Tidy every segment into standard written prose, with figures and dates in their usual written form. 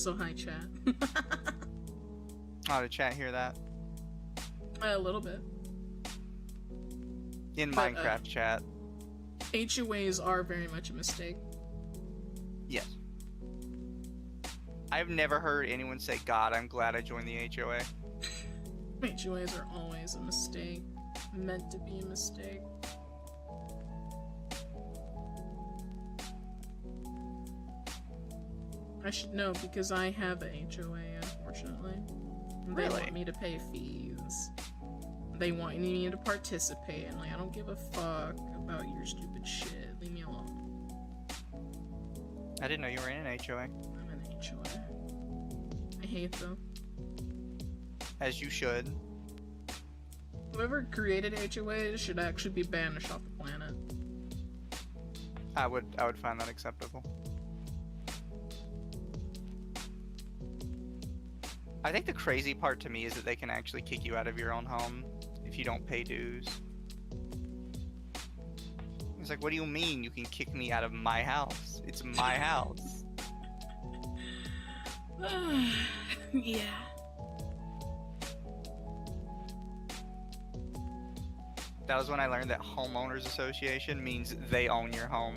So hi, chat. Oh, did chat hear that? A little bit. In But, Minecraft chat. HOAs are very much a mistake. Yes. I've never heard anyone say, God, I'm glad I joined the HOA. HOAs are always a mistake. Meant to be a mistake. I should know because I have a HOA, unfortunately. They Really? want me to pay fees. They want me to participate, and like, I don't give a fuck about your stupid shit. Leave me alone. I didn't know you were in an HOA. I'm in an HOA. I hate them. As you should. Whoever created HOAs should actually be banished off the planet. I would find that acceptable. I think the crazy part to me is that they can actually kick you out of your own home if you don't pay dues. It's like, what do you mean you can kick me out of my house? It's my house. Yeah. That was when I learned that homeowners association means they own your home.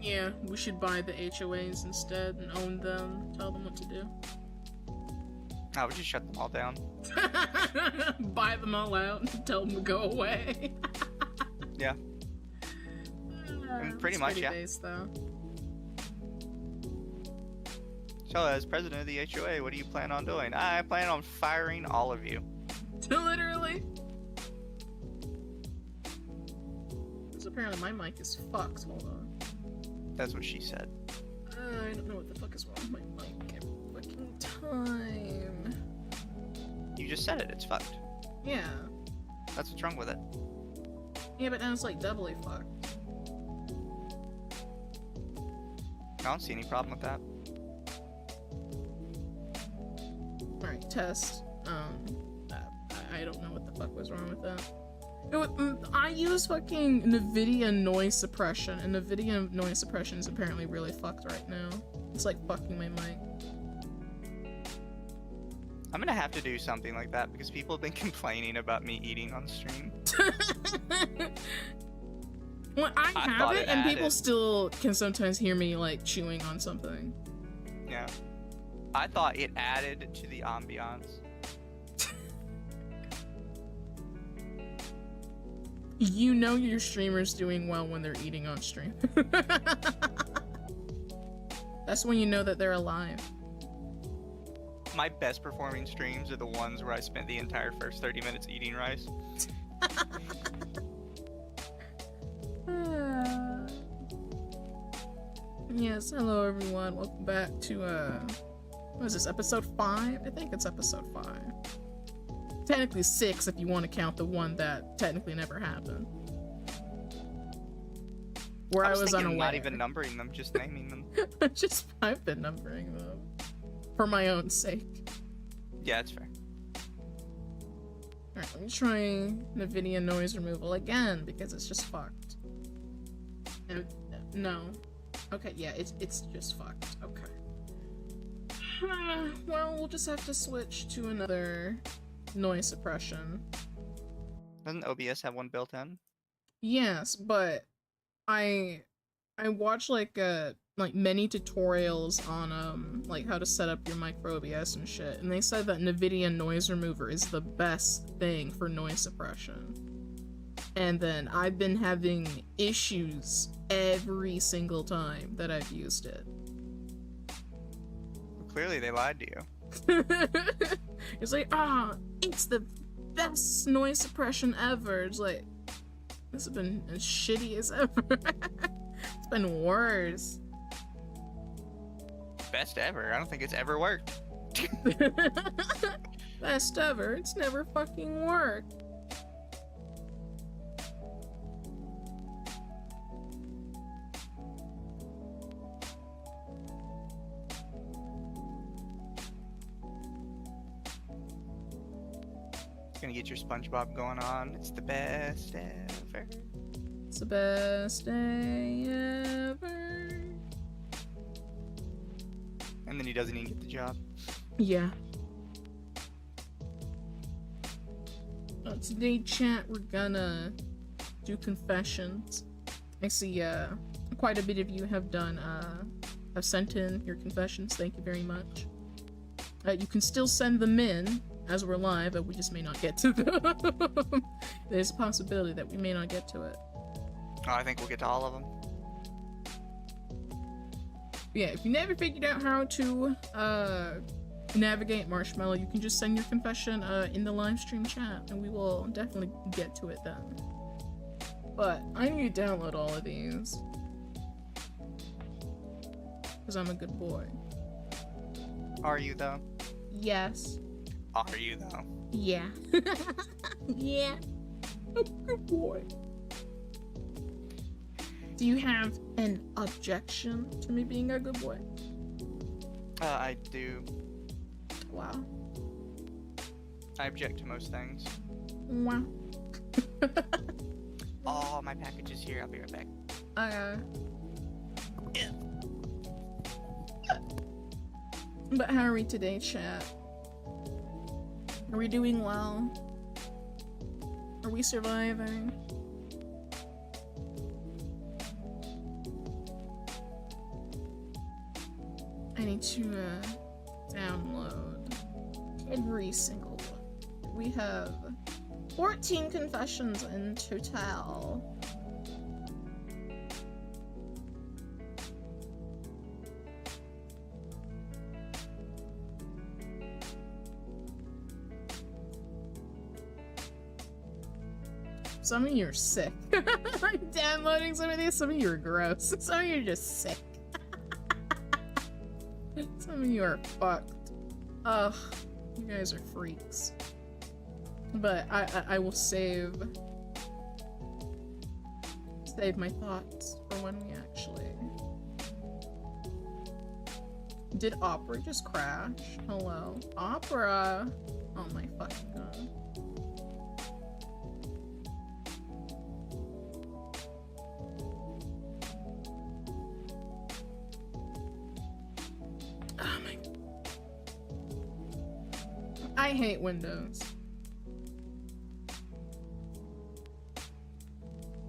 Yeah, we should buy the HOAs instead and own them, tell them what to do. I would just shut them all down. Buy them all out and tell them to go away. Yeah. Pretty much, yeah. Base, though. So, as president of the HOA, what do you plan on doing? I plan on firing all of you. Literally. Because apparently my mic is fucked. Hold on. That's what she said. I don't know what the fuck is wrong with my mic every fucking time. You just said it, it's fucked. Yeah. That's what's wrong with it. Yeah, but now it's like doubly fucked. I don't see any problem with that. Alright, test. I don't know what the fuck was wrong with that. I use fucking NVIDIA noise suppression, and NVIDIA noise suppression is apparently really fucked right now. It's like fucking my mic. I'm gonna have to do something like that because people have been complaining about me eating on stream. Well, I have it, and people added. still can sometimes hear me like chewing on something. Yeah. I thought it added to the ambiance. You know your streamer's doing well when they're eating on stream. That's when you know that they're alive. My best performing streams are the ones where I spent the entire first 30 minutes eating rice. Yes, hello everyone. Welcome back to what is this, episode 5? I think it's episode 5. Technically 6 if you want to count the one that technically never happened. Where I was unaware. Not even numbering them, just naming them. I've been numbering them. For my own sake. Yeah, it's fair. Alright, let me try NVIDIA noise removal again, because it's just fucked. No. Okay, yeah, it's just fucked. Okay. Well, we'll just have to switch to another noise suppression. Doesn't OBS have one built in? Yes, but I watch like many tutorials on like how to set up your mic for OBS and shit, and they said that NVIDIA noise remover is the best thing for noise suppression. And then I've been having issues every single time that I've used it. Well, clearly they lied to you. It's like, it's the best noise suppression ever. It's like, this has been as shitty as ever. It's been worse. Best ever. I don't think it's ever worked. Best ever. It's never fucking worked. Gonna get your SpongeBob going on. It's the best ever. It's the best day ever. And then he doesn't even get the job. Yeah. Today, chat, we're gonna do confessions. I see quite a bit of you have done have sent in your confessions. Thank you very much. You can still send them in as we're live, but we just may not get to them. There's a possibility that we may not get to it. Oh, I think we'll get to all of them. Yeah, if you never figured out how to navigate Marshmallow, you can just send your confession in the live stream chat, and we will definitely get to it then. But I need to download all of these because I'm a good boy. Are you though? Yes. Are you though? Yeah. Yeah. I'm a good boy. Do you have an objection to me being a good boy? I do. Wow. I object to most things. Wow. Oh, my package is here. I'll be right back. Yeah. But how are we today, chat? Are we doing well? Are we surviving? I need to download every single one. We have 14 confessions in total. Some of you are sick. I'm downloading some of these. Some of you are gross. Some of you are just sick. Some of you are fucked. Ugh, you guys are freaks. But I will save my thoughts for when we actually. Did Opera just crash? Hello, Opera. Oh my fucking god. Oh my. I hate Windows.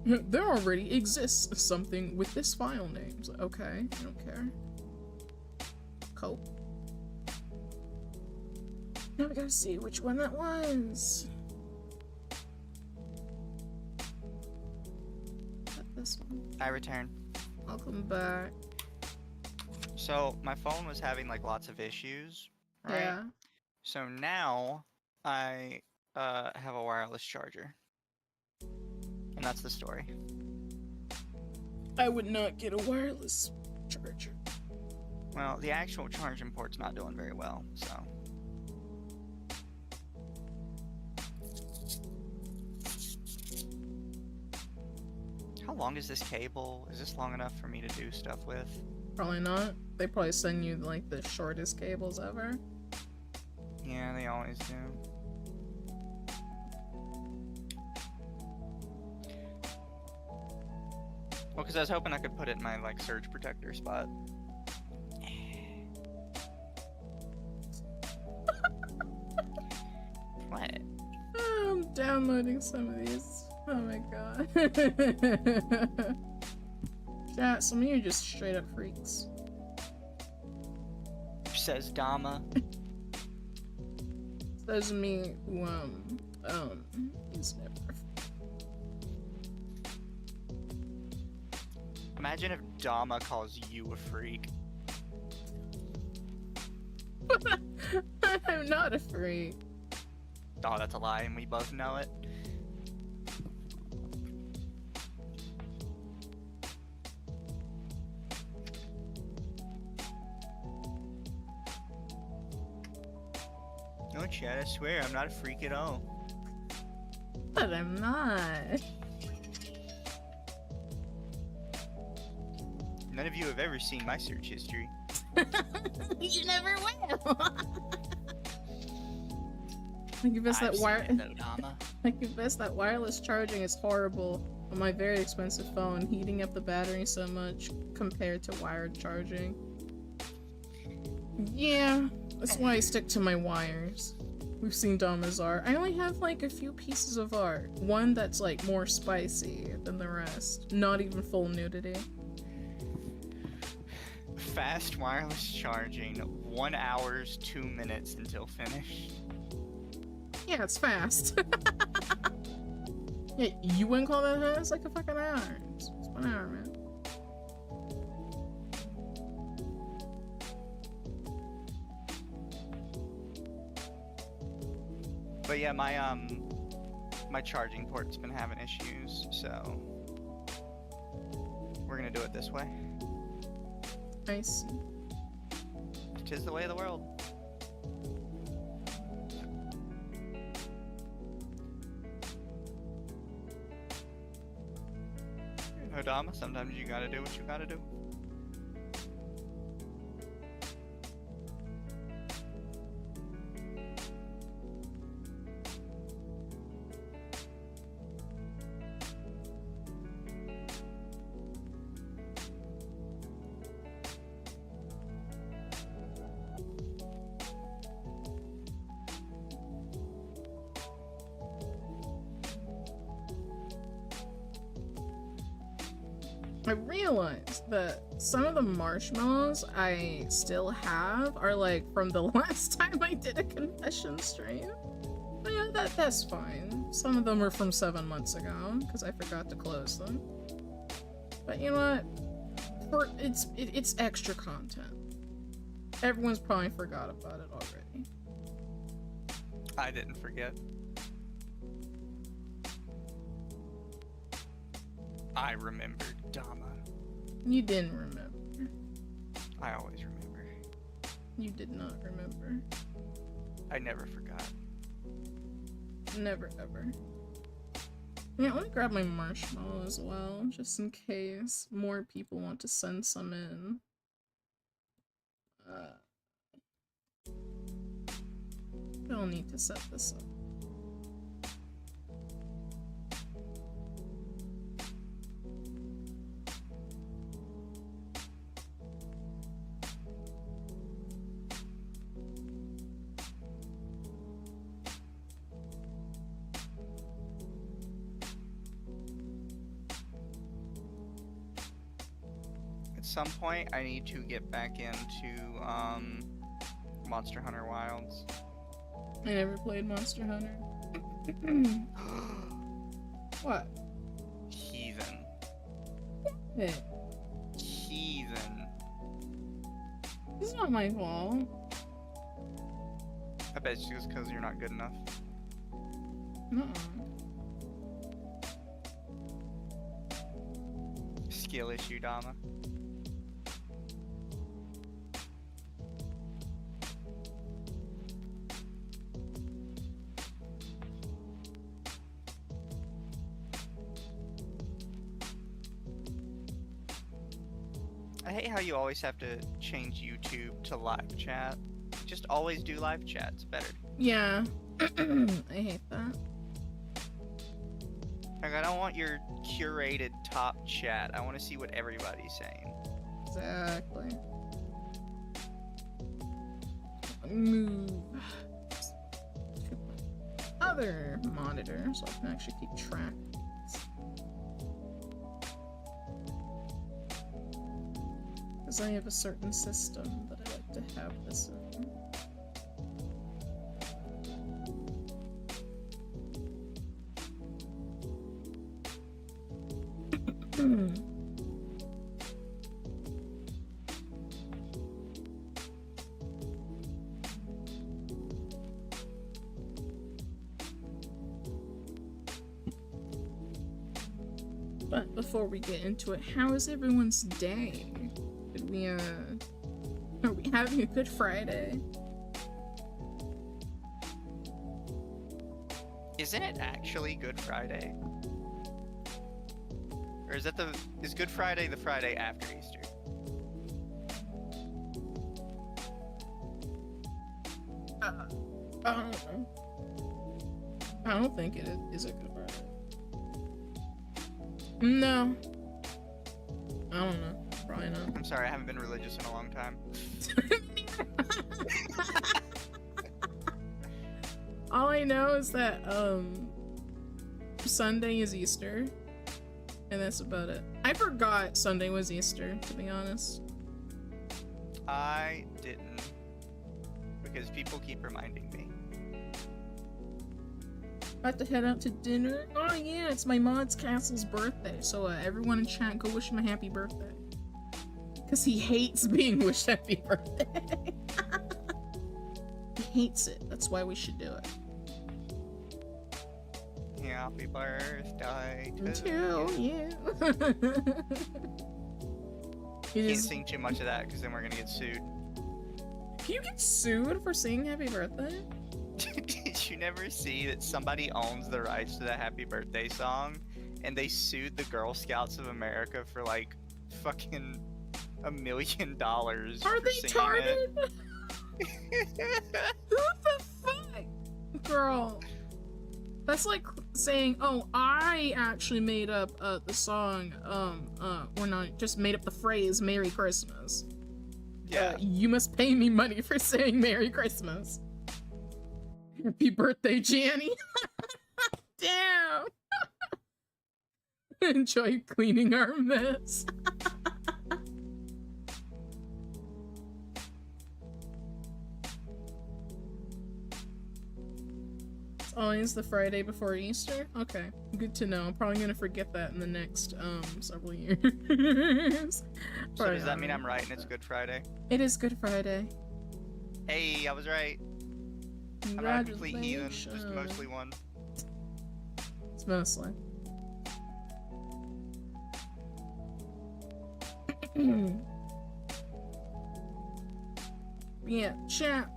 There already exists something with this file name. So, okay, I don't care. Cope. Now we gotta see which one that was. This one. I return. Welcome back. So my phone was having like lots of issues, right? Yeah. So now I have a wireless charger. And that's the story. I would not get a wireless charger. Well, the actual charging port's not doing very well, so. How long is this cable? Is this long enough for me to do stuff with? Probably not. They probably send you like the shortest cables ever. Yeah, they always do. Well, because I was hoping I could put it in my like surge protector spot. What? I'm downloading some of these. Oh my god. Chat, some of you are just straight up freaks. Says Dama. Says me who is never. Imagine if Dama calls you a freak. I'm not a freak. Oh, that's a lie, and we both know it. No, Chad, I swear, I'm not a freak at all. But I'm not. None of you have ever seen my search history. You never will. I confess that I confess that wireless charging is horrible on my very expensive phone, heating up the battery so much compared to wired charging. Yeah, that's why I stick to my wires. We've seen Dama's art. I only have like a few pieces of art. One that's like more spicy than the rest. Not even full nudity. Fast wireless charging, 1 hour, 2 minutes until finished. Yeah, it's fast. Yeah, you wouldn't call that fast? It's like a fucking hour. It's 1 hour, man. But yeah, my charging port's been having issues, so we're gonna do it this way. I see. 'Tis the way of the world. You know, Dama, sometimes you gotta do what you gotta do. I realized that some of the marshmallows I still have are like from the last time I did a confession stream. But yeah, that's fine. Some of them are from 7 months ago because I forgot to close them. But you know what? It's extra content. Everyone's probably forgot about it already. I didn't forget. I remembered, Dama. You didn't remember. I always remember. You did not remember. I never forgot. Never ever. Yeah, let me grab my marshmallow as well, just in case more people want to send some in. I'll need to set this up. At some point, I need to get back into Monster Hunter Wilds. I never played Monster Hunter. What? Heathen. Hey, Heathen. this is not my fault. I bet it's just because you're not good enough. Nuh-uh. Skill issue, Dama. I hate how you always have to change YouTube to live chat. Just always do live chat, it's better. Yeah. I hate that. Like, I don't want your curated top chat. I want to see what everybody's saying. Exactly. Move to my other monitor so I can actually keep track. Because I have a certain system that I like to have this in. But before we get into it, how is everyone's day? Did we, are we having a good Friday? Isn't it actually Good Friday? Or is that is Good Friday the Friday after Easter? I don't know. I don't think it is a good Friday. No. I don't know. Probably not. I'm sorry, I haven't been religious in a long time. All I know is that Sunday is Easter, and that's about it. I forgot Sunday was Easter, to be honest. I didn't, because people keep reminding me. About to head out to dinner. Oh yeah, it's my mod's Castle's birthday, so everyone in chat go wish him a happy birthday. Because he hates being wished happy birthday. He hates it. That's why we should do it. Happy birthday to you. Can't sing too much of that because then we're gonna get sued. Can you get sued for singing happy birthday? Did you never see that somebody owns the rights to the happy birthday song and they sued the Girl Scouts of America for like fucking $1 million? Are they retarded? Who the fuck? Girl. That's like saying, oh, I actually made up the song, or not, just made up the phrase Merry Christmas. Yeah. You must pay me money for saying Merry Christmas. Happy birthday, Janny. Damn. Enjoy cleaning our mess. Always the Friday before Easter? Okay, good to know. I'm probably gonna forget that in the next several years. So does that mean I'm right and it's Good Friday? It is Good Friday. Hey, I was right. I'm not a complete heathen, just mostly one. It's mostly. Yeah, chat.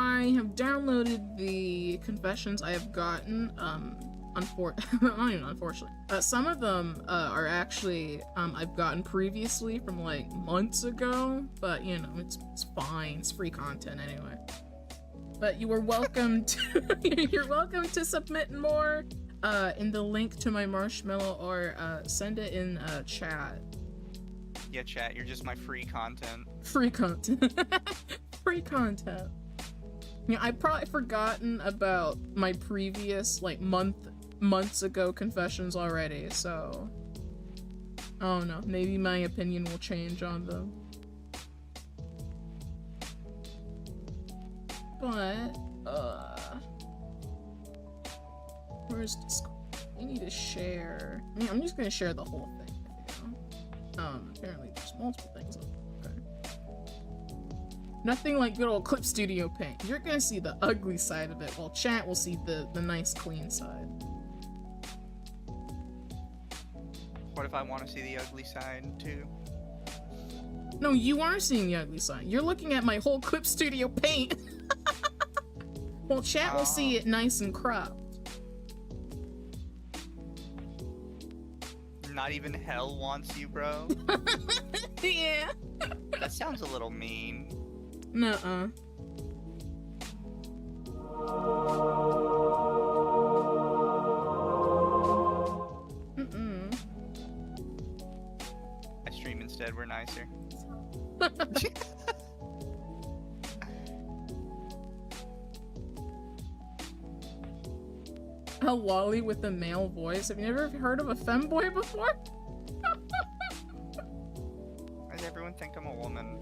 I have downloaded the confessions I have gotten, unfortunately. Some of them, are actually, I've gotten previously from, like, months ago, but, you know, it's fine. It's free content anyway. But you are welcome to, you're welcome to submit more, in the link to my marshmallow, or, send it in, chat. Yeah, chat, you're just my free content. Free content. Free content. Yeah, I've probably forgotten about my previous, like, months ago confessions already, so... I don't know, maybe my opinion will change on them. But, where's Discord? I need to share... I mean, I'm just gonna share the whole thing, you know? Apparently there's multiple things on it. Okay. Nothing like good old Clip Studio Paint. You're gonna see the ugly side of it, while chat will see the nice, clean side. What if I want to see the ugly side, too? No, you are seeing the ugly side. You're looking at my whole Clip Studio Paint. Well, chat will see it nice and cropped. Not even hell wants you, bro? Yeah. That sounds a little mean. Nuh-uh. Mm-mm. I stream instead, we're nicer. A lolly with a male voice. Have you ever heard of a femboy before? Why does everyone think I'm a woman?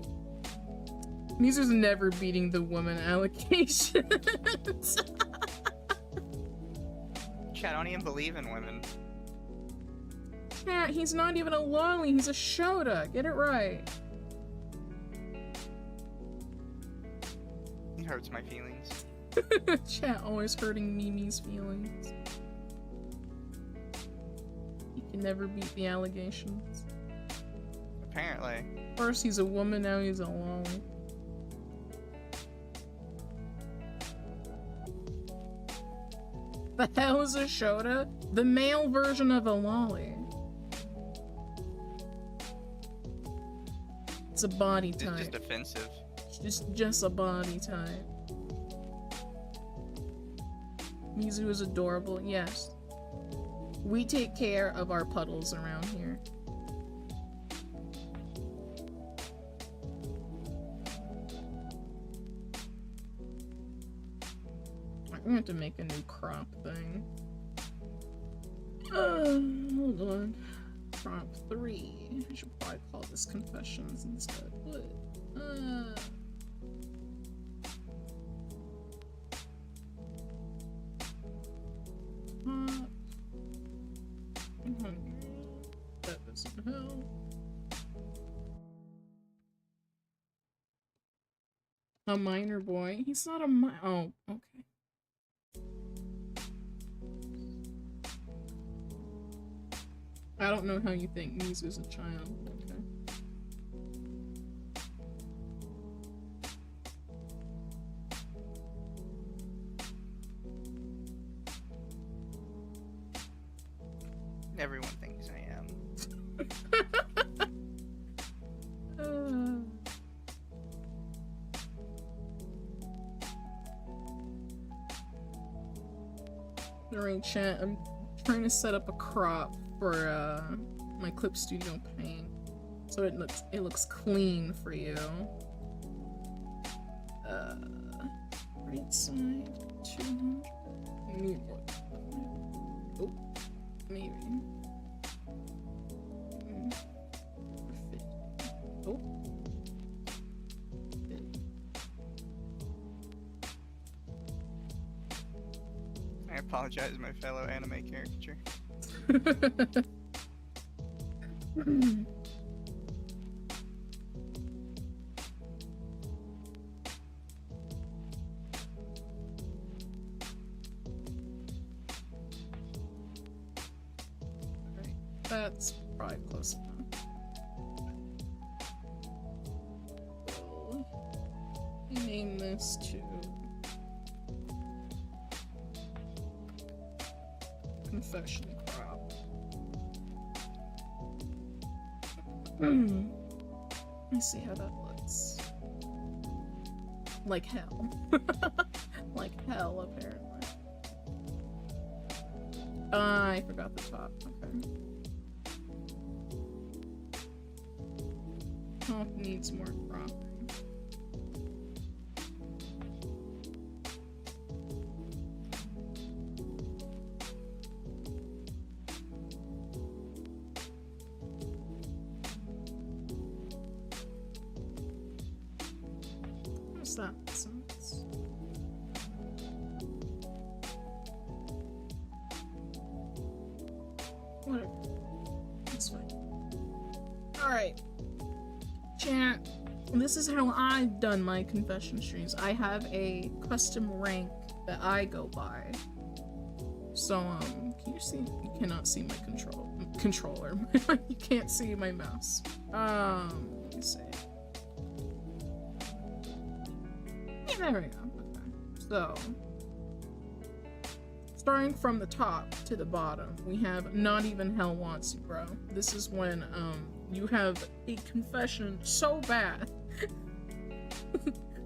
Mizu's never beating the woman allegations. Chat, I don't even believe in women. Chat, he's not even a lolly, he's a shota. Get it right. It hurts my feelings. Chat always hurting Mimi's feelings. He can never beat the allegations. Apparently. First he's a woman, now he's a lolly. The hell is a shota? The male version of a lolly. It's a body type. It's just offensive. It's just a body type. Mizu is adorable, yes. We take care of our puddles around here. I'm gonna have to make a new crop thing. Hold on. Crop 3. I should probably call this Confessions instead. What? That doesn't help. A minor boy? He's not a oh, okay. I don't know how you think Mizu's a child. Okay. Everyone thinks I am. Alright, chat. I'm trying to set up a crop for my Clip Studio Paint, so it looks clean for you. Right side 200. Need more. Oh, maybe. 50. Oh. 50. I apologize, my fellow anime caricature. Alright, that's probably close enough. We'll name this to Confession crop. Let's see how that looks. Like hell. Like hell, apparently. I forgot the top. Okay. Top needs more cropping. That sense. Whatever. That's fine. Alright. Chat. This is how I've done my confession streams. I have a custom rank that I go by. So, can you see? You cannot see my controller. You can't see my mouse. Let me see. There we go. Okay. So, starting from the top to the bottom, we have Not Even Hell Wants You, Bro. This is when, you have a confession so bad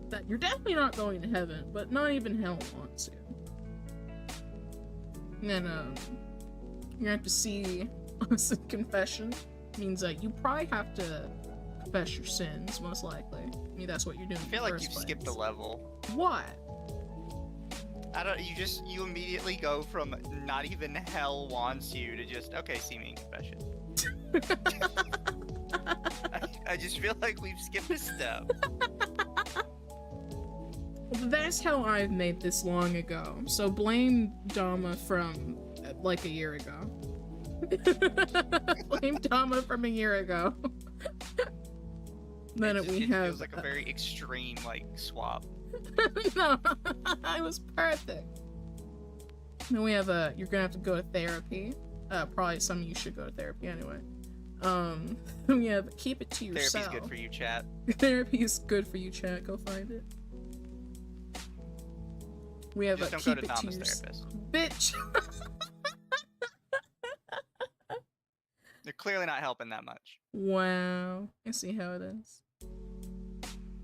that you're definitely not going to heaven, but not even hell wants you. And then, you have to see us in confession. Means that you probably have to confess your sins, most likely. I mean, that's what you're doing. I feel like you've skipped a level. What? I don't. You immediately go from Not Even Hell Wants You to just okay, see me in confession. I just feel like we've skipped a step. That's how I've made this long ago. So blame Dama from like a year ago. Blame Dama from a year ago. Then it we have. Feels like a very extreme like swap. No, it was perfect. Then we have you're gonna have to go to therapy. Probably some of you should go to therapy anyway. We have Keep It To Yourself. Therapy's good for you, chat. Therapy is good for you, chat. Go find it. We have Just don't Keep go to It Thomas To therapist. Bitch. They're clearly not helping that much. Wow. I see how it is.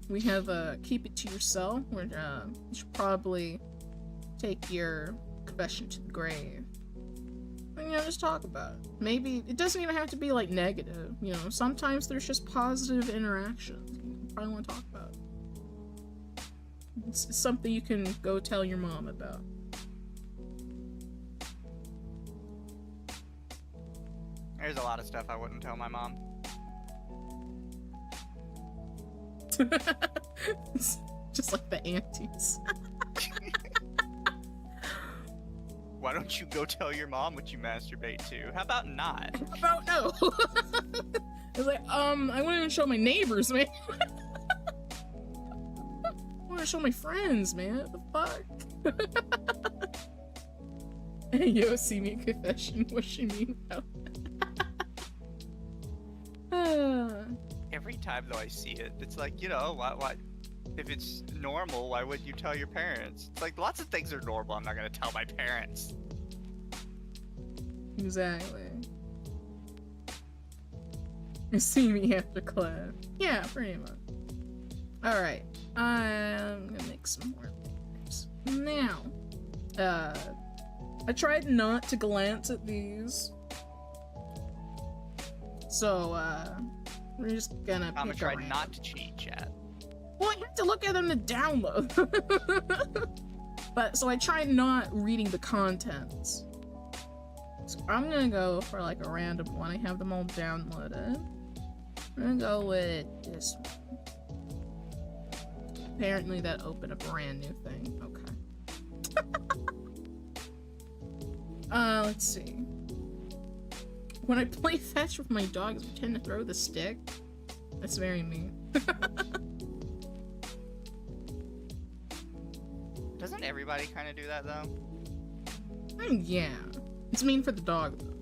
We have Keep It To Yourself, where you should probably take your confession to the grave. And, just talk about it. Maybe it doesn't even have to be like negative, sometimes there's just positive interactions you probably want to talk about. It's something you can go tell your mom about. There's a lot of stuff I wouldn't tell my mom. Just like the aunties. Why don't you go tell your mom what you masturbate to? How about not? How about no? I was like, I wouldn't even show my neighbors, man. I want to show my friends, man. What the fuck? Hey, yo, see me in confession. What she mean about Every time though I see it, it's like, you know, why? If it's normal, why would you tell your parents? It's like lots of things are normal. I'm not gonna tell my parents. Exactly. You see me after class. Yeah, pretty much. Alright. I'm gonna make some more things. Now, I tried not to glance at these. So, we're just gonna I'm gonna pick try a not to cheat, chat. Well, I have to look at them to download. But, so I tried not reading the contents. So I'm gonna go for like a random one. I have them all downloaded. I'm gonna go with this one. Apparently that opened a brand new thing. Okay. Let's see. When I play fetch with my dogs, I tend to throw the stick. That's very mean. Doesn't everybody kind of do that though? Yeah. It's mean for the dog though.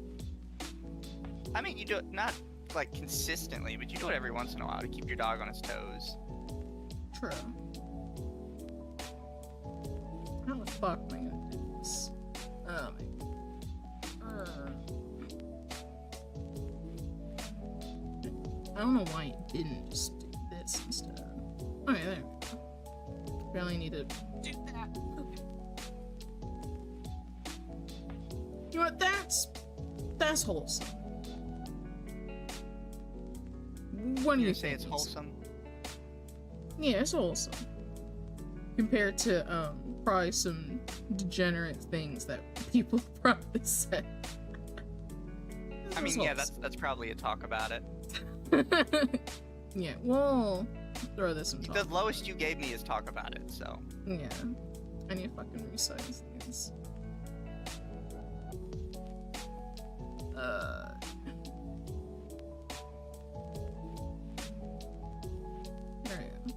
I mean, you do it not like consistently, but you do it every once in a while to keep your dog on its toes. True. How the fuck am I gonna do this? Oh my god. I don't know why it didn't just do this instead. Okay, there we go. Really need to do that. Okay. You know what? That's wholesome. What do you say think? it's wholesome? Yeah, it's wholesome. Compared to probably some degenerate things that people probably say. I mean, yeah, that's probably a talk about it. Yeah, well, throw this in. The lowest you gave me is talk about it, so. Yeah, I need to fucking resize these. There we go.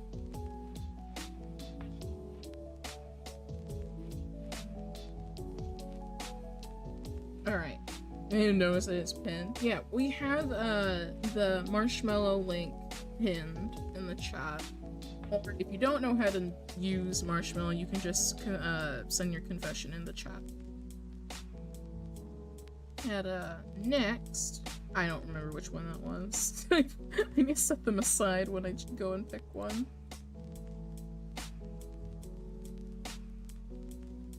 Alright. I didn't notice that it's pinned. Yeah, we have the marshmallow link pinned in the chat. Or if you don't know how to use marshmallow, you can just send your confession in the chat. And next, I don't remember which one that was. I need to set them aside when I go and pick one.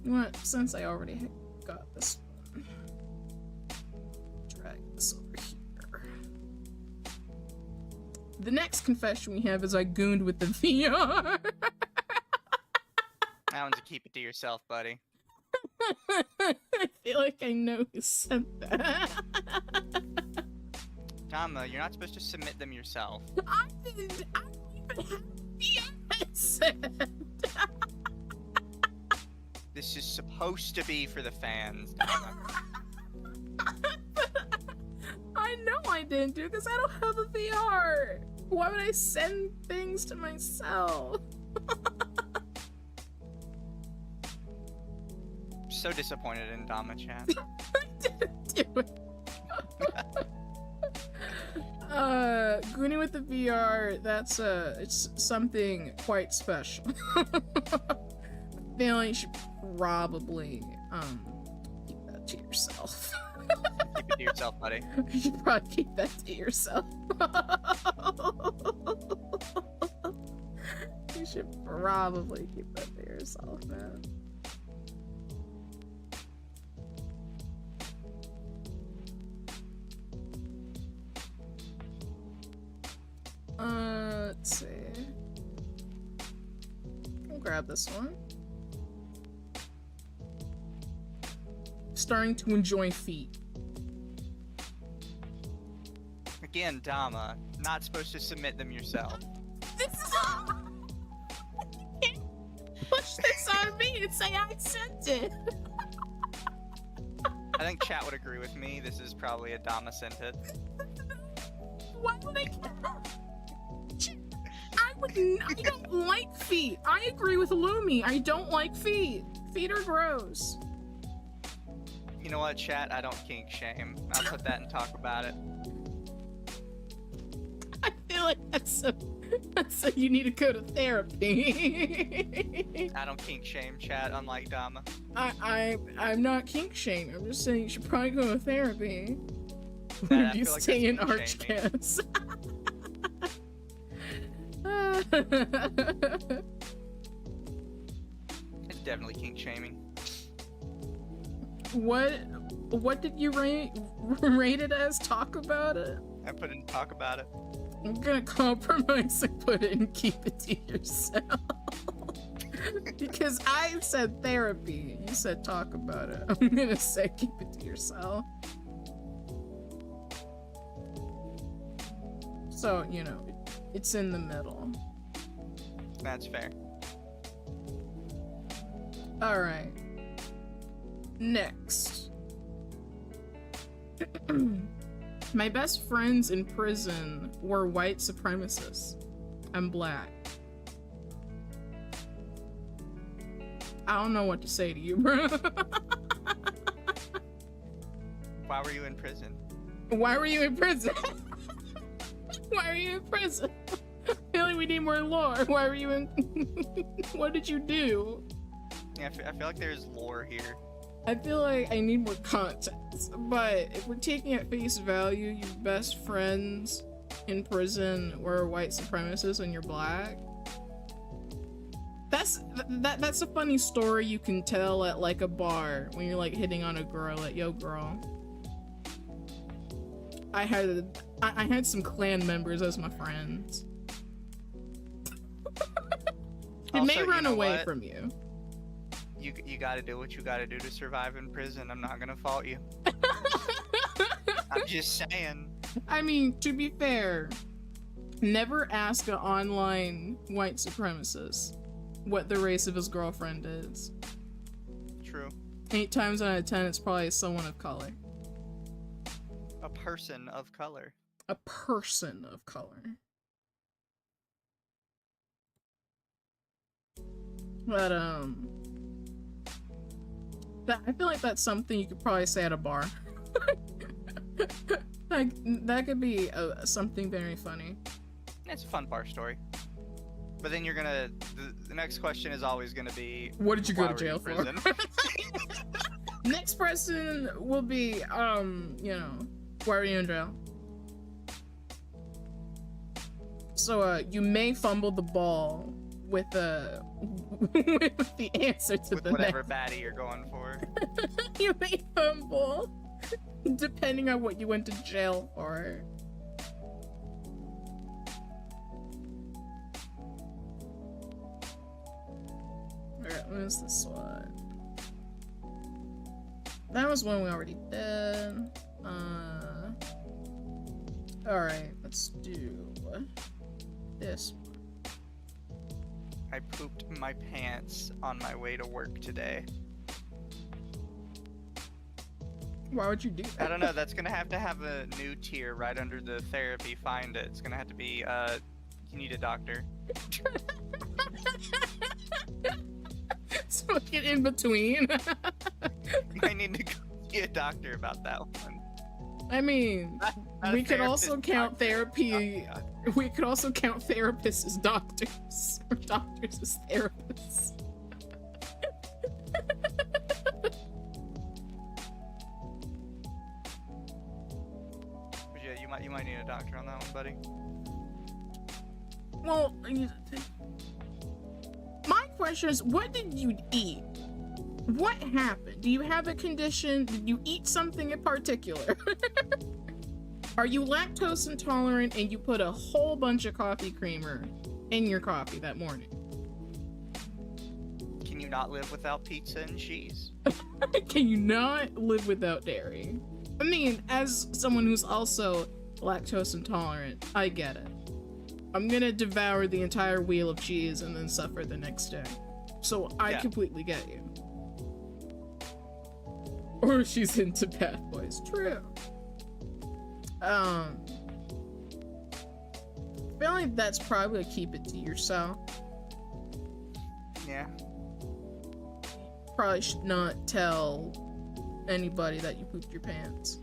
You know what? Since I already got this one, drag this over here. The next confession we have is I gooned with the VR. That one's a keep it to yourself, buddy. I feel like I know who sent that. Dama, you're not supposed to submit them yourself. I don't even have VR set. This is supposed to be for the fans, Dama. I know I didn't do because I don't have a VR. Why would I send things to myself? So disappointed in Dama chat. I didn't do it. Gooning with the VR, that's it's something quite special. I feel like you should probably keep that to yourself. Keep it to yourself, buddy. You should probably keep that to yourself. You should probably keep that to yourself, man. Let's see. I'll grab this one. Starting to enjoy feet. Again, Dama, not supposed to submit them yourself. This is you can't push this on me and say I sent it. I think chat would agree with me. This is probably a Dama sent it. Why would I? I don't like feet. I agree with Lumi. I don't like feet. Feet are gross. You know what, chat? I don't kink shame. I'll put that and talk about it. I feel like that's a you need to go to therapy. I don't kink shame, chat, unlike Dama. I'm not kink shame. I'm just saying you should probably go to therapy. I You feel like stay in that's kink Archcast. It's definitely kink shaming. What did you rate it as? Talk about it? I put in talk about it. I'm gonna compromise and put it and keep it to yourself. Because I said therapy, you said talk about it. I'm gonna say keep it to yourself. So, you know, it's in the middle. That's fair. Alright. Next. My best friends in prison were white supremacists. I'm black. I don't know what to say to you, bro. Why were you in prison? Why were you in prison? Why were you in prison? I feel like we need more lore. Why were you in... What did you do? Yeah, I feel like there's lore here. I feel like I need more context, but if we're taking at face value, your best friends in prison were white supremacists and you're black, that's a funny story you can tell at like a bar when you're like hitting on a girl, like, yo girl, I had some clan members as my friends. It may run away from you. You gotta do what you gotta do to survive in prison. I'm not gonna fault you. I'm just saying. I mean, to be fair, never ask an online white supremacist what the race of his girlfriend is. True. 8 times out of 10, it's probably someone of color. A person of color. A person of color. But, I feel like that's something you could probably say at a bar. Like, that could be something very funny. It's a fun bar story. But then you're gonna... The next question is always gonna be... What did you go why to were you jail in for? prison? Next person will be, you know, why are you in jail? So, you may fumble the ball with with the answer to with the whatever next. baddie you're going for. You may fumble, depending on what you went to jail for. Alright, what is this one? That was one we already did. Alright, let's do this. I pooped my pants on my way to work today. Why would you do that? I don't know, that's gonna have to have a new tier right under the therapy find it. It's gonna have to be, you need a doctor. It's fucking in between. I need to go see a doctor about that one. I mean, Not we a could also therapist, count doctor. therapy. We could also count therapists as doctors, or doctors as therapists. But yeah, you might need a doctor on that one, buddy. Well, my question is, what did you eat? What happened? Do you have a condition? Did you eat something in particular? Are you lactose intolerant and you put a whole bunch of coffee creamer in your coffee that morning? Can you not live without pizza and cheese? Can you not live without dairy? I mean, as someone who's also Lactose intolerant. I get it. I'm gonna devour the entire wheel of cheese and then suffer the next day. So I completely get you. Or she's into Bath Boys. True. I feel like that's probably keep it to yourself. Yeah. Probably should not tell anybody that you pooped your pants.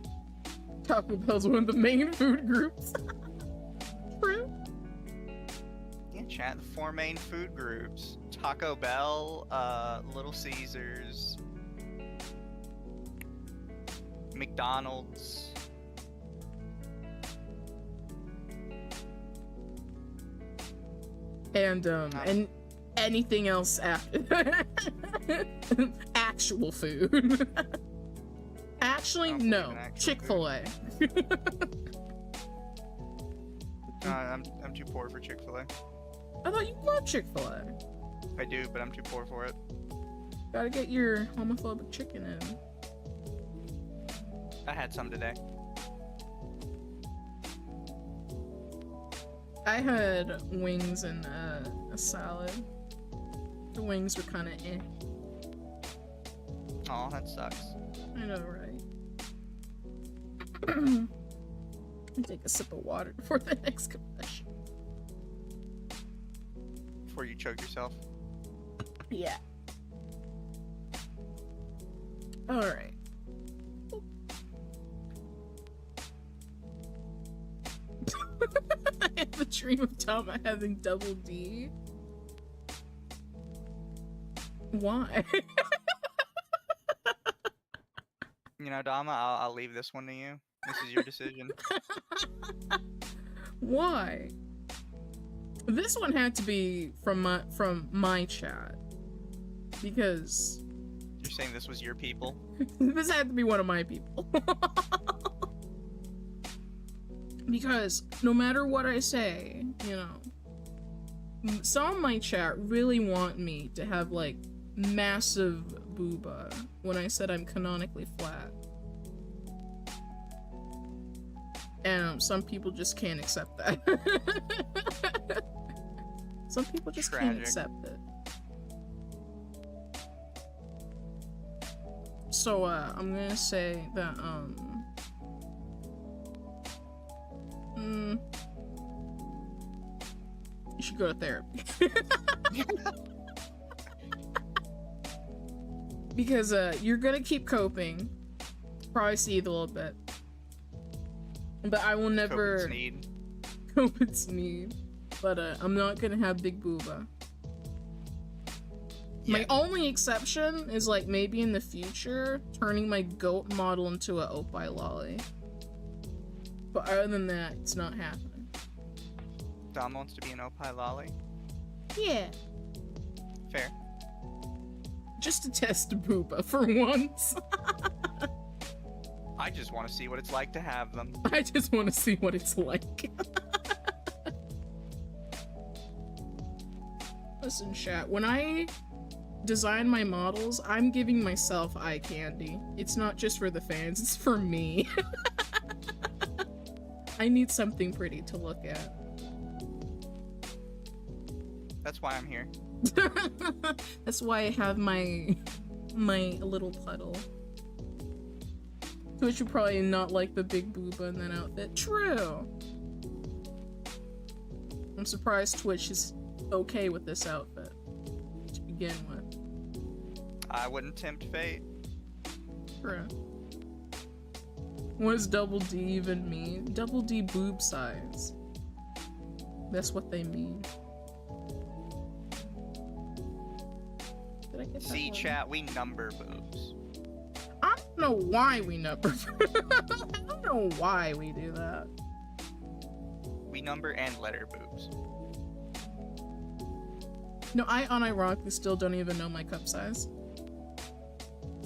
Taco Bell's one of the main food groups. True. Yeah, chat. The 4 main food groups: Taco Bell, Little Caesars, McDonald's. And anything else after actual food. Actually, no. Chick-fil-A. I'm too poor for Chick-fil-A. I thought you loved Chick-fil-A. I do, but I'm too poor for it. Gotta get your homophobic chicken in. I had some today. I had wings and a salad. The wings were kind of eh. Oh, that sucks. I know, right? I'll take a sip of water before the next confession. Before you choke yourself. Yeah. Alright. I have a dream of Dama having double D. Why? You know, Dama, I'll leave this one to you. This is your decision. Why? This one had to be from my chat. Because You're saying this was your people? this had to be one of my people. Because no matter what I say, you know, some of my chat really want me to have like massive booba when I said I'm canonically flat. And some people just can't accept that. Some people just can't accept it. So I'm gonna say that you should go to therapy. Because you're gonna keep coping. Probably see it a little bit. But I will never cope its need. But I'm not gonna have big booba. Yeah. My only exception is like maybe in the future turning my goat model into a opie lolly. But other than that, it's not happening. Dom wants to be an opie lolly? Yeah. Fair. Just to test booba for once. I just want to see what it's like to have them. I just want to see what it's like. Listen, chat, when I design my models, I'm giving myself eye candy. It's not just for the fans, it's for me. I need something pretty to look at. That's why I'm here. That's why I have my little puddle. Twitch would probably not like the big booba in that outfit. True! I'm surprised Twitch is okay with this outfit to begin with. I wouldn't tempt fate. True. What does double D even mean? Double D boob size. That's what they mean. Did I get that See, one? chat, we number boobs. I don't know why we number. I don't know why we do that. We number and letter boobs. No, I unironically still don't even know my cup size.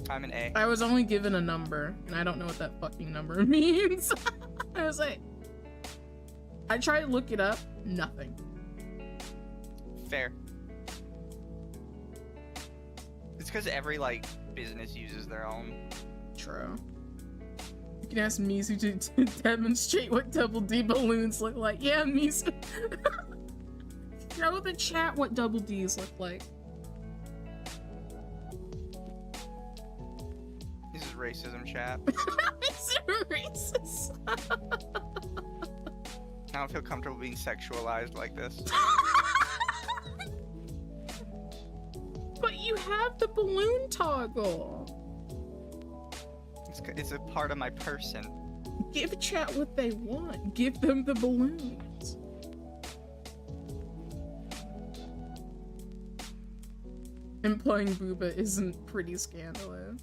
I'm an A. I was only given a number, and I don't know what that fucking number means. I was like, I tried to look it up, nothing. Fair. It's because every, like, business uses their own. True. can ask Mizu to demonstrate what double D balloons look like. Yeah, Mizu. Show the chat what double Ds look like. This is racism, chat. It's racist. I don't feel comfortable being sexualized like this. But you have the balloon toggle. It's a part of my person. Give chat what they want. Give them the balloons. Implying Booba isn't pretty scandalous.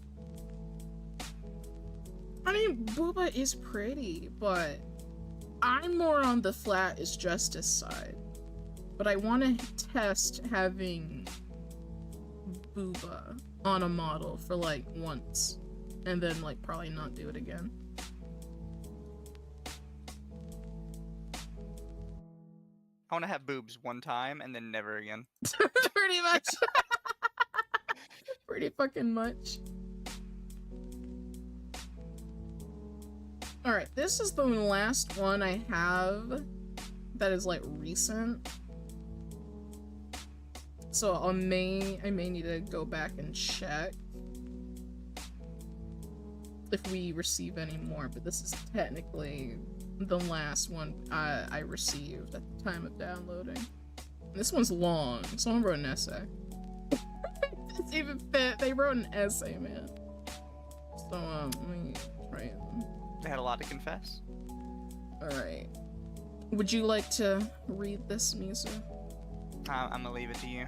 I mean, Booba is pretty, but I'm more on the flat is justice side. But I want to test having Booba on a model for like once. And then like probably not do it again. I want to have boobs one time and then never again. Pretty much. Pretty fucking much. Alright, this is the last one I have that is like recent. So I may need to go back and check if we receive any more, but this is technically the last one I received at the time of downloading. This one's long. Someone wrote an essay. It's even fit. They wrote an essay, man. So, let me try it. They had a lot to confess. Alright. Would you like to read this, Mizu? I'm gonna leave it to you.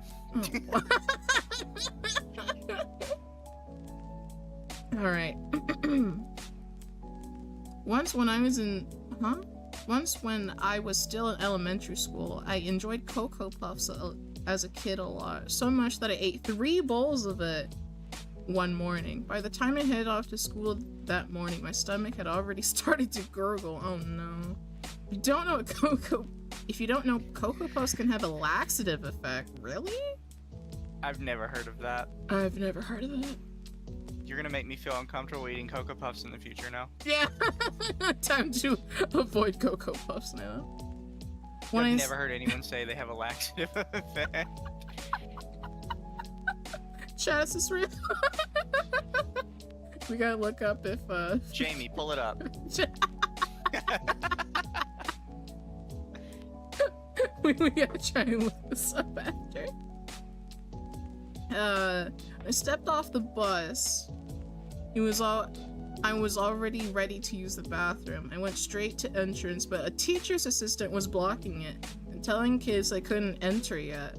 Alright. Once when I was still in elementary school, I enjoyed Cocoa Puffs as a kid a lot. So much that I ate 3 bowls of it one morning. By the time I headed off to school that morning, my stomach had already started to gurgle. Oh no. If you don't know Cocoa Puffs can have a laxative effect. Really? I've never heard of that. I've never heard of that. You're gonna make me feel uncomfortable eating Cocoa Puffs in the future now. Yeah. Time to avoid Cocoa Puffs now. I've never heard anyone say they have a laxative effect. Chat, is this real? We gotta look up if Jamie, pull it up. we gotta try and look this up after. I stepped off the bus. I was already ready to use the bathroom. I went straight to entrance, but a teacher's assistant was blocking it and telling kids they couldn't enter yet.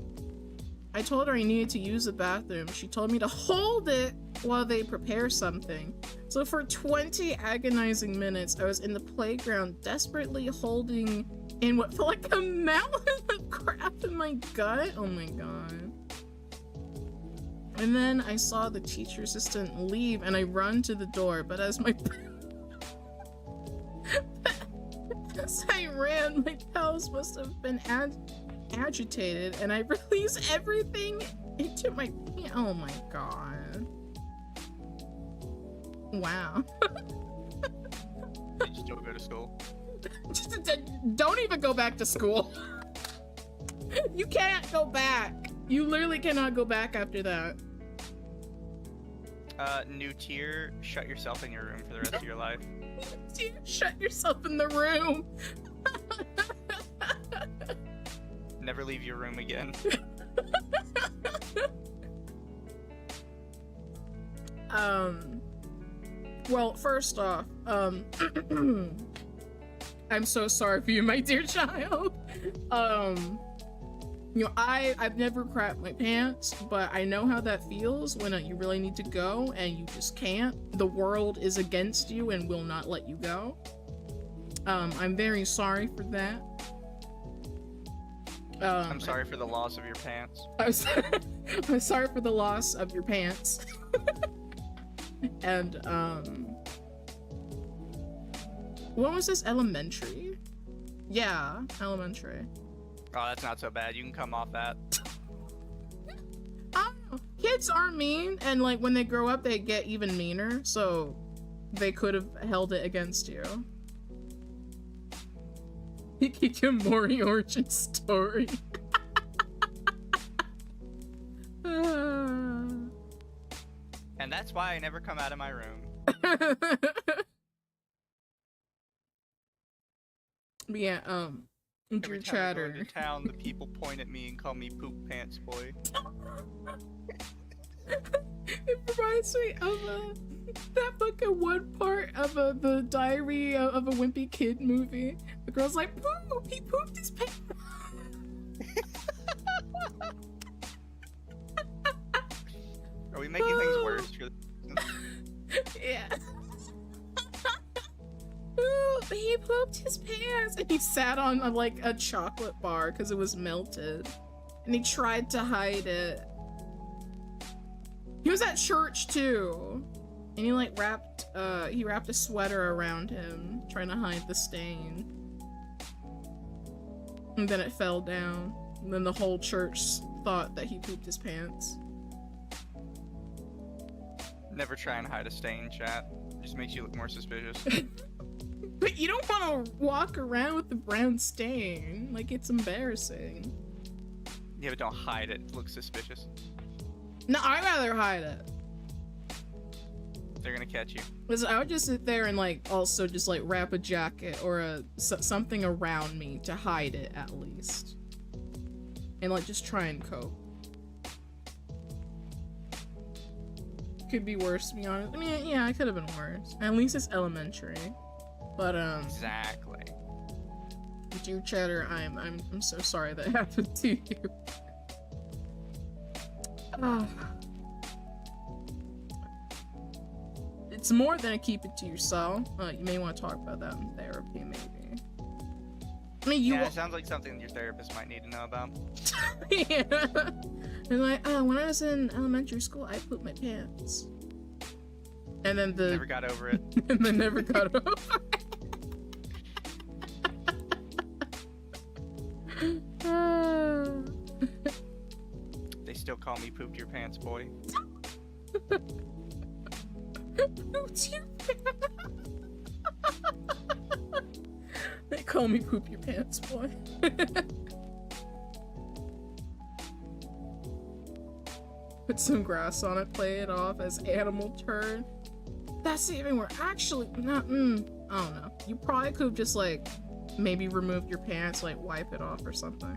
I told her I needed to use the bathroom. She told me to hold it while they prepare something. So for 20 agonizing minutes, I was in the playground desperately holding in what felt like a mountain of crap in my gut. Oh my god. And then I saw the teacher assistant leave and I run to the door, but as I ran, my pals must have been agitated and I released everything into my pants. Oh my god. Wow. Did you still go to school? Don't even go back to school. You can't go back. You literally cannot go back after that. New tier, shut yourself in your room for the rest of your life. Shut yourself in the room. Never leave your room again. Well, first off, I'm so sorry for you, my dear child. You know, I've never crapped my pants, but I know how that feels when you really need to go and you just can't. The world is against you and will not let you go. I'm very sorry for that. I'm sorry for the loss of your pants. I'm sorry for the loss of your pants. And, what was this? Elementary? Yeah, elementary. Oh, that's not so bad. You can come off that. I don't know. Kids are mean, and like when they grow up, they get even meaner. So they could have held it against you. Hikikomori origin story. And that's why I never come out of my room. Yeah, Every your time I go chatter. into town, the people point at me and call me poop pants boy. It reminds me of that fucking one part of the Diary of a Wimpy Kid movie. The girl's like, poop, he pooped his pants. Are we making things worse? Yeah. Ooh, he pooped his pants, and he sat on like a chocolate bar because it was melted, and he tried to hide it. He was at church too, and he like wrapped a sweater around him, trying to hide the stain. And then it fell down, and then the whole church thought that he pooped his pants. Never try and hide a stain, chat. It just makes you look more suspicious. But you don't want to walk around with the brown stain. Like, it's embarrassing. Yeah, but don't hide it. It looks suspicious. No, I'd rather hide it. They're gonna catch you. Because I would just sit there and, like, also just, like, wrap a jacket or something around me to hide it, at least. And, like, just try and cope. Could be worse, to be honest. I mean, yeah, it could have been worse. At least it's elementary. But, Exactly. dear chatter, I'm so sorry that happened to you. It's more than a keep it to yourself. You may want to talk about that in therapy, maybe. I mean, Yeah, it sounds like something your therapist might need to know about. Yeah. And like, when I was in elementary school, I pooped my pants. And then Never got over it. and then never got over it. They still call me pooped your pants boy. Pooped your pants. They call me poop your pants boy. Put some grass on it, play it off as animal turd. That's even where actually not I don't know. You probably could have just like maybe removed your pants, like wipe it off or something.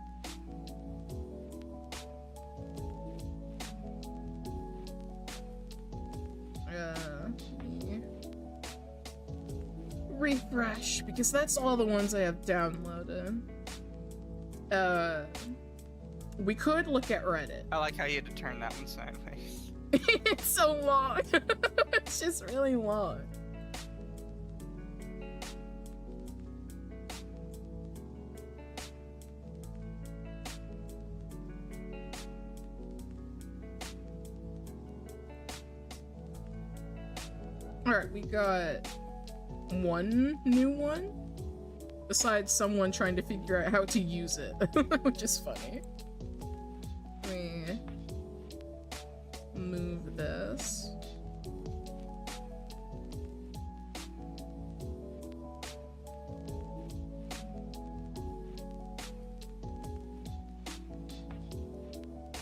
Refresh, because that's all the ones I have downloaded. We could look at Reddit. I like how you had to turn that one sideways. It's so long. It's just really long. Alright, we got one new one. Besides someone trying to figure out how to use it, which is funny. Let me move this.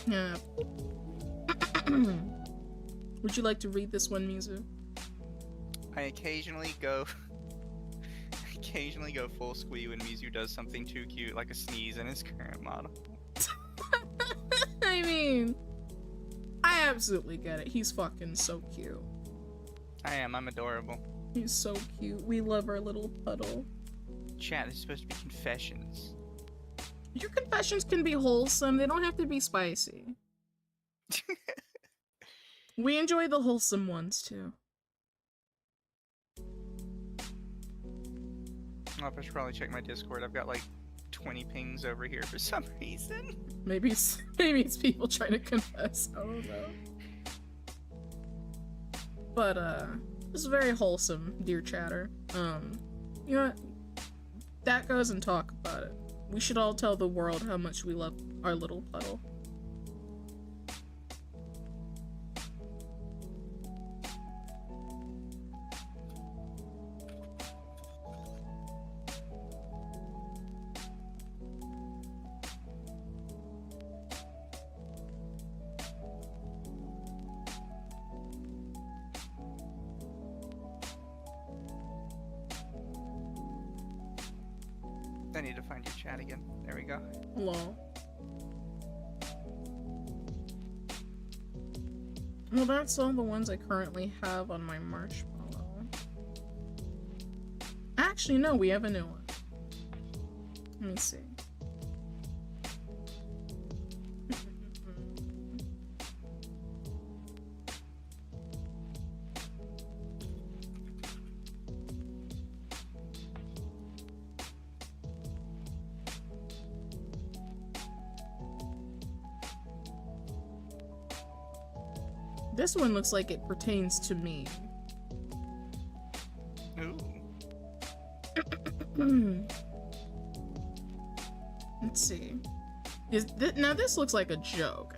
Yeah. Would you like to read this one, Mizu? I occasionally go full squee when Mizu does something too cute, like a sneeze in his current model. I mean, I absolutely get it. He's fucking so cute. I'm adorable. He's so cute. We love our little puddle. Chat, this is supposed to be confessions. Your confessions can be wholesome. They don't have to be spicy. We enjoy the wholesome ones too. I should probably check my Discord. I've got like 20 pings over here for some reason. Maybe it's people trying to confess. I don't know. But this is very wholesome, dear chatter. You know what? That goes and talk about it. We should all tell the world how much we love our little puddle. I need to find your chat again. There we go. Hello. Well, that's all the ones I currently have on my marshmallow. Actually, no, we have a new one. Let me see. This one looks like it pertains to me. Ooh. Let's see. Now this looks like a joke.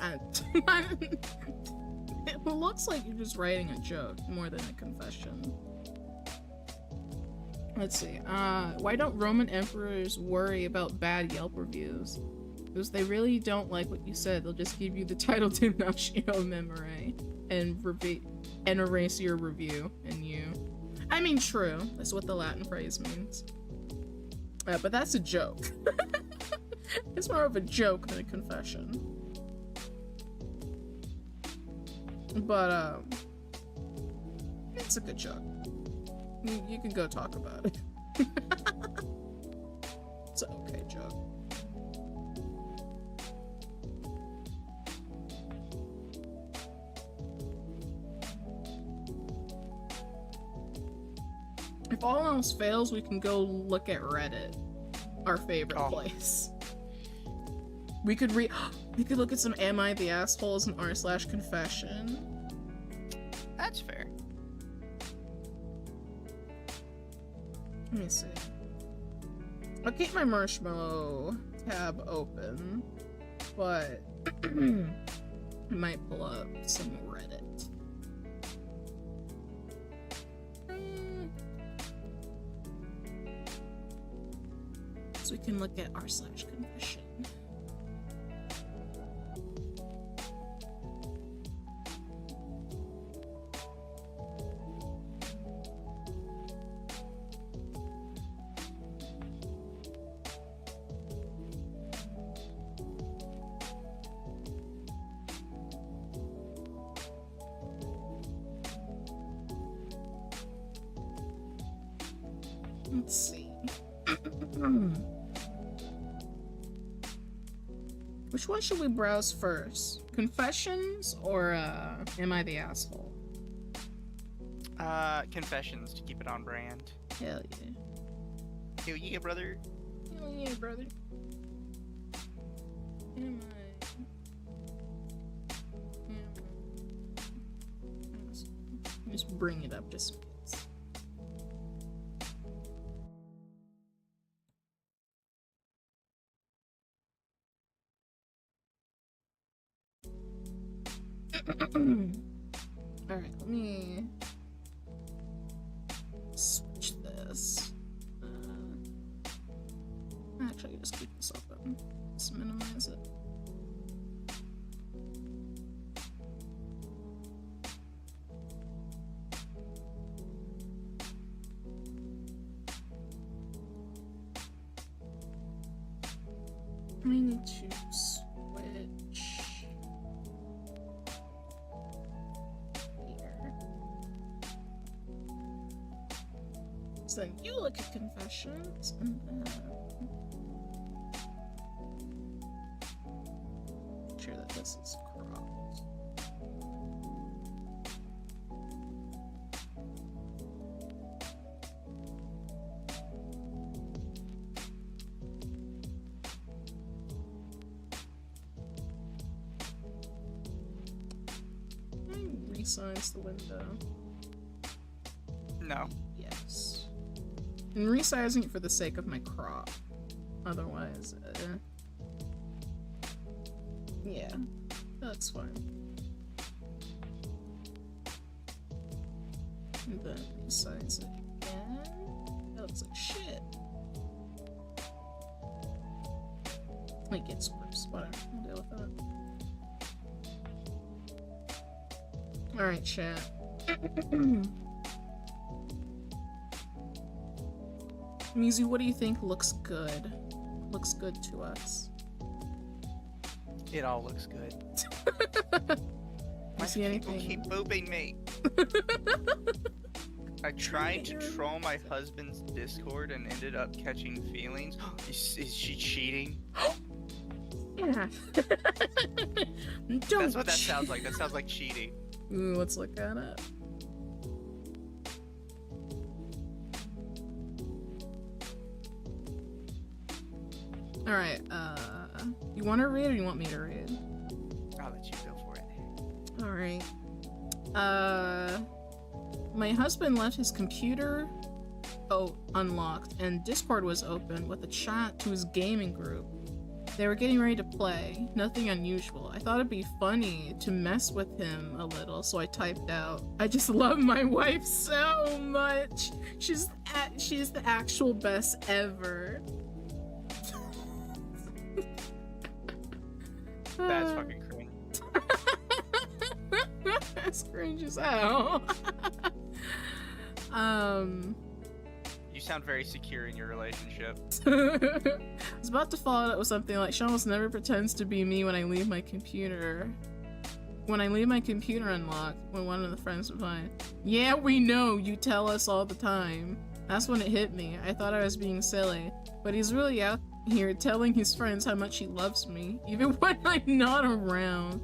It looks like you're just writing a joke more than a confession. Let's see. Why don't Roman emperors worry about bad Yelp reviews? Because they really don't like what you said. They'll just give you the title Damnatio Memoriae and erase your review and you. I mean, true. That's what the Latin phrase means. But that's a joke. It's more of a joke than a confession. But, it's a good joke. You can go talk about it. It's an okay joke. If all else fails, we can go look at Reddit, our favorite place. We could look at some Am I the Assholes and r/confession. That's fair. Let me see. I'll keep my marshmallow tab open, but I might pull up some Reddit. So we can look at r/confession. Let's see. Which one should we browse first? Confessions or Am I the Asshole? Confessions to keep it on brand. Hell yeah. Hell yeah, brother. Hell yeah, brother. Am I... Just bring it up just in case. Alright, let me switch this. Actually, just keep this open. Just minimize it. I need to switch here. So then you look at confessions and then make sure that this is cropped. Resize the window. No. Yes. I'm resizing it for the sake of my crop. Otherwise, yeah, that's fine. And then resize it again. That looks like shit. It gets worse. Whatever. We'll deal with that. Alright, chat. Mizu, what do you think looks good? looks good to us. It all looks good. You see People anything? keep booping me. I tried to troll my husband's Discord and ended up catching feelings. Is she cheating? Yeah. Don't That's what that sounds like. That sounds like cheating. Ooh, let's look at it. Alright, you want to read or you want me to read? I'll let you go for it. Alright. My husband left his computer unlocked and Discord was open with a chat to his gaming group. They were getting ready to play. Nothing unusual. I thought it'd be funny to mess with him a little, so I typed out, "I just love my wife so much. She's the actual best ever." That's fucking cringe. That's cringe as hell. You sound very secure in your relationship. I was about to follow it with something like, "She almost never pretends to be me when I leave my computer. When I leave my computer unlocked, when one of the friends was mine." Yeah, we know, you tell us all the time. That's when it hit me. I thought I was being silly, but he's really out here telling his friends how much he loves me, even when I'm not around.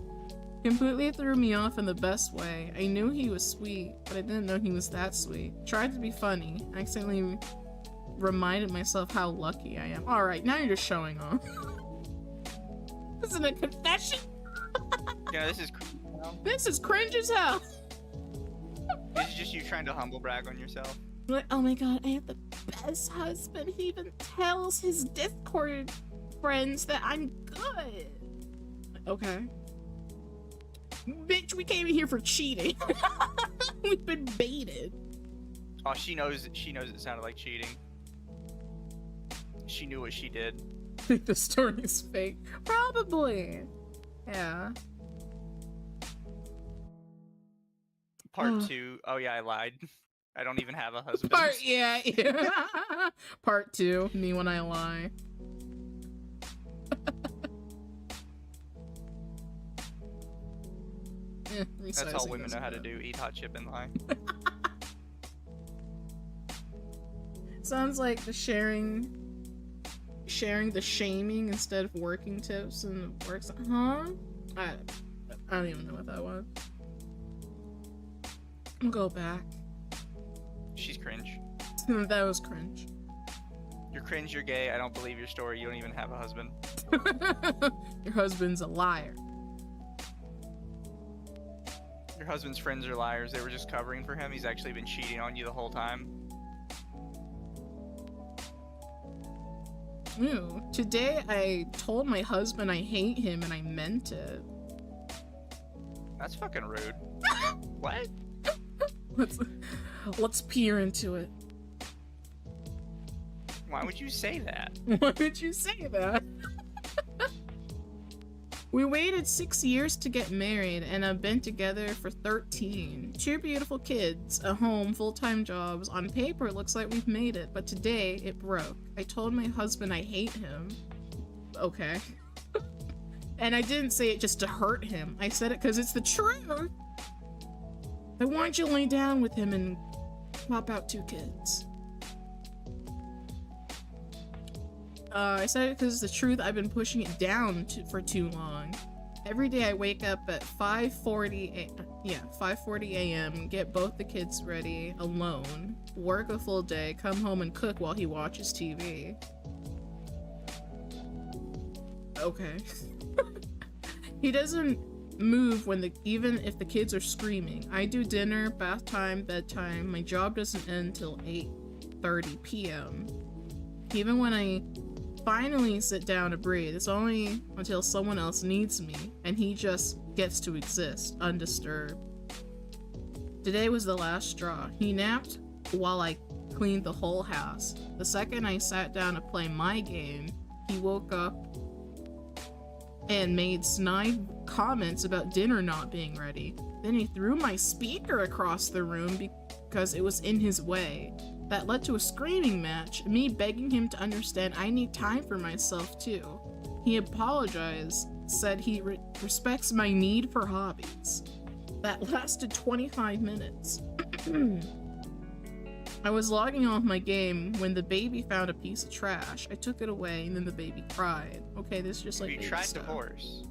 Completely threw me off in the best way. I knew he was sweet, but I didn't know he was that sweet. Tried to be funny. I accidentally reminded myself how lucky I am. Alright, now you're just showing off. Isn't it a confession? Yeah, This is cringe as hell. This is just you trying to humble brag on yourself. Like, oh my god, I have the best husband. He even tells his Discord friends that I'm good. Okay. Bitch, we came in here for cheating. We've been baited. Oh, she knows it sounded like cheating. She knew what she did. Think the story is fake? Probably. Yeah. Part 2. Oh yeah, I lied. I don't even have a husband. Yeah. Part 2. Me when I lie. That's all women know how to do. Eat hot chip and lie. Sounds like the sharing the shaming instead of working tips and works. Huh? I don't even know what that was. I'll go back. She's cringe. That was cringe. You're cringe, you're gay, I don't believe your story, you don't even have a husband. Your husband's a liar. Your husband's friends are liars, they were just covering for him, he's actually been cheating on you the whole time. Ew. Today I told my husband I hate him and I meant it. That's fucking rude. What? Let's peer into it. Why would you say that? Why would you say that? We waited 6 years to get married and have been together for 13. 2 beautiful kids, a home, full-time jobs. On paper, it looks like we've made it, but today it broke. I told my husband I hate him. Okay. And I didn't say it just to hurt him. I said it because it's the truth. I want you to lay down with him and pop out 2 kids. I said it because it's the truth. I've been pushing it down for too long. Every day I wake up at 5:40 a.m., get both the kids ready alone, work a full day, come home and cook while he watches TV. Okay. He doesn't move even if the kids are screaming. I do dinner, bath time, bedtime. My job doesn't end till 8:30 p.m. Even when I finally sit down to breathe, it's only until someone else needs me, and he just gets to exist, undisturbed. Today was the last straw. He napped while I cleaned the whole house. The second I sat down to play my game, he woke up and made snide comments about dinner not being ready. Then he threw my speaker across the room because it was in his way. That led to a screaming match, me begging him to understand I need time for myself too. He apologized, said he respects my need for hobbies. That lasted 25 minutes. I was logging off my game when the baby found a piece of trash. I took it away and then the baby cried. Okay, this is just like Have you tried divorce?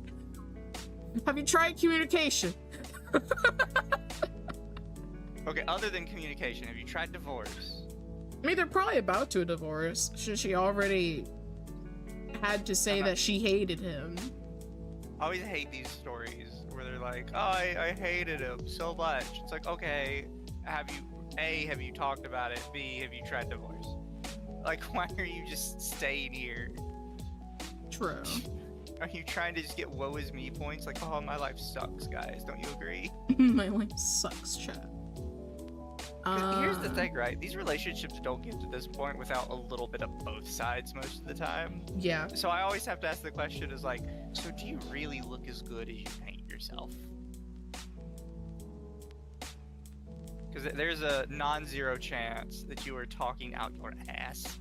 Have you tried communication? Okay, other than communication, have you tried divorce? I mean, they're probably about to divorce. She already had to say that she hated him. I always hate these stories where they're like, oh, I hated him so much. It's like, okay, have you talked about it? B, have you tried divorce? Like, why are you just staying here? True. Are you trying to just get woe is me points? Like, oh, my life sucks, guys. Don't you agree? My life sucks, chat. Here's the thing, right? These relationships don't get to this point without a little bit of both sides most of the time. Yeah. So I always have to ask the question is like, so do you really look as good as you paint yourself? Because there's a non-zero chance that you are talking out your ass.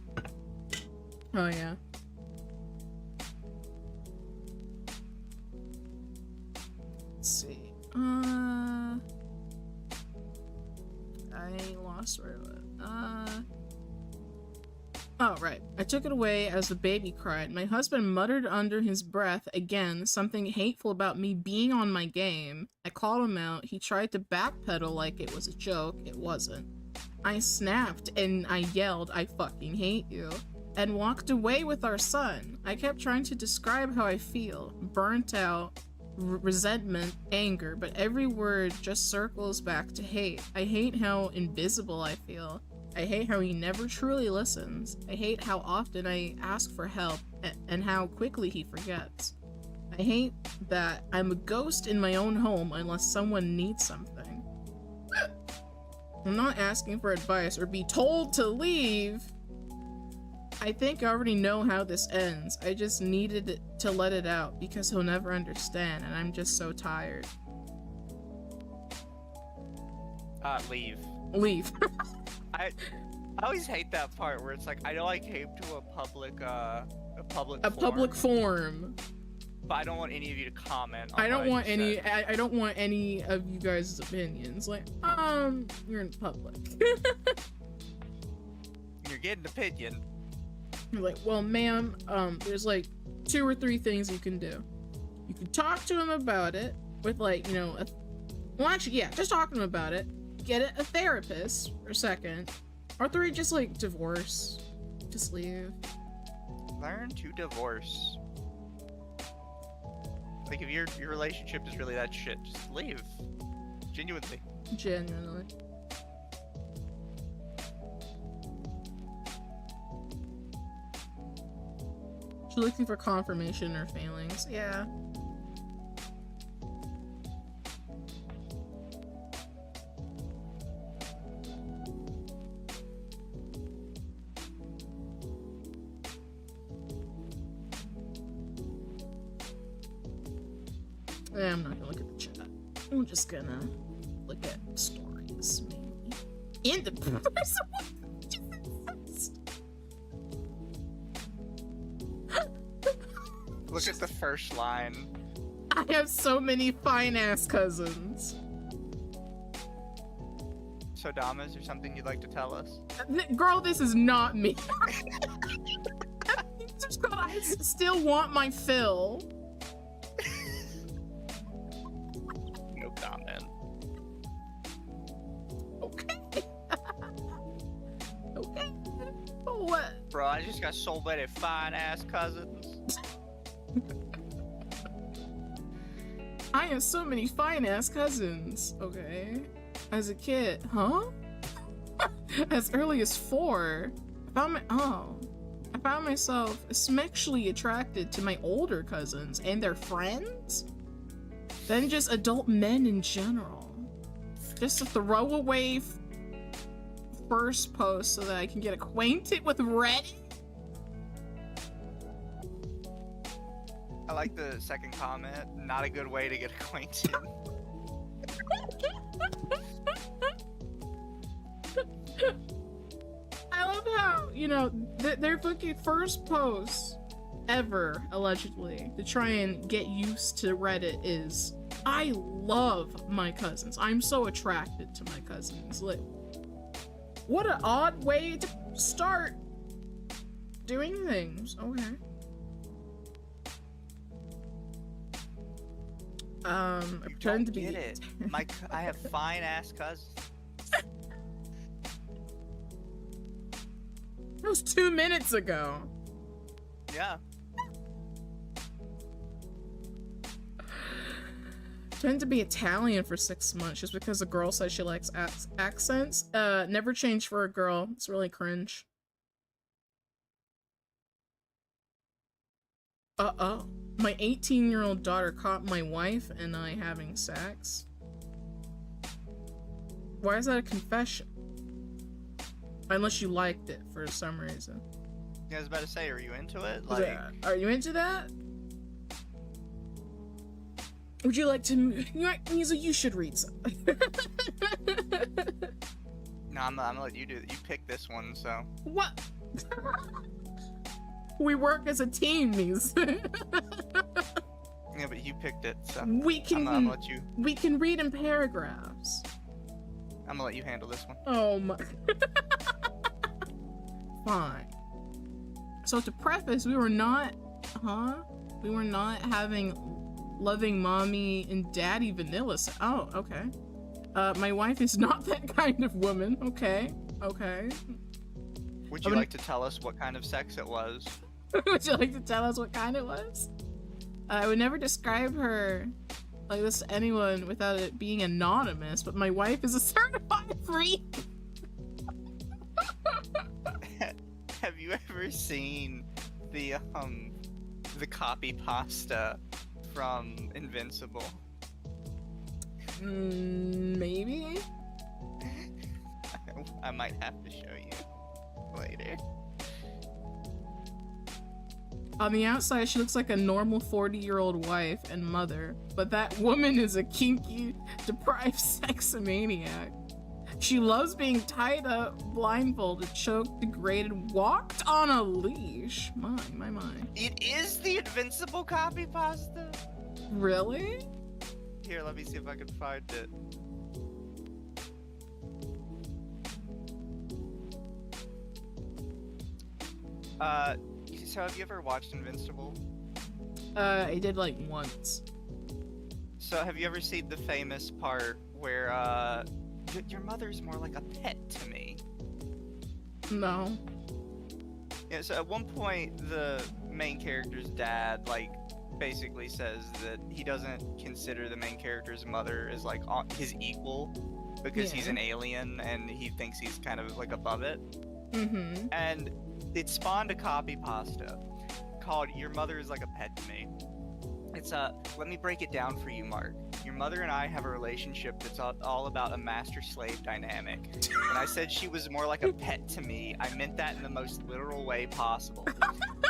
Oh, yeah. Let's see. I lost where it was. Oh, right. I took it away as the baby cried. My husband muttered under his breath again something hateful about me being on my game. I called him out. He tried to backpedal like it was a joke. It wasn't. I snapped and I yelled, I fucking hate you, and walked away with our son. I kept trying to describe how I feel. Burnt out, resentment, anger, but every word just circles back to hate. I hate how invisible I feel. I hate how he never truly listens. I hate how often I ask for help and how quickly he forgets. I hate that I'm a ghost in my own home unless someone needs something. I'm not asking for advice or be told to leave. I think I already know how this ends. I just needed to let it out because he'll never understand and I'm just so tired. Leave. Leave. I always hate that part where it's like, I know I came to a public forum, but I don't want any of you to comment. I don't want any of you guys' opinions. Like, you're in public. You're getting opinion. You're like, well, ma'am, there's like 2 or 3 things you can do. You can talk to him about it with like, you know, well, actually, yeah, just talk to him about it. Get a therapist for a second. Or 3, just like divorce. Just leave. Learn to divorce. Like, if your relationship is really that shit, just leave. Genuinely. Genuinely. She's looking for confirmation in her feelings. Yeah. I'm not gonna look at the chat. I'm just gonna look at stories, mainly. And the person Look at the first line. I have so many fine-ass cousins. So, Dama, is there something you'd like to tell us? Girl, this is not me. I still want my fill. No comment. Okay. Okay. What? Bro, I just got so many fine-ass cousins. I have so many fine-ass cousins. Okay. As a kid, huh? As early as 4. I found myself especially attracted to my older cousins and their friends, than just adult men in general. Just a throwaway first post so that I can get acquainted with Reddit. I like the second comment. Not a good way to get acquainted. you know, their fucking first post ever, allegedly, to try and get used to Reddit is, I love my cousins. I'm so attracted to my cousins. Like, what an odd way to start doing things. Okay. I pretend to be. Get it? I have fine ass cousins. That was 2 minutes ago. Yeah. Pretend to be Italian for 6 months just because a girl says she likes accents. Never change for a girl. It's really cringe. Uh-oh. My 18-year-old daughter caught my wife and I having sex. Why is that a confession? Unless you liked it for some reason. Yeah, I was about to say, are you into it? Like, yeah. Are you into that? Would you like to... Mizu, you should read something. No, I'm gonna let you do it. You picked this one, so... What? We work as a team, Mizu. Yeah, but you picked it, so... We can... I'm gonna let you... We can read in paragraphs. I'm gonna let you handle this one. Oh my... Fine. So to preface, we were not... We were not having... loving mommy and daddy vanilla. Oh, okay. My wife is not that kind of woman. Okay. Would you like to tell us what kind of sex it was? Would you like to tell us what kind it was? I would never describe her like this to anyone without it being anonymous, but my wife is a certified freak. Have you ever seen the copy pasta from Invincible? Maybe? I might have to show you later. On the outside, she looks like a normal 40-year-old wife and mother, but that woman is a kinky, deprived sexomaniac. She loves being tied up, blindfolded, choked, degraded, walked on a leash. My. It is the Invincible copy pasta? Really? Here, let me see if I can find it. So have you ever watched Invincible? I did like once. So have you ever seen the famous part where, your mother's more like a pet to me? No. Yeah, so at one point, the main character's dad, like, basically says that he doesn't consider the main character's mother as, like, his equal, because he's an alien, and he thinks he's kind of, like, above it. Mm-hmm. And it spawned a copy pasta called Your Mother is Like a Pet to Me. It's let me break it down for you, Mark. Your mother and I have a relationship that's all about a master-slave dynamic. When I said she was more like a pet to me, I meant that in the most literal way possible.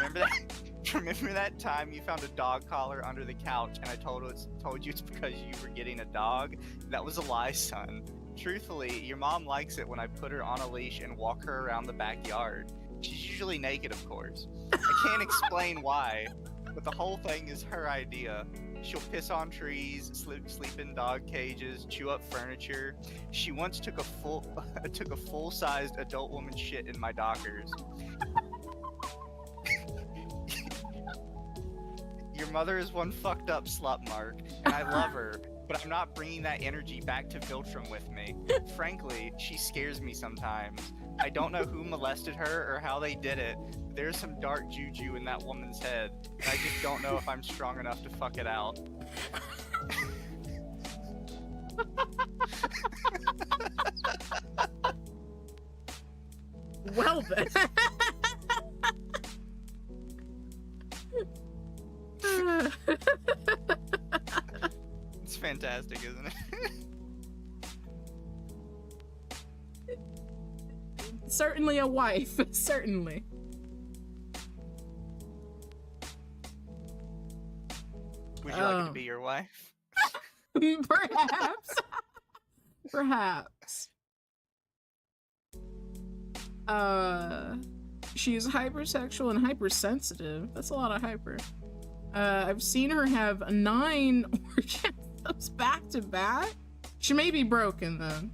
Remember that time you found a dog collar under the couch and I told you it's because you were getting a dog? That was a lie, son. Truthfully, your mom likes it when I put her on a leash and walk her around the backyard. She's usually naked, of course. I can't explain why, but the whole thing is her idea. She'll piss on trees, sleep in dog cages, chew up furniture. She once took a full-sized adult woman shit in my Dockers. Your mother is one fucked up slut, Mark, and I love her, but I'm not bringing that energy back to Viltrum with me. Frankly, she scares me sometimes. I don't know who molested her or how they did it. There's some dark juju in that woman's head, and I just don't know if I'm strong enough to fuck it out. Well then. It's fantastic, isn't it? Certainly a wife, certainly. Would you like it to be your wife? Perhaps. Perhaps. she's hypersexual and hypersensitive. That's a lot of hyper. I've seen her have 9 orgasms back to back. She may be broken though.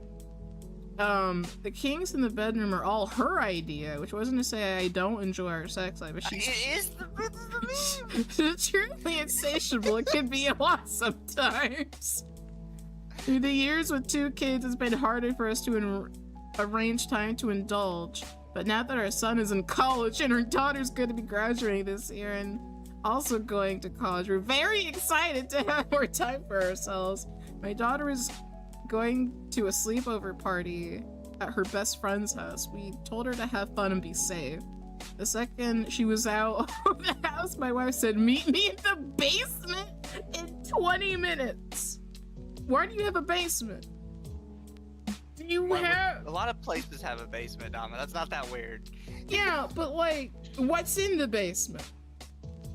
The kinks in the bedroom are all her idea, which wasn't to say I don't enjoy our sex life, but she's truly insatiable. It can be a lot sometimes. Through the years with 2 kids, it's been harder for us to arrange time to indulge. But now that our son is in college and our daughter's going to be graduating this year and also going to college, we're very excited to have more time for ourselves. My daughter is going to a sleepover party at her best friend's house. We told her to have fun and be safe. The second she was out of the house, my wife said, "Meet me in the basement in 20 minutes." Why do you have a basement? You have... A lot of places have a basement, Dama. That's not that weird. Yeah, but like, what's in the basement?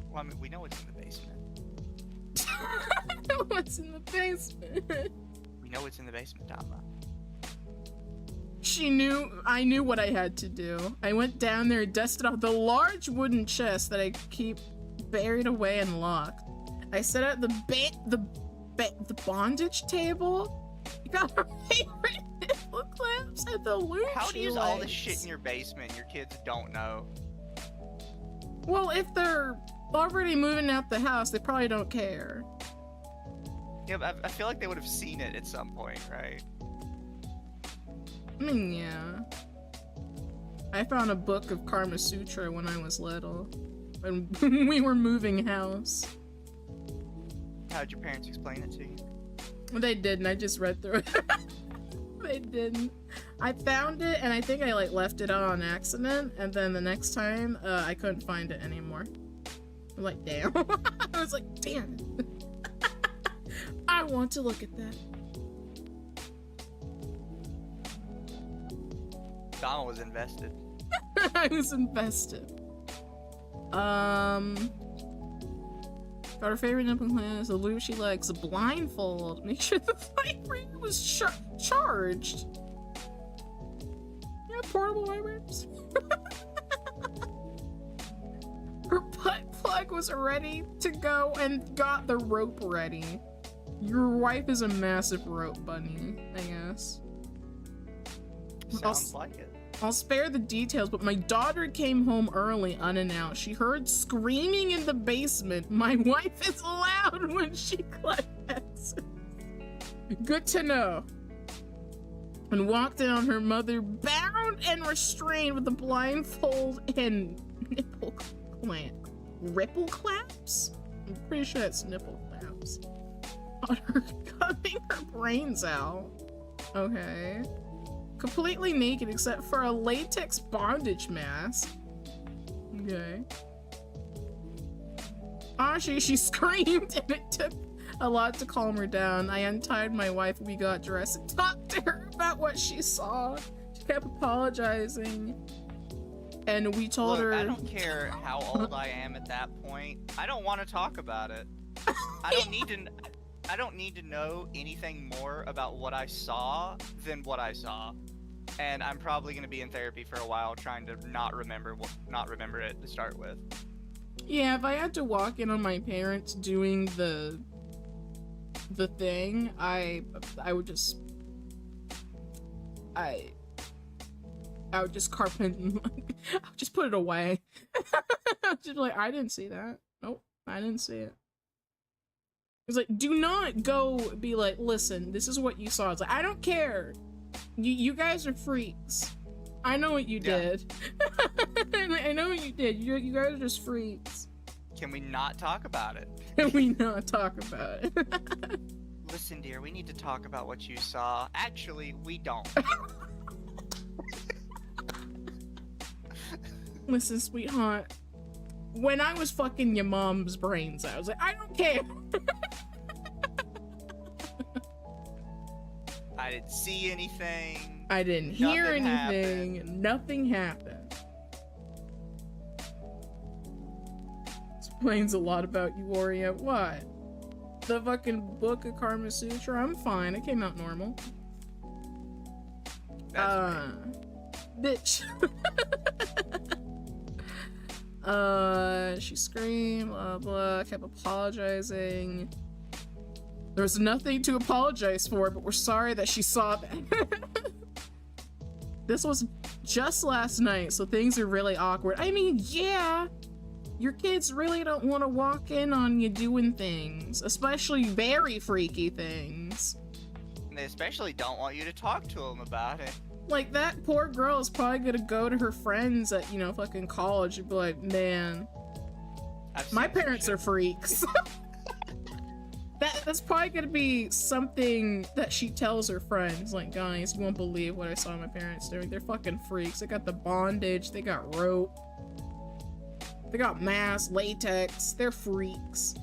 Well, I mean, we know what's in the basement. What's in the basement? We know what's in the basement, Dama. I knew what I had to do. I went down there, dusted off the large wooden chest that I keep buried away and locked. I set out the bondage table. You got her favorite nipple clamps and the loop. How do you use all this shit in your basement your kids don't know? Well, if they're already moving out the house, they probably don't care. Yeah, but I feel like they would have seen it at some point, right? I mean, yeah. I found a book of Kama Sutra when I was little. When we were moving house. How'd your parents explain it to you? They didn't. I just read through it. They didn't. I found it and I think I like left it on accident, and then the next time I couldn't find it anymore. I'm like, damn. I was like, damn it. I want to look at that. Dama was invested. I was invested. Got her favorite nipple clamp, the loop she likes, a blindfold. Make sure the vibrator was charged. Yeah, portable vibrators. Her butt plug was ready to go and got the rope ready. Your wife is a massive rope bunny, I guess. Sounds like it. I'll spare the details, but my daughter came home early unannounced. She heard screaming in the basement. My wife is loud when she climaxes. Good to know. And walked in on her mother, bound and restrained with a blindfold and nipple clamp. Ripple clamps? I'm pretty sure it's nipple clamps. On her cutting her brains out. Okay. Completely naked except for a latex bondage mask. Okay. She screamed and it took a lot to calm her down. I untied my wife, we got dressed and talked to her about what she saw. She kept apologizing. And we told her... I don't care how old I am at that point. I don't want to talk about it. I don't need to know anything more about what I saw than what I saw. And I'm probably going to be in therapy for a while trying to not remember it to start with. Yeah, if I had to walk in on my parents doing the thing, I would just carpet I would just put it away. Just be like, I didn't see that. Nope, I didn't see it. It's like, do not go be like, listen, this is what you saw. It's like, I don't care. You guys are freaks. I know what you did. I know what you did. You guys are just freaks. Can we not talk about it? Can we not talk about it? Listen, dear, we need to talk about what you saw. Actually, we don't. Listen, sweetheart. When I was fucking your mom's brains out, I was like, I don't care. I didn't see anything. I didn't hear anything. Nothing happened. Explains a lot about you, Oreo. What? The fucking book of Kama Sutra? I'm fine. It came out normal. That's bitch. She screamed, blah blah, kept apologizing. There's nothing to apologize for, but we're sorry that she saw that. This was just last night, so things are really awkward. I mean, yeah, your kids really don't want to walk in on you doing things, especially very freaky things. And they especially don't want you to talk to them about it. Like, that poor girl is probably gonna go to her friends at, you know, fucking college and be like, man, my parents are freaks. That's probably gonna be something that she tells her friends. Like, guys, you won't believe what I saw my parents doing. They're fucking freaks. They got the bondage, they got rope, they got masks, latex. They're freaks.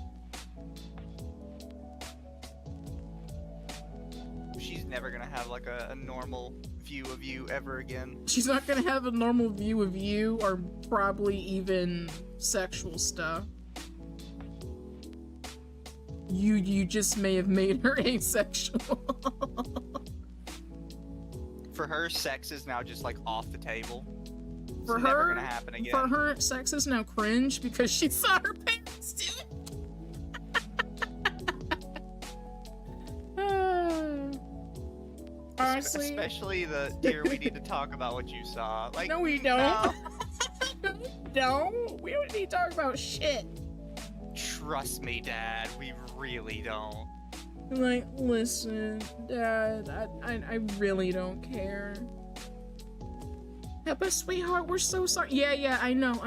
She's never gonna have like a normal view of you ever again. She's not gonna have a normal view of you, or probably even sexual stuff. You just may have made her asexual. For her, sex is now just like off the table. For it's her, never gonna happen again. For her, sex is now cringe because she saw her parents do it. Honestly, especially the dear, we need to talk about what you saw. Like, no, we don't. No, we don't need to talk about shit. Trust me, Dad, we really don't. Like, listen, Dad, I really don't care. Yeah, but sweetheart, we're so sorry. Yeah, I know.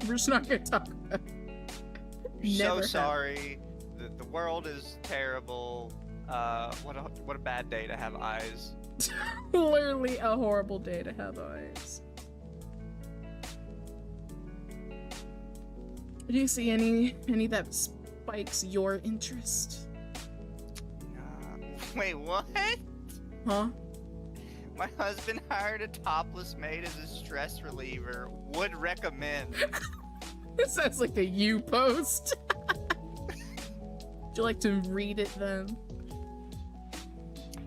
We're just not gonna talk about it. So sorry. The world is terrible. What a bad day to have eyes. Literally a horrible day to have eyes. Do you see any that spikes your interest? Wait, what? Huh? My husband hired a topless maid as a stress reliever. Would recommend. It sounds like a you post. Would you like to read it then?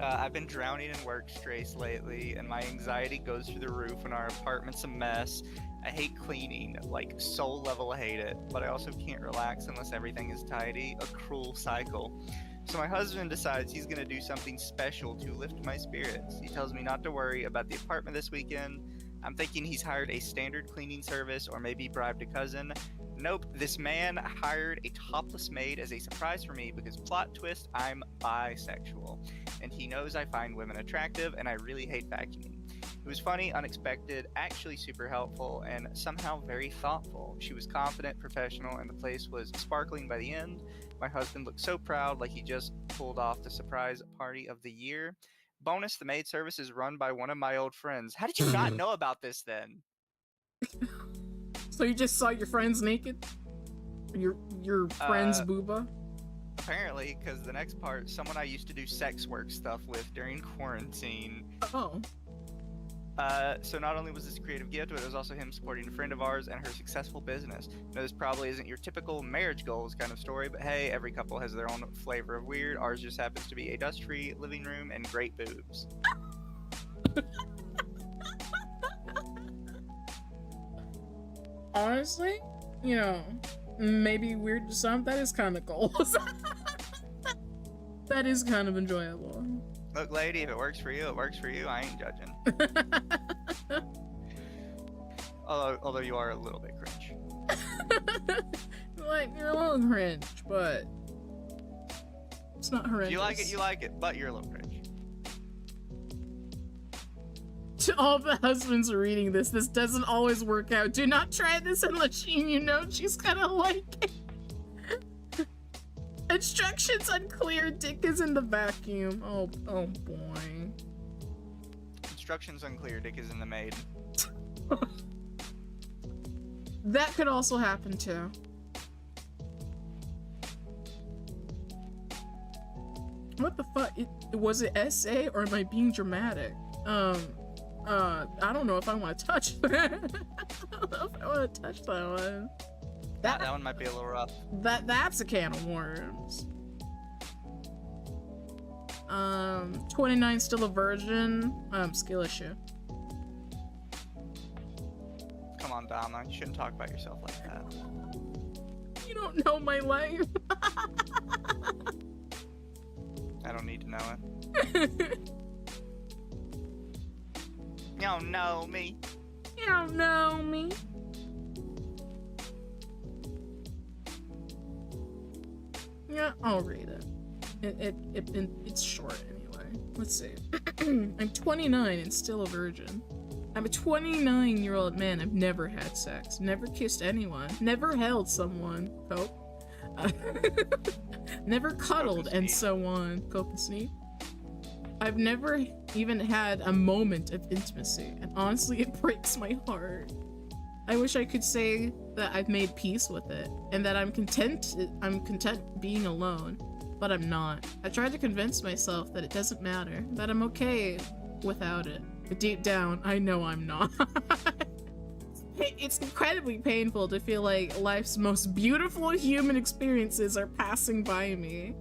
I've been drowning in work stress lately, and my anxiety goes through the roof when our apartment's a mess. I hate cleaning, like soul level hate it, but I also can't relax unless everything is tidy. A cruel cycle. So my husband decides he's gonna do something special to lift my spirits. He tells me not to worry about the apartment this weekend. I'm thinking he's hired a standard cleaning service or maybe bribed a cousin. Nope, this man hired a topless maid as a surprise for me because, plot twist, I'm bisexual. And he knows I find women attractive and I really hate vacuuming. It was funny, unexpected, actually super helpful, and somehow very thoughtful. She was confident, professional, and the place was sparkling by the end. My husband looked so proud, like he just pulled off the surprise party of the year. Bonus, the maid service is run by one of my old friends. How did you not know about this then? So you just saw your friends naked? Your friend's booba? Apparently, because the next part, someone I used to do sex work stuff with during quarantine. Oh. So not only was this a creative gift, but it was also him supporting a friend of ours and her successful business. Now, this probably isn't your typical marriage goals kind of story, but hey, every couple has their own flavor of weird. Ours just happens to be a dust-free living room and great boobs. Honestly, you know, maybe weird to some, that is kind of goals. That is kind of enjoyable. Look, lady, if it works for you, it works for you. I ain't judging. although you are a little bit cringe. Like, you're a little cringe, but it's not horrendous. You like it, but you're a little cringe. To all the husbands reading this doesn't always work out. Do not try this unless you know she's gonna like it. Instructions unclear. Dick is in the vacuum. Oh boy. Instructions unclear. Dick is in the maid. That could also happen too. What the fuck? Was it SA or am I being dramatic? I don't know if I want to touch that. I don't know if I want to touch that one. That one might be a little rough. That's a can of worms. 29 still a virgin. Skill issue. Come on, Dama. You shouldn't talk about yourself like that. You don't know my life. I don't need to know it. You don't know me. You don't know me. Yeah, I'll read it. It's short anyway. Let's see. I'm 29 and still a virgin. I'm a 29-year-old man. I've never had sex, never kissed anyone, never held someone. Cope. Never cuddled, and so on. Cope and sneak. I've never even had a moment of intimacy, and honestly, it breaks my heart. I wish I could say that I've made peace with it, and that I'm content being alone, but I'm not. I tried to convince myself that it doesn't matter, that I'm okay without it. But deep down, I know I'm not. It's incredibly painful to feel like life's most beautiful human experiences are passing by me.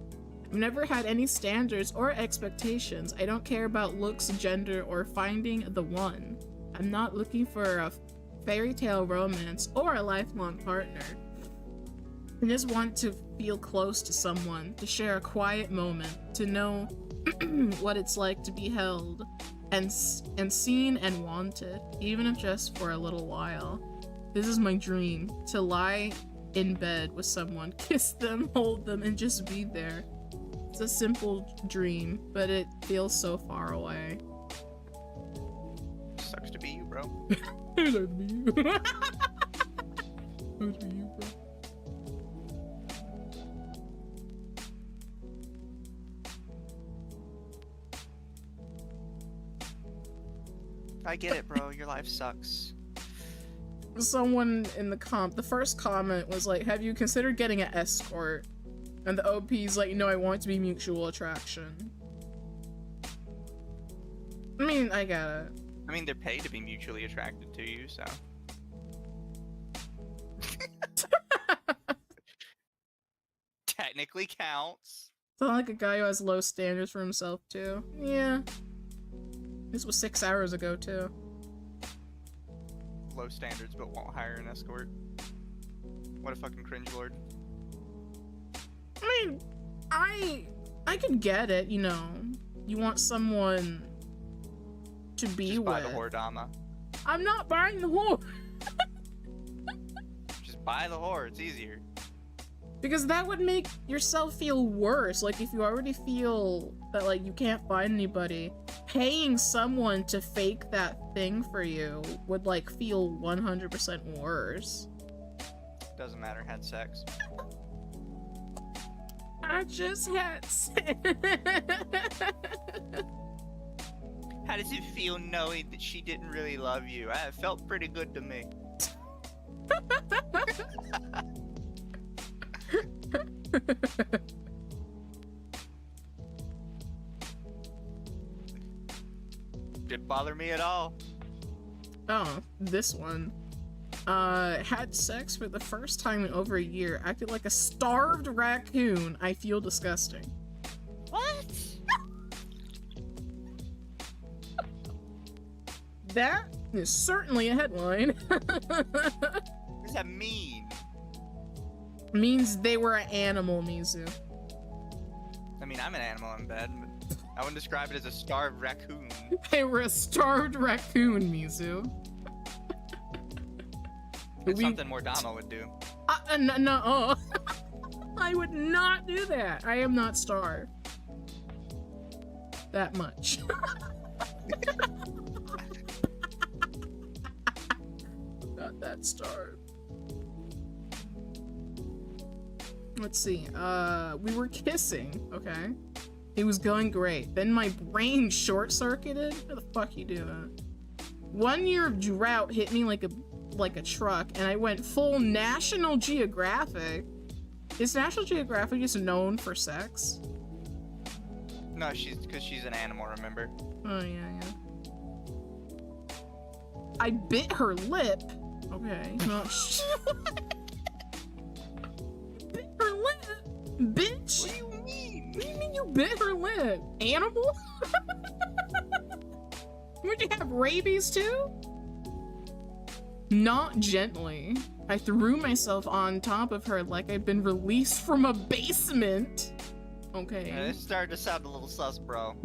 I've never had any standards or expectations. I don't care about looks, gender, or finding the one. I'm not looking for a fairy tale romance or a lifelong partner. I just want to feel close to someone, to share a quiet moment, to know what it's like to be held and seen and wanted, even if just for a little while. This is my dream, to lie in bed with someone, kiss them, hold them, and just be there. It's a simple dream, but it feels so far away. Sucks to be you, bro. Sucks to be you. Sucks to be you, bro. I get it, bro. Your life sucks. Someone in the first comment was like, have you considered getting an escort? And the OP's like, no, I want it to be mutual attraction. I mean, I get it. I mean, they're paid to be mutually attracted to you, so. Technically counts. Sound like a guy who has low standards for himself, too. Yeah. This was 6 hours ago, too. Low standards, but won't hire an escort. What a fucking cringe lord. I mean, I could get it, you know. You want someone to be Just with. buy the whore, Dama. I'm not buying the whore. Just buy the whore, it's easier. Because that would make yourself feel worse. Like, if you already feel that, like, you can't find anybody, paying someone to fake that thing for you would, like, feel 100% worse. Doesn't matter, had sex. I just had sex. How does it feel knowing that she didn't really love you? It felt pretty good to me. Didn't bother me at all. Oh, this one. Had sex for the first time in over a year. Acted like a starved raccoon. I feel disgusting. What? That is certainly a headline. What does that mean? Means they were an animal, Mizu. I mean, I'm an animal in bed, but I wouldn't describe it as a starved raccoon. They were a starved raccoon, Mizu. It's something more Dama would do. No. I would not do that. I am not starved. That much. Not that starved. Let's see. We were kissing, okay? It was going great. Then my brain short-circuited. What the fuck you doing? 1 year of drought hit me like a truck, and I went full National Geographic. Is National Geographic just known for sex? No, because she's an animal, remember? Oh, yeah. I bit her lip. Okay. No, bit her lip? Bitch? What do you mean? What do you mean you bit her lip? Animal? Would you have rabies too? Not gently. I threw myself on top of her like I'd been released from a basement. Okay. Yeah, this started to sound a little sus, bro.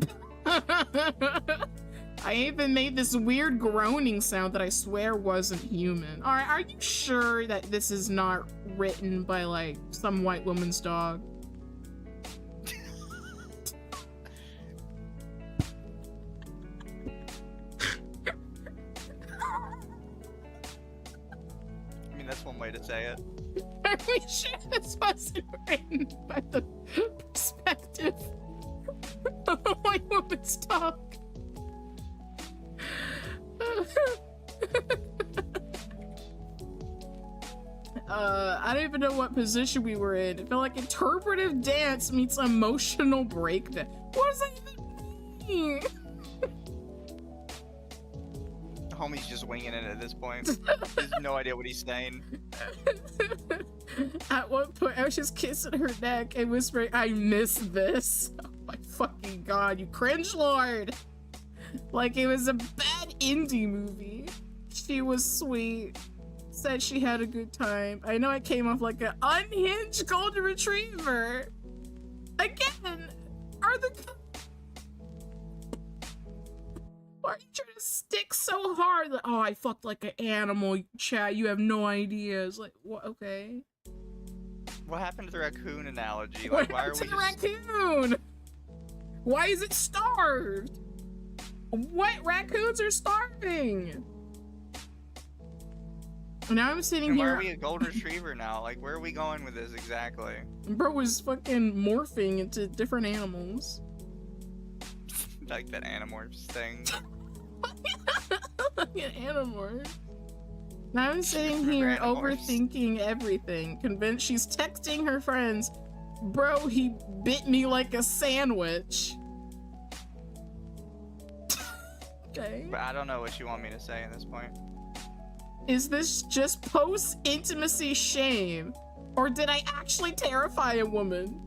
I even made this weird groaning sound that I swear wasn't human. Alright, are you sure that this is not written by, like, some white woman's dog? I mean, that's one way to say it. Are we sure this wasn't written by the perspective of a white woman's dog? I don't even know what position we were in. It felt like interpretive dance meets emotional breakdown. What does that even mean? Homie's just winging it at this point. He has no idea what he's saying. At one point, I was just kissing her neck and whispering, I miss this. Oh my fucking god, you cringe lord! Like it was a bad indie movie. She was sweet. Said she had a good time. I know I came off like an unhinged golden retriever. Again, are the... Why are you trying to stick so hard? Like, oh, I fucked like an animal. Chat, you have no idea. It's like, what? Okay. What happened to the raccoon analogy? What Like, why are happened we to just... the raccoon? Why is it starved? What? Raccoons are starving. Now I'm sitting And why here. are we a golden retriever now? Like, where are we going with this exactly? Bro was fucking morphing into different animals. Like that Animorphs thing. Fucking Animorphs. Now I'm sitting Remember here Animorphs? overthinking everything, convinced she's texting her friends. Bro, he bit me like a sandwich. Okay. But I don't know what you want me to say at this point. Is this just post-intimacy shame? Or did I actually terrify a woman?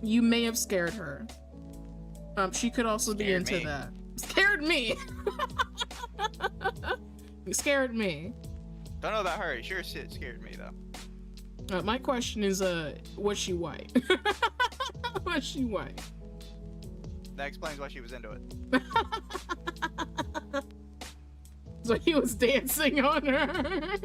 You may have scared her. She could also be Scared into me. that. Scared me! You scared me. Don't know about her. Sure it scared me though. My question is, was she white? Was she white? That explains why she was into it. So he was dancing on her.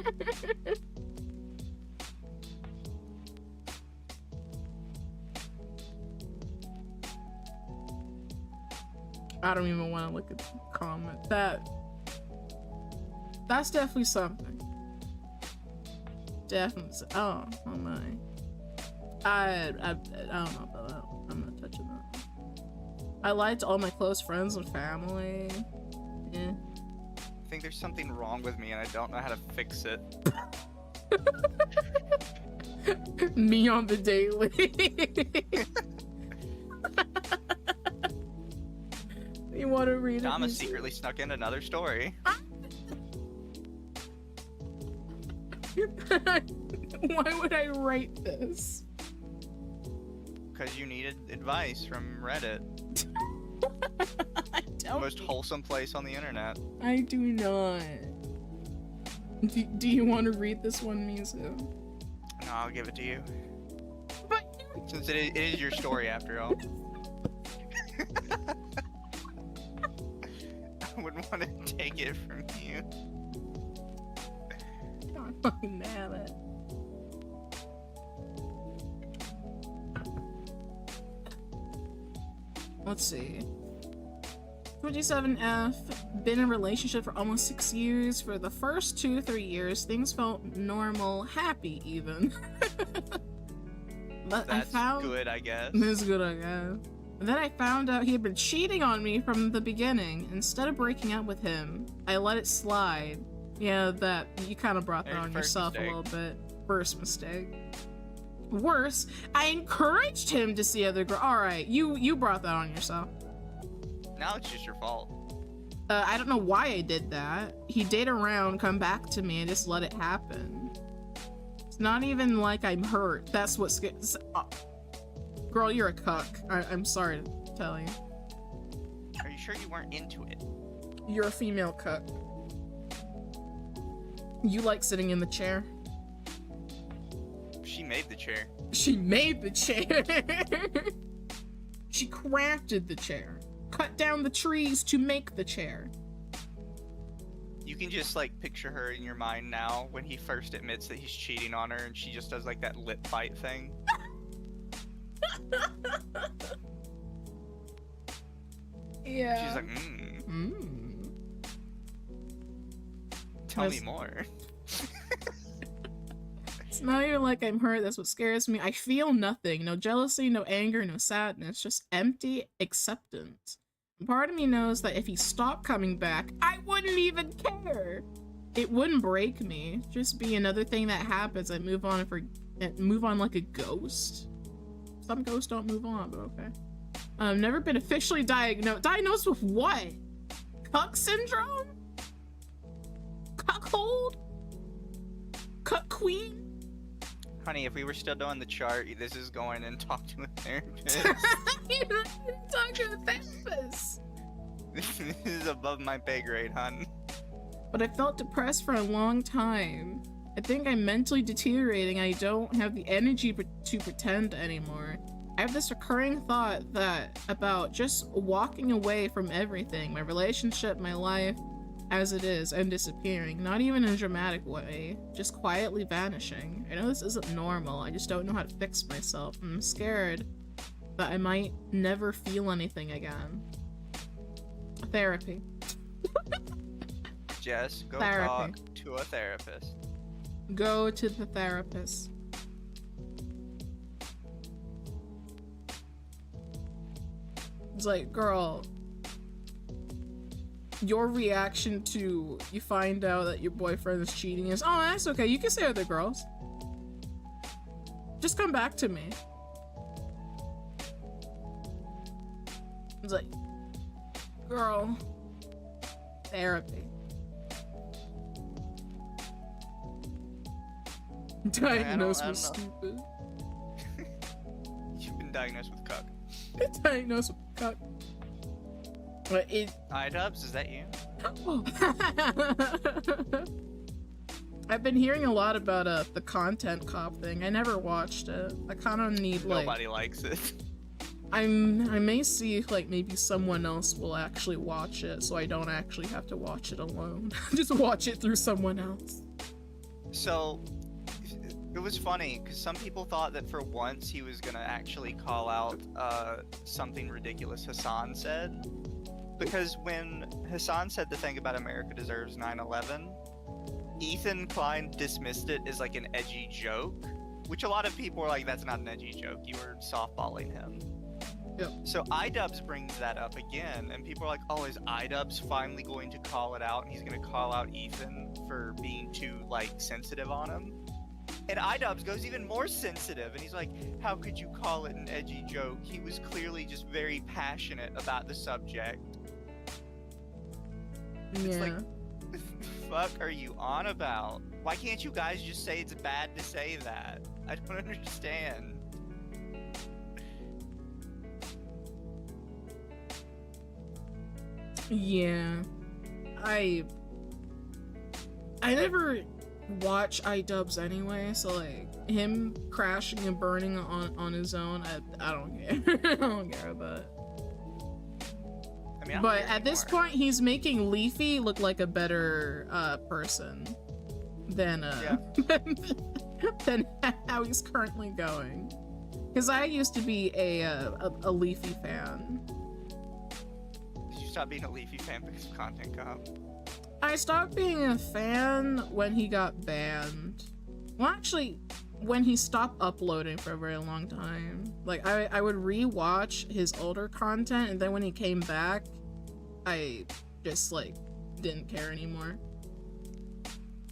I don't even want to look at the comment. That's definitely something. Definitely. Oh my. I don't know about that. I'm not touching that. I lied to all my close friends and family. Yeah. I think there's something wrong with me and I don't know how to fix it. Me on the daily. You want to read it? Dama secretly snuck in another story. Why would I write this? Because you needed advice from Reddit. I The don't. most wholesome place on the internet. I do not. Do you want to read this one, Mizu? No, I'll give it to you. But Since it is your story after all. I wouldn't want to take it from you. I'm fucking mad at it. Let's see. 27F, been in a relationship for almost 6 years. For the first 2-3 years, things felt normal, happy even. But That's good, I guess. This is good, I guess. And then I found out he had been cheating on me from the beginning. Instead of breaking up with him, I let it slide. Yeah, that you kind of brought that There's on first yourself mistake. a little bit. First mistake. Worse, I encouraged him to see other girls. All right, you brought that on yourself. Now it's just your fault. I don't know why I did that. He date around, come back to me, and just let it happen. It's not even like I'm hurt. That's what scares. Girl, you're a cuck. I'm sorry to tell you. Are you sure you weren't into it? You're a female cuck. You like sitting in the chair? She made the chair. She made the chair. She crafted the chair. Cut down the trees to make the chair. You can just like picture her in your mind now when he first admits that he's cheating on her and she just does like that lip bite thing. Yeah. She's like, Tell me more. It's not even like I'm hurt, that's what scares me. I feel nothing. No jealousy, no anger, no sadness. Just empty acceptance. And part of me knows that if he stopped coming back, I wouldn't even care. It wouldn't break me. Just be another thing that happens. I move on like a ghost. Some ghosts don't move on, but okay. I've never been officially diagnosed. Diagnosed with what? Cuck syndrome? Cuckold? Cuck queen? Honey, if we were still doing the chart, this is going and talk to a therapist. You don't talk to a therapist. This is above my pay grade, hun. But I felt depressed for a long time. I think I'm mentally deteriorating. I don't have the energy to pretend anymore. I have this recurring thought about just walking away from everything. My relationship, my life, as it is, and disappearing. Not even in a dramatic way. Just quietly vanishing. I know this isn't normal. I just don't know how to fix myself. I'm scared that I might never feel anything again. Therapy. Jess, go Therapy. talk to a therapist. Go to the therapist. It's like, girl, your reaction to you find out that your boyfriend is cheating is, oh, that's okay, you can say other girls. Just come back to me. It's like, girl, therapy. Diagnosed with stupid. You've been diagnosed with cuck. Diagnosed with cuck. But it. iDubbbz, is that you? I've been hearing a lot about the content cop thing. I never watched it. I kind of need Nobody likes it. I may see if like maybe someone else will actually watch it, so I don't actually have to watch it alone. Just watch it through someone else. So it was funny because some people thought that for once he was gonna actually call out something ridiculous Hassan said, because when Hassan said the thing about America deserves 9/11, Ethan Klein dismissed it as like an edgy joke, which a lot of people were like, that's not an edgy joke, you were softballing him. Yep. So iDubbbz brings that up again, and people are like, oh, is iDubbbz finally going to call it out, and he's going to call out Ethan for being too, like, sensitive on him? And iDubbbz goes even more sensitive, and he's like, how could you call it an edgy joke? He was clearly just very passionate about the subject. Yeah. It's like, the fuck are you on about? Why can't you guys just say it's bad to say that? I don't understand. Yeah, I never watch iDubbbz anyway, so like him crashing and burning on his own, I don't care. I don't care about it. I mean, but at this point, he's making Leafy look like a better person than than how he's currently going. Because I used to be a Leafy fan. Stop being a Leafy fan because of Content Cop. I stopped being a fan when he got banned. Well, actually, when he stopped uploading for a very long time. Like, I would re-watch his older content, and then when he came back, I just, like, didn't care anymore.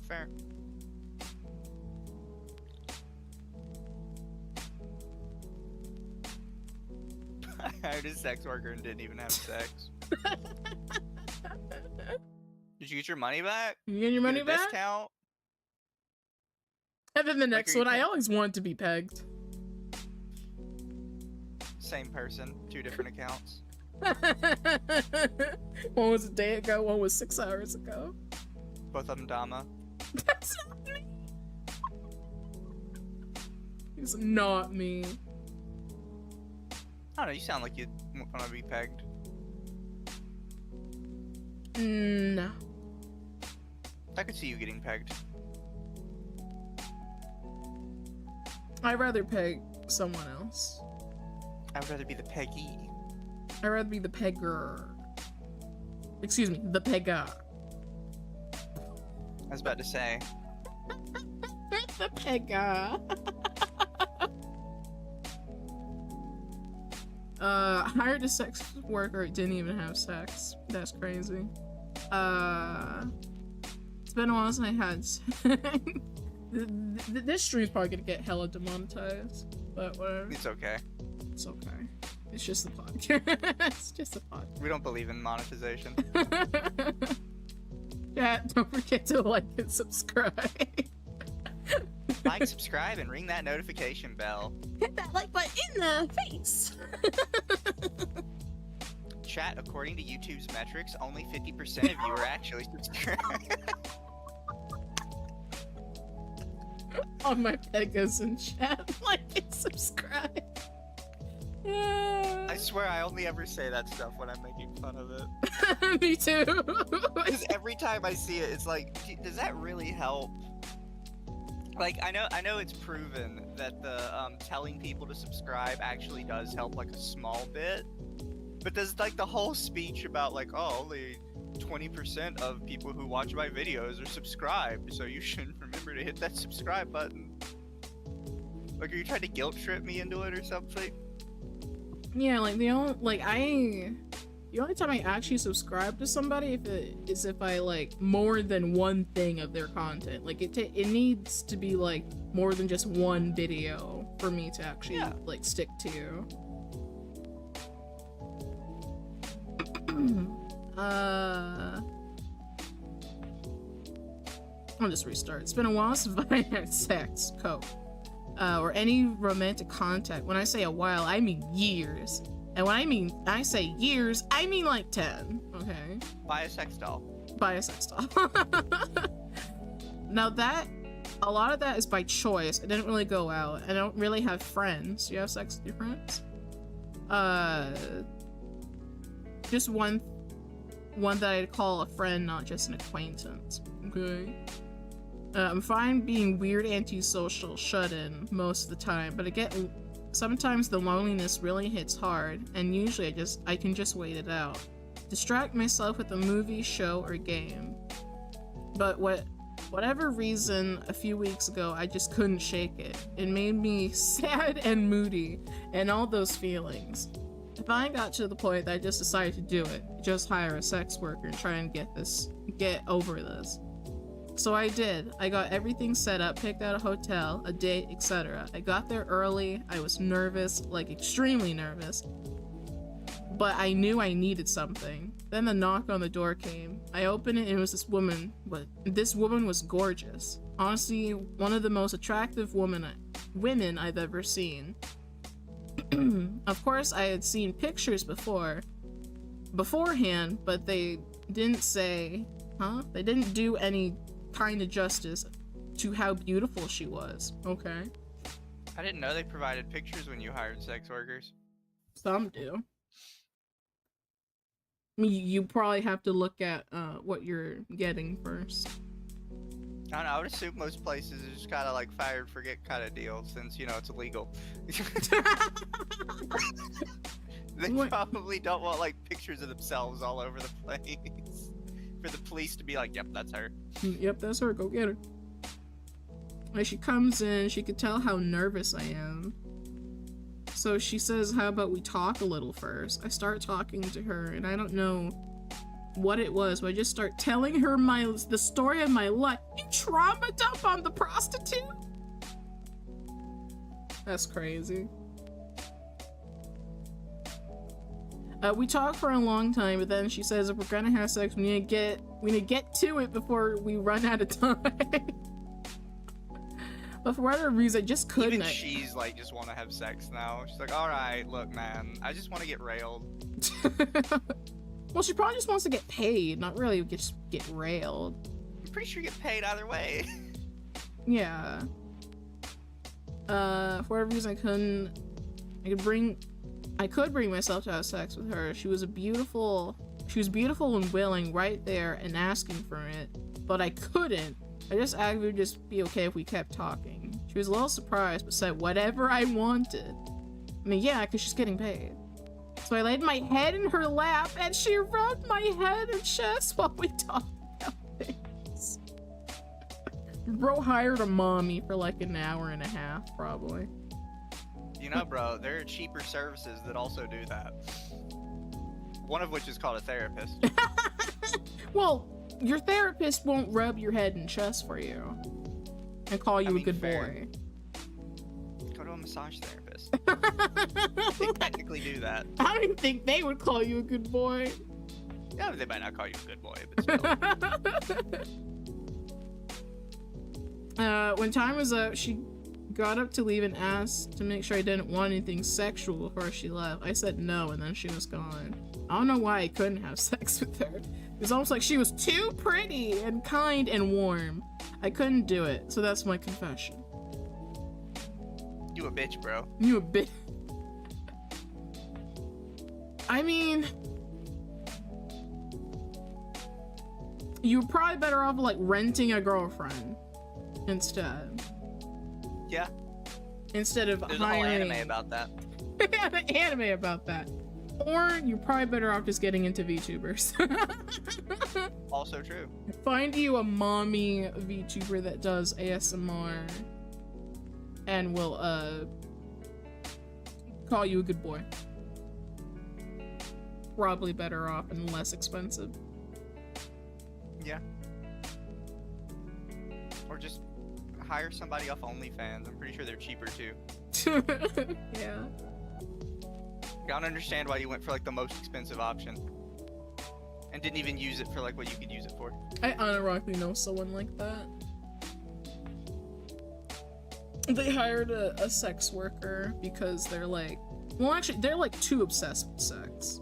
Fair. I hired a sex worker and didn't even have sex. Did you get your money back? You get your money back? Discount? And then the next one, I always wanted to be pegged. Same person, 2 different accounts. One was a day ago, one was 6 hours ago. Both of them Dama. That's not me. It's not me. I don't know, you sound like you want to be pegged. No. I could see you getting pegged. I'd rather peg someone else. I would rather be the peggy. I'd rather be the pegger. Excuse me, the pegger. I was about to say. The pegger. Hired a sex worker, didn't even have sex. That's crazy. It's been a while since I had this stream's probably gonna get hella demonetized, but whatever. It's okay. It's okay. It's just a podcast. It's just a podcast. We don't believe in monetization. Yeah, don't forget to like and subscribe. Like, subscribe, and ring that notification bell. Hit that like button in the face. Chat, according to YouTube's metrics, only 50% of you are actually subscribed. On my pegas in chat, like and subscribe. I swear I only ever say that stuff when I'm making fun of it. Me too. Because every time I see it, it's like, does that really help? Like, I know it's proven that the telling people to subscribe actually does help, like, a small bit. But there's, like, the whole speech about, like, oh, only 20% of people who watch my videos are subscribed, so you should remember to hit that subscribe button. Like, are you trying to guilt trip me into it or something? Yeah, like the only time I actually subscribe to somebody is if I like more than one thing of their content. Like it needs to be like more than just one video for me to actually like stick to. I'll just restart. It's been a while since I had sex, coke, or any romantic contact. When I say a while, I mean years. And when I say years, I mean like 10, okay? Buy a sex doll. Buy a sex doll. Now a lot of that is by choice. I didn't really go out. I don't really have friends. Do you have sex with your friends? Just one that I'd call a friend, not just an acquaintance, okay? I'm fine being weird, antisocial, shut-in most of the time, but sometimes the loneliness really hits hard, and usually I can just wait it out. Distract myself with a movie, show, or game. But whatever reason, a few weeks ago, I just couldn't shake it. It made me sad and moody, and all those feelings. If I got to the point that I just decided to do it, just hire a sex worker and try and get over this. So I did. I got everything set up, picked out a hotel, a date, etc. I got there early. I was nervous, like extremely nervous. But I knew I needed something. Then the knock on the door came. I opened it and it was this woman, but this woman was gorgeous. Honestly, one of the most attractive women I've ever seen. Of course, I had seen pictures beforehand, but they didn't say, They didn't do any kind of justice to how beautiful she was, okay? I didn't know they provided pictures when you hired sex workers. Some do. I mean, you probably have to look at what you're getting first. I don't know, I would assume most places are just kind of like fire and forget kind of deal, since, you know, it's illegal. They probably don't want, like, pictures of themselves all over the place. For the police to be like, yep, that's her. Yep, that's her, go get her. Like, she comes in, she could tell how nervous I am. So she says, how about we talk a little first? I start talking to her, and I don't know what it was, but I just start telling her the story of my life. You trauma dump on the prostitute? That's crazy. We talk for a long time, but then she says if we're gonna have sex, we need to get to it before we run out of time. But for whatever reason, I just couldn't. Even she's like, just want to have sex now. She's like, all right, look, man, I just want to get railed. Well, she probably just wants to get paid, not really just get railed. pretty sure you get paid either way. Yeah. For whatever reason, I could bring myself to have sex with her. She was beautiful and willing right there and asking for it, but I couldn't. I just asked her to just be okay if we kept talking. She was a little surprised, but said whatever I wanted. I mean, yeah, because she's getting paid. So I laid my head in her lap, and she rubbed my head and chest while we talked about things. Bro hired a mommy for like an hour and a half, probably. You know, bro, there are cheaper services that also do that. One of which is called a therapist. Well, your therapist won't rub your head and chest for you and call you a good boy. Go to a massage therapist. They technically do that. I don't think they would call you a good boy. Yeah, they might not call you a good boy, but still. When time was up, she got up to leave and asked to make sure I didn't want anything sexual before she left. I said no, and then she was gone. I don't know why I couldn't have sex with her. It was almost like she was too pretty and kind and warm. I couldn't do it, so that's my confession. You a bitch, bro. You a bitch. I mean, you were probably better off like renting a girlfriend instead. Yeah. Instead of There's hiring. a whole anime about that. Anime about that. Or you're probably better off just getting into VTubers. Also true. Find you a mommy VTuber that does ASMR and will call you a good boy. Probably better off and less expensive. Yeah. Or just hire somebody off OnlyFans. I'm pretty sure they're cheaper too. Yeah. I don't understand why you went for like the most expensive option and didn't even use it for like what you could use it for. I unironically know someone like that. They hired a sex worker because they're like, well, actually, they're like too obsessed with sex.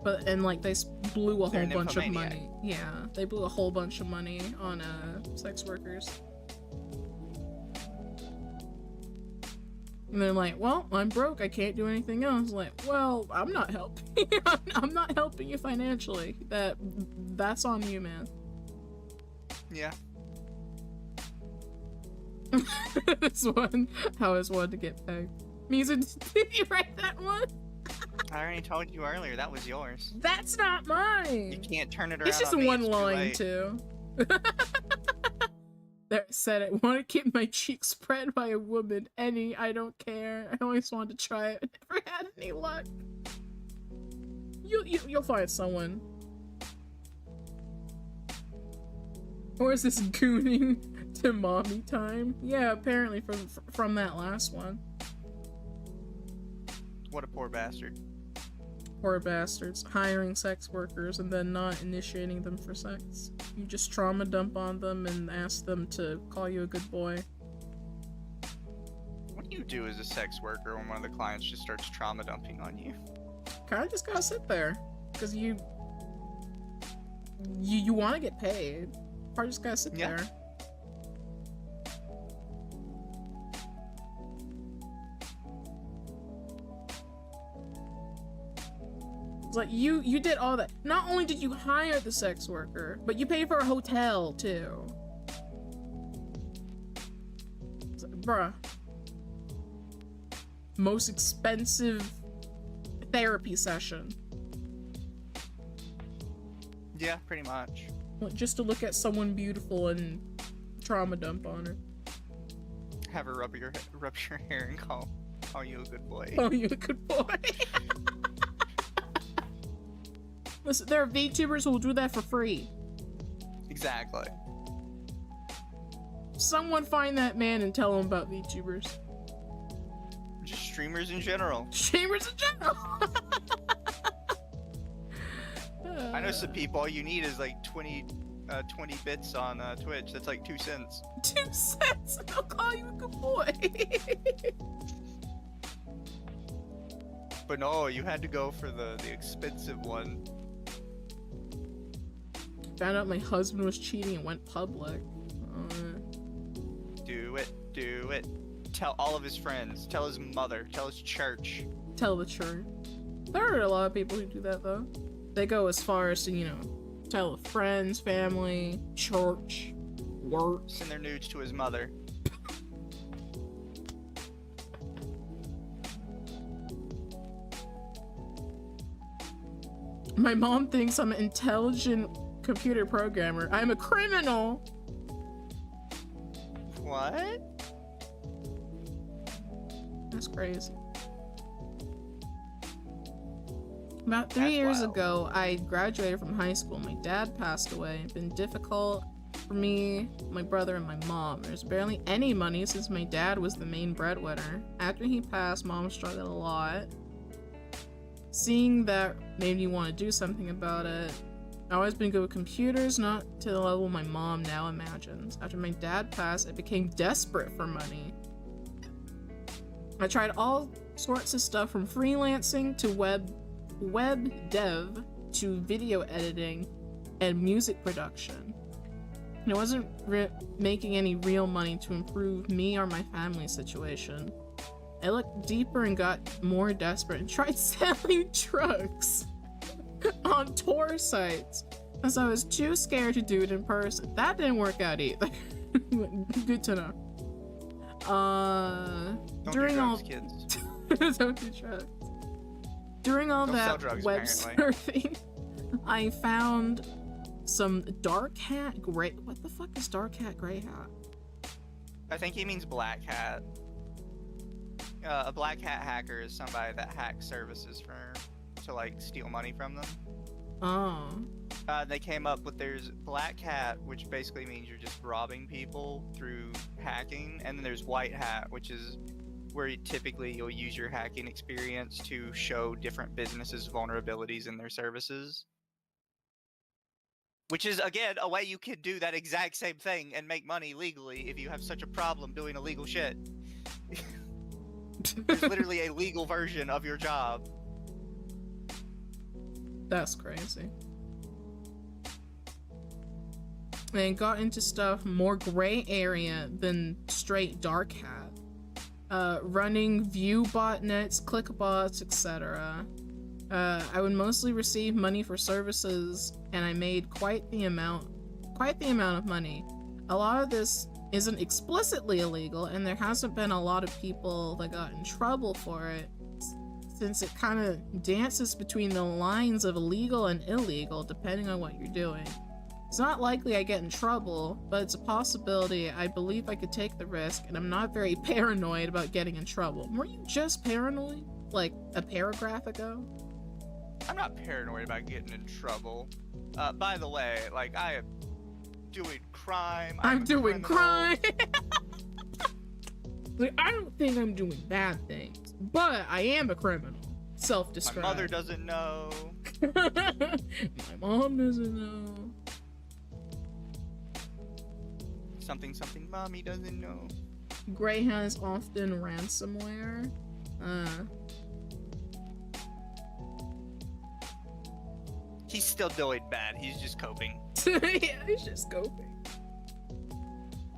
But, and like, they blew a whole bunch of money. Yeah, they blew a whole bunch of money on sex workers. And they're like, well, I'm broke, I can't do anything else. Like, well, I'm not helping. I'm not helping you financially. That's on you, man. Yeah. This one, how is one to get pegged? Mizu, did you write that one? I already told you earlier, that was yours. That's not mine! You can't turn it around. It's just on me, one it's too line, late. too. There said, I want to get my cheeks spread by a woman. I don't care. I always wanted to try it. Never had any luck. You'll find someone. Or is this gooning to mommy time? Yeah, apparently from that last one. What a poor bastard. Poor bastards. Hiring sex workers and then not initiating them for sex. You just trauma dump on them and ask them to call you a good boy. What do you do as a sex worker when one of the clients just starts trauma dumping on you? Kinda just gotta sit there. Because you want to get paid. Probably just gotta sit there. It's like, you did all that. Not only did you hire the sex worker, but you paid for a hotel, too. It's like, bruh. Most expensive therapy session. Yeah, pretty much. Just to look at someone beautiful and trauma dump on her. Have her rub your hair and call you a good boy. Call you a good boy. Listen, there are VTubers who will do that for free. Exactly. Someone find that man and tell him about VTubers. Just streamers in general. Streamers in general. I know some people, all you need is like 20 bits on Twitch. That's like 2 cents. 2 cents? They'll call you a good boy. But no, you had to go for the expensive one. found out my husband was cheating and went public. Do it. Do it. Tell all of his friends. Tell his mother. Tell his church. Tell the church. There are a lot of people who do that, though. They go as far as to, you know, tell friends, family, church, work. Send their nudes to his mother. My mom thinks I'm an intelligent computer programmer. I'm a criminal! What? That's crazy. About 3 That's years wild. ago, I graduated from high school. My dad passed away. It's been difficult for me, my brother, and my mom. There's barely any money since my dad was the main breadwinner. After he passed, mom struggled a lot. Seeing that made me want to do something about it. I've always been good with computers, not to the level my mom now imagines. After my dad passed, I became desperate for money. I tried all sorts of stuff from freelancing to web dev to video editing and music production. And I wasn't making any real money to improve me or my family's situation. I looked deeper and got more desperate and tried selling drugs on tour sites as I was too scared to do it in person. That didn't work out either. Good to know. Don't During do all drugs, kids. don't do drugs. During all Don't sell that drugs, web apparently. surfing, I found some dark hat gray. What the fuck is dark hat gray hat? I think he means black hat. A black hat hacker is somebody that hacks services to like steal money from them. Oh. They came up with there's black hat, which basically means you're just robbing people through hacking, and then there's white hat, which is where you'll use your hacking experience to show different businesses vulnerabilities in their services. Which is, again, a way you could do that exact same thing and make money legally if you have such a problem doing illegal shit. There's literally a legal version of your job. That's crazy. And got into stuff more gray area than straight dark hat. Running view botnets, clickbots, etc. I would mostly receive money for services, and I made quite the amount of money. A lot of this isn't explicitly illegal, and there hasn't been a lot of people that got in trouble for it, since it kind of dances between the lines of illegal and illegal depending on what you're doing. It's not likely I get in trouble, but it's a possibility. I believe I could take the risk, and I'm not very paranoid about getting in trouble. Were you just paranoid? Like a paragraph ago? I'm not paranoid about getting in trouble. By the way, like, I am doing crime. I'm a doing criminal. crime! Like, I don't think I'm doing bad things, but I am a criminal. My Self-described. mother doesn't know. My mom doesn't know. Something mommy doesn't know. Gray has often ransomware. He's still doing bad. He's just coping. Yeah, he's just coping.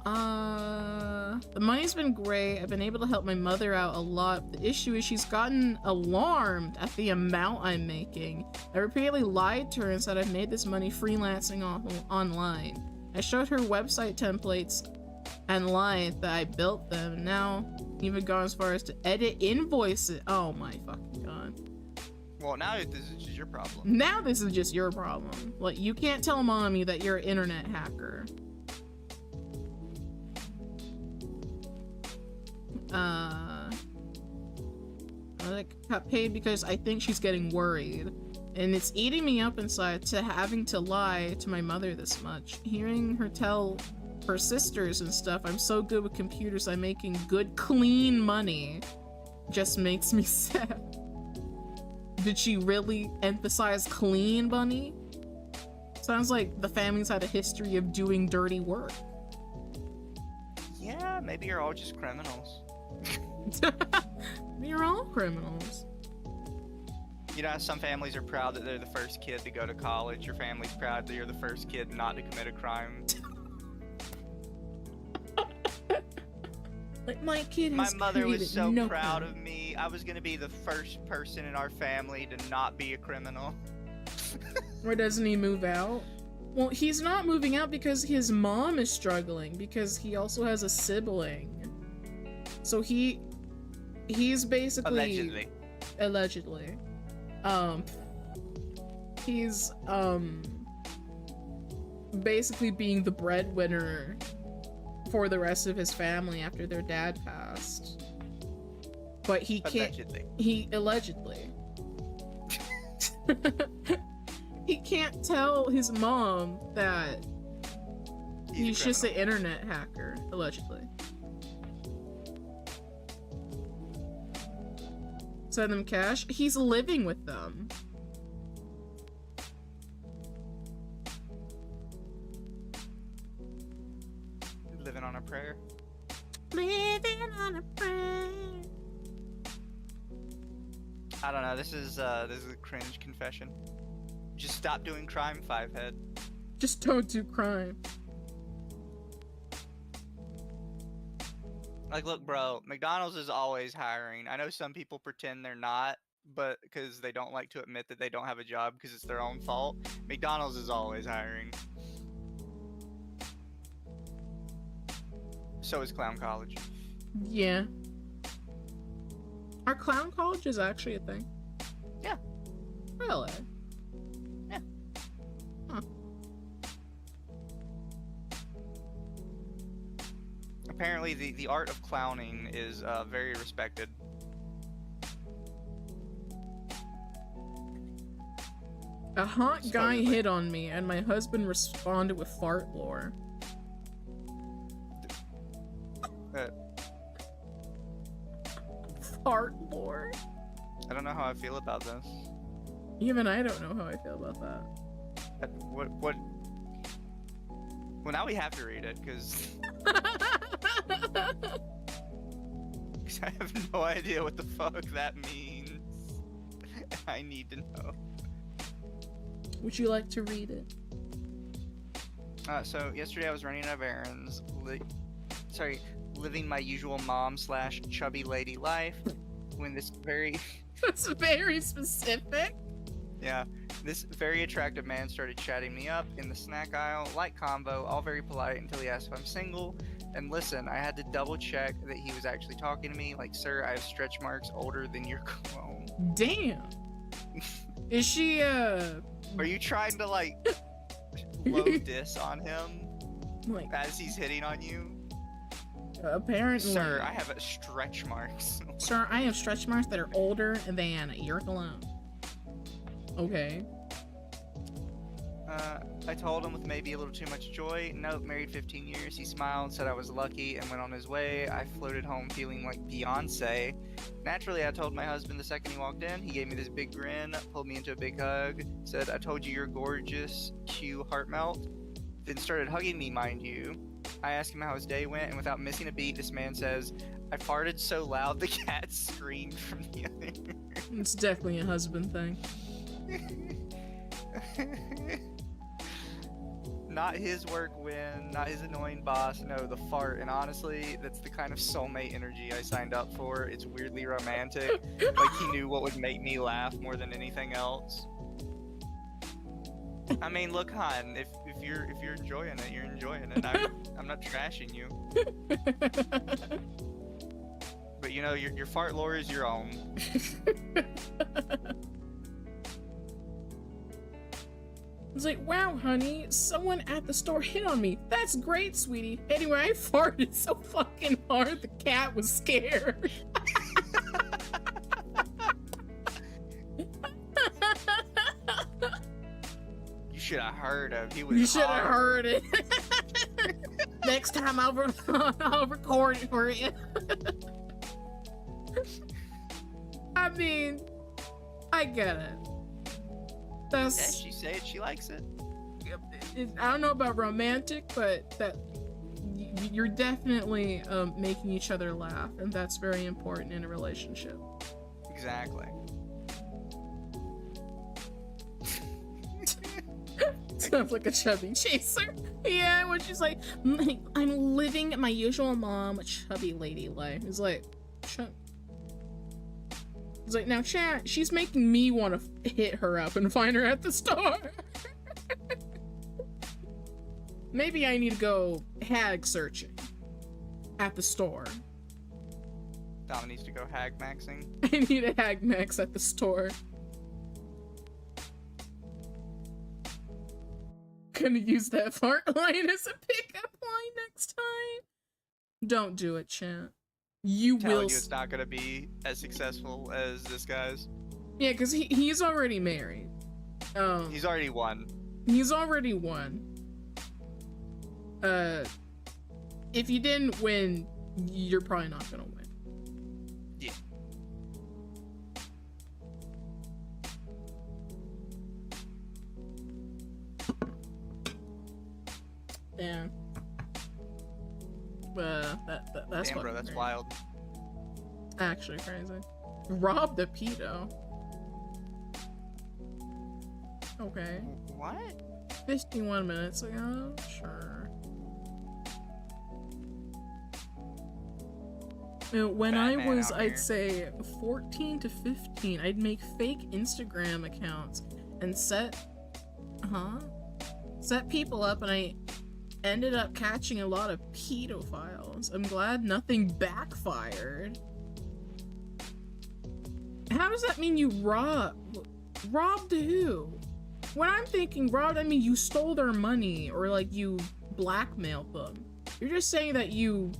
The money's been great. I've been able to help my mother out a lot. The issue is she's gotten alarmed at the amount I'm making. I repeatedly lied to her and said I've made this money freelancing online. I showed her website templates and lied that I built them. Now, even gone as far as to edit invoices. Oh my fucking god. Well, now this is just your problem. Now this is just your problem. Like, you can't tell mommy that you're an internet hacker. I got paid because I think she's getting worried. And it's eating me up inside to having to lie to my mother this much. Hearing her tell her sisters and stuff, I'm so good with computers, I'm making good, clean money, just makes me sad. Did she really emphasize clean money? Sounds like the family's had a history of doing dirty work. Yeah, maybe you're all just criminals. You're all criminals. You know how some families are proud that they're the first kid to go to college. Your family's proud that you're the first kid not to commit a crime. Like, my kid My has mother was so no proud crime. of me. I was gonna be the first person in our family to not be a criminal. Or doesn't he move out? Well, he's not moving out because his mom is struggling, because he also has a sibling. So he's basically allegedly he's basically being the breadwinner for the rest of his family after their dad passed. But he can't allegedly he can't tell his mom that he's just an internet hacker, allegedly. Send them cash. He's living with them. Living on a prayer. Living on a prayer. I don't know. This is a cringe confession. Just stop doing crime, Fivehead. Just don't do crime. Like, look, bro, McDonald's is always hiring. I know some people pretend they're not, but because they don't like to admit that they don't have a job because it's their own fault. McDonald's is always hiring. So is Clown College. Yeah. Our clown college is actually a thing. Yeah. Really? Yeah. Huh. Apparently, the art of clowning is very respected. A hot guy hit on me, and my husband responded with fart lore. Fart lore? I don't know how I feel about this. Even I don't know how I feel about that. What? Well, now we have to read it, because I have no idea what the fuck that means. I need to know. Would you like to read it? So yesterday I was running out of errands. Living my usual mom/chubby lady life when this very That's very specific. Yeah, this very attractive man started chatting me up in the snack aisle, light combo, all very polite until he asked if I'm single. And listen, I had to double check that he was actually talking to me. Like, sir, I have stretch marks older than your clone. Damn. Is she, Are you trying to, like, blow diss on him like, as he's hitting on you? Apparently. Sir, I have stretch marks. Sir, I have stretch marks that are older than your cologne. Okay. I told him with maybe a little too much joy. Nope, married 15 years. He smiled, said I was lucky, and went on his way. I floated home feeling like Beyonce. Naturally, I told my husband the second he walked in. He gave me this big grin, pulled me into a big hug, said, I told you you're gorgeous, cue heart melt. Then started hugging me, mind you. I asked him how his day went, and without missing a beat, this man says, I farted so loud the cat screamed from the other room. It's definitely a husband thing. Not his work win, not his annoying boss, no, the fart. And honestly, that's the kind of soulmate energy I signed up for. It's weirdly romantic. Like he knew what would make me laugh more than anything else. I mean, look, hon, if you're enjoying it, you're enjoying it. I'm not trashing you. But you know, your fart lore is your own. It's like, wow, honey, someone at the store hit on me. That's great, sweetie. Anyway, I farted so fucking hard the cat was scared. You should have heard him. He was You should have hard. heard it. Next time I'll record it for you. I mean, I get it. Yeah, she said she likes it. I don't know about romantic, but that you're definitely making each other laugh, and that's very important in a relationship. Exactly. Kind of like a chubby chaser. Yeah, when she's like, I'm living my usual mom, chubby lady life. It's like, it's like, now chat, she's making me want to hit her up and find her at the store. Maybe I need to go hag searching at the store. Dama needs to go hag maxing. I need a hag max at the store. Gonna use that fart line as a pickup line next time. Don't do it, chat. You Telling will. you it's not gonna be as successful as this guy's. Yeah, because he's already married. He's already won. He's already won. If you didn't win, you're probably not gonna win. Yeah. Yeah. That's damn, bro, that's weird. wild. Actually crazy. Rob the pedo. Okay. What? 51 minutes ago? Sure. When I Batman was, out I'd here. say 14 to 15, I'd make fake Instagram accounts and set people up, and I ended up catching a lot of pedophiles. I'm glad nothing backfired. How does that mean you robbed who? When I'm thinking robbed, I mean you stole their money or like you blackmailed them. You're just saying that you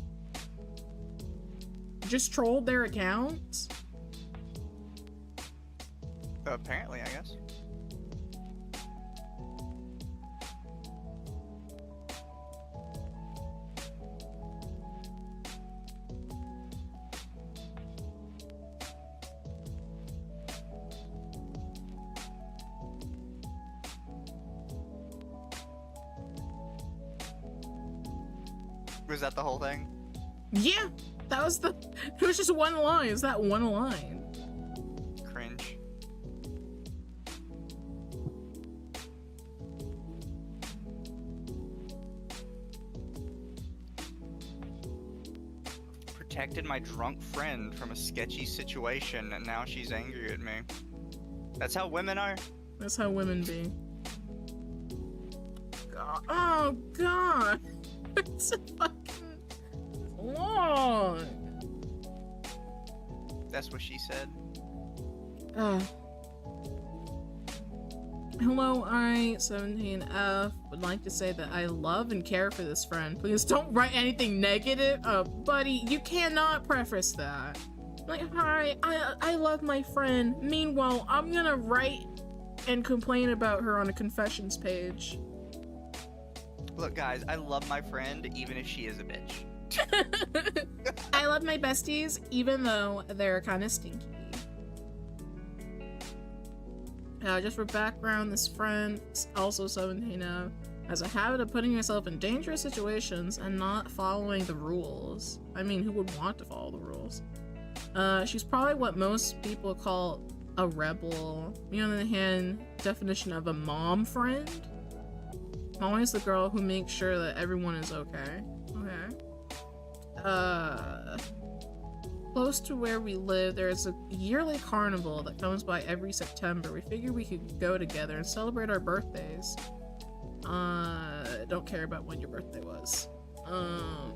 just trolled their accounts? Apparently, I guess. Was that the whole thing? Yeah, that was it was just one line. It's that one line. Cringe. Protected my drunk friend from a sketchy situation, and now she's angry at me. That's how women are. That's how women be. God. Oh god. It's so fucking long. That's what she said. Hello, I-17F would like to say that I love and care for this friend. Please don't write anything negative. Buddy, you cannot preface that. Like, hi, I love my friend. Meanwhile, I'm gonna write and complain about her on a confessions page. Look, guys, I love my friend even if she is a bitch. I love my besties even though they're kind of stinky. Just for background, this friend, also 17, has a habit of putting herself in dangerous situations and not following the rules. I mean, who would want to follow the rules? She's probably what most people call a rebel. You know, the definition of a mom friend. Always the girl who makes sure that everyone is okay. Okay. Close to where we live, there's a yearly carnival that comes by every September. We figured we could go together and celebrate our birthdays. Don't care about when your birthday was. I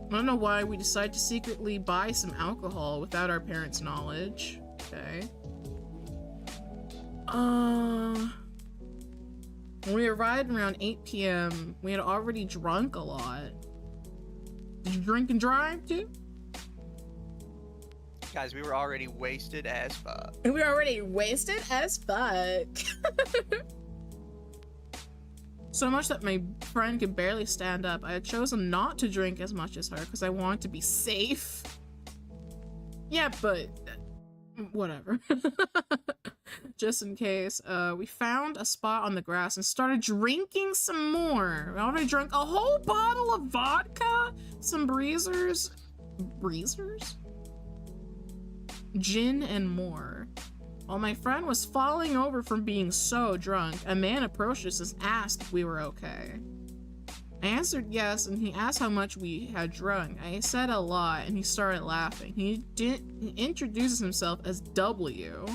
don't know why we decided to secretly buy some alcohol without our parents' knowledge. Okay. When we arrived around 8 p.m., we had already drunk a lot. Did you drink and drive too? Guys, we were already wasted as fuck. And we were already wasted as fuck. So much that my friend could barely stand up. I had chosen not to drink as much as her because I wanted to be safe. Yeah, but whatever. Just in case. We found a spot on the grass and started drinking some more. I already drank a whole bottle of vodka, some breezers, gin, and more. While my friend was falling over from being so drunk, a man approached us and asked if we were okay. I answered yes, and he asked how much we had drunk. I said a lot, and he started laughing. He introduces himself as W.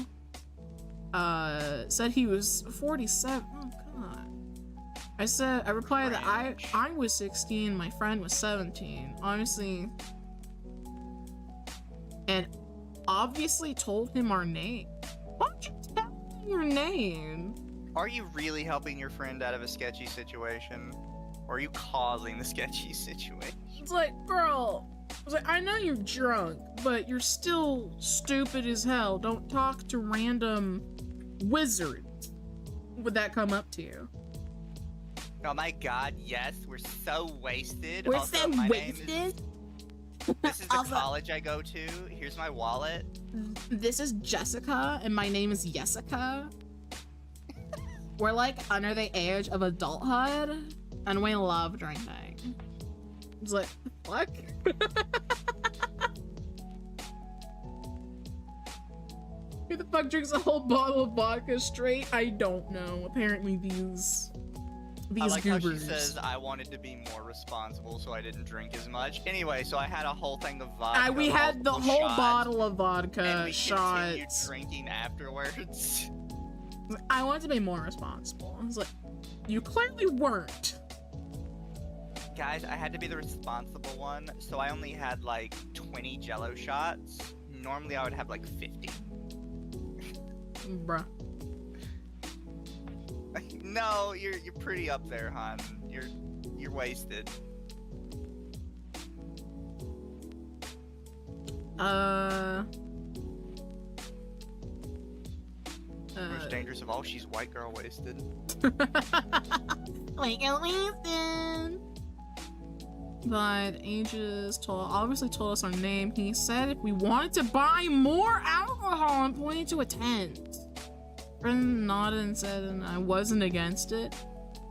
Said he was 47. Oh god. I replied that I was 16, my friend was 17. Honestly, and obviously told him our name. Why don't you tell him your name? Are you really helping your friend out of a sketchy situation? Or are you causing the sketchy situation? It's like, girl, I know you're drunk, but you're still stupid as hell. Don't talk to random wizards. Would that come up to you? Oh my god, yes, we're so wasted. We're also, so my wasted? Name is, this is the college I go to. Here's my wallet. This is Jessica, and my name is Jessica. We're like under the age of adulthood, and we love drinking. It's like, fuck? Who the fuck drinks a whole bottle of vodka straight? I don't know. Apparently these I like goobers. how she says I wanted to be more responsible, so I didn't drink as much. Anyway, so I had a whole thing of vodka. We had the whole shots, bottle of vodka and we continued shots. drinking afterwards. I wanted to be more responsible. I was like, you clearly weren't. Guys, I had to be the responsible one, so I only had like 20 Jello shots. Normally I would have like 50. Bruh. No, you're pretty up there, hon. You're wasted. Most dangerous of all, she's white girl wasted. White girl wasted. But Aegis obviously told us our name. He said if we wanted to buy more alcohol and pointed to a tent. Friend nodded and said, and I wasn't against it.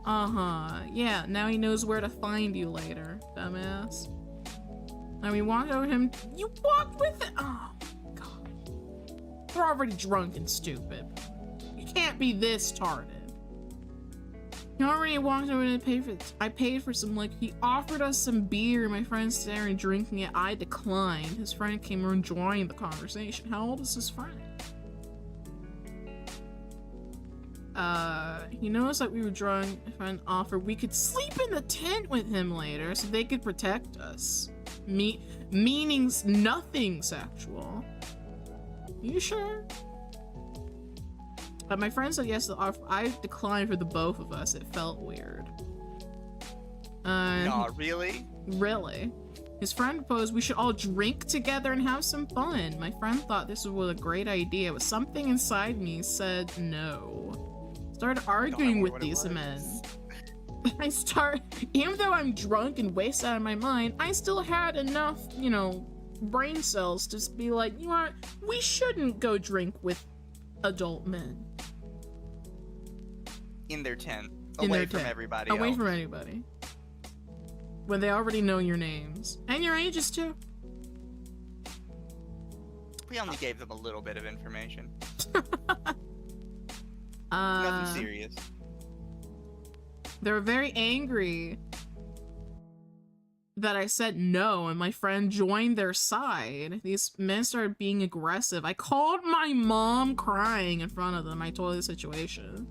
Yeah, now he knows where to find you later, dumbass. And we walked over to him. You walked with it? Oh, God. We're already drunk and stupid. You can't be this tarded. He already walked over and paid for it. I paid for some liquor. He offered us some beer. My friend stared and drinking it. I declined. His friend came over and joined the conversation. How old is his friend? He noticed that we were drunk. My friend offered we could sleep in the tent with him later so they could protect us. Meanings nothing sexual. You sure? My friend said yes to the offer. I declined for the both of us. It felt weird. Nah, really? Really? His friend proposed we should all drink together and have some fun. My friend thought this was a great idea, but something inside me said no. Started arguing with these men. Even though I'm drunk and wasted out of my mind, I still had enough, you know, brain cells to be like, you know what, we shouldn't go drink with adult men. In their tent. Away from everybody else. Away from anybody. When they already know your names. And your ages too. We only gave them a little bit of information. Nothing serious. They were very angry that I said no and my friend joined their side. These men started being aggressive. I called my mom crying in front of them. I told her the situation.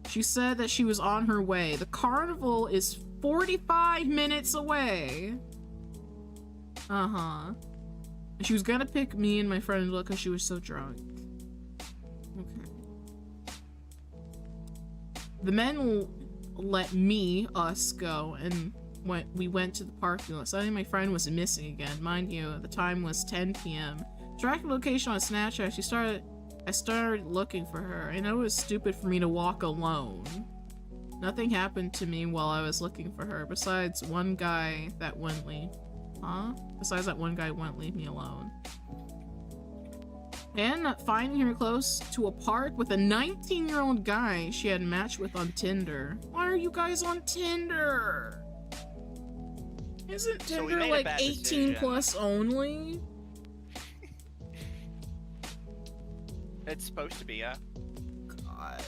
She said that she was on her way. The carnival is 45 minutes away. She was gonna pick me and my friend up because she was so drunk. Okay. The men let us go, and we went to the parking lot. Suddenly my friend was missing again. Mind you, the time was 10 p.m. Tracking location on Snapchat, I started looking for her. I know it was stupid for me to walk alone. Nothing happened to me while I was looking for her, besides one guy that wouldn't leave. Besides that one guy wouldn't leave me alone. And finding her close to a park with a 19-year-old guy she had matched with on Tinder. Why are you guys on Tinder? Isn't Tinder like 18 plus only? It's supposed to be, yeah. God.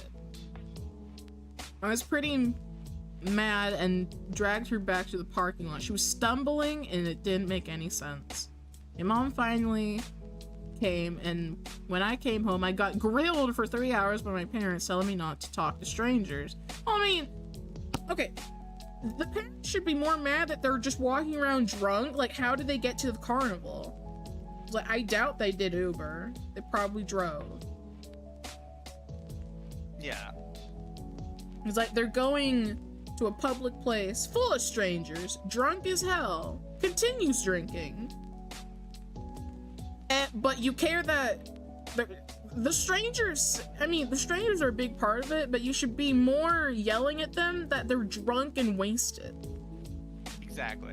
I was pretty mad and dragged her back to the parking lot. She was stumbling and it didn't make any sense. My mom finally came, and when I came home, I got grilled for 3 hours by my parents telling me not to talk to strangers. I mean, okay, the parents should be more mad that they're just walking around drunk. Like, how did they get to the carnival? Like, I doubt they did Uber. They probably drove. Yeah. It's like they're going to a public place full of strangers, drunk as hell, continues drinking. But you care that the strangers, I mean, the strangers are a big part of it, but you should be more yelling at them that they're drunk and wasted. Exactly.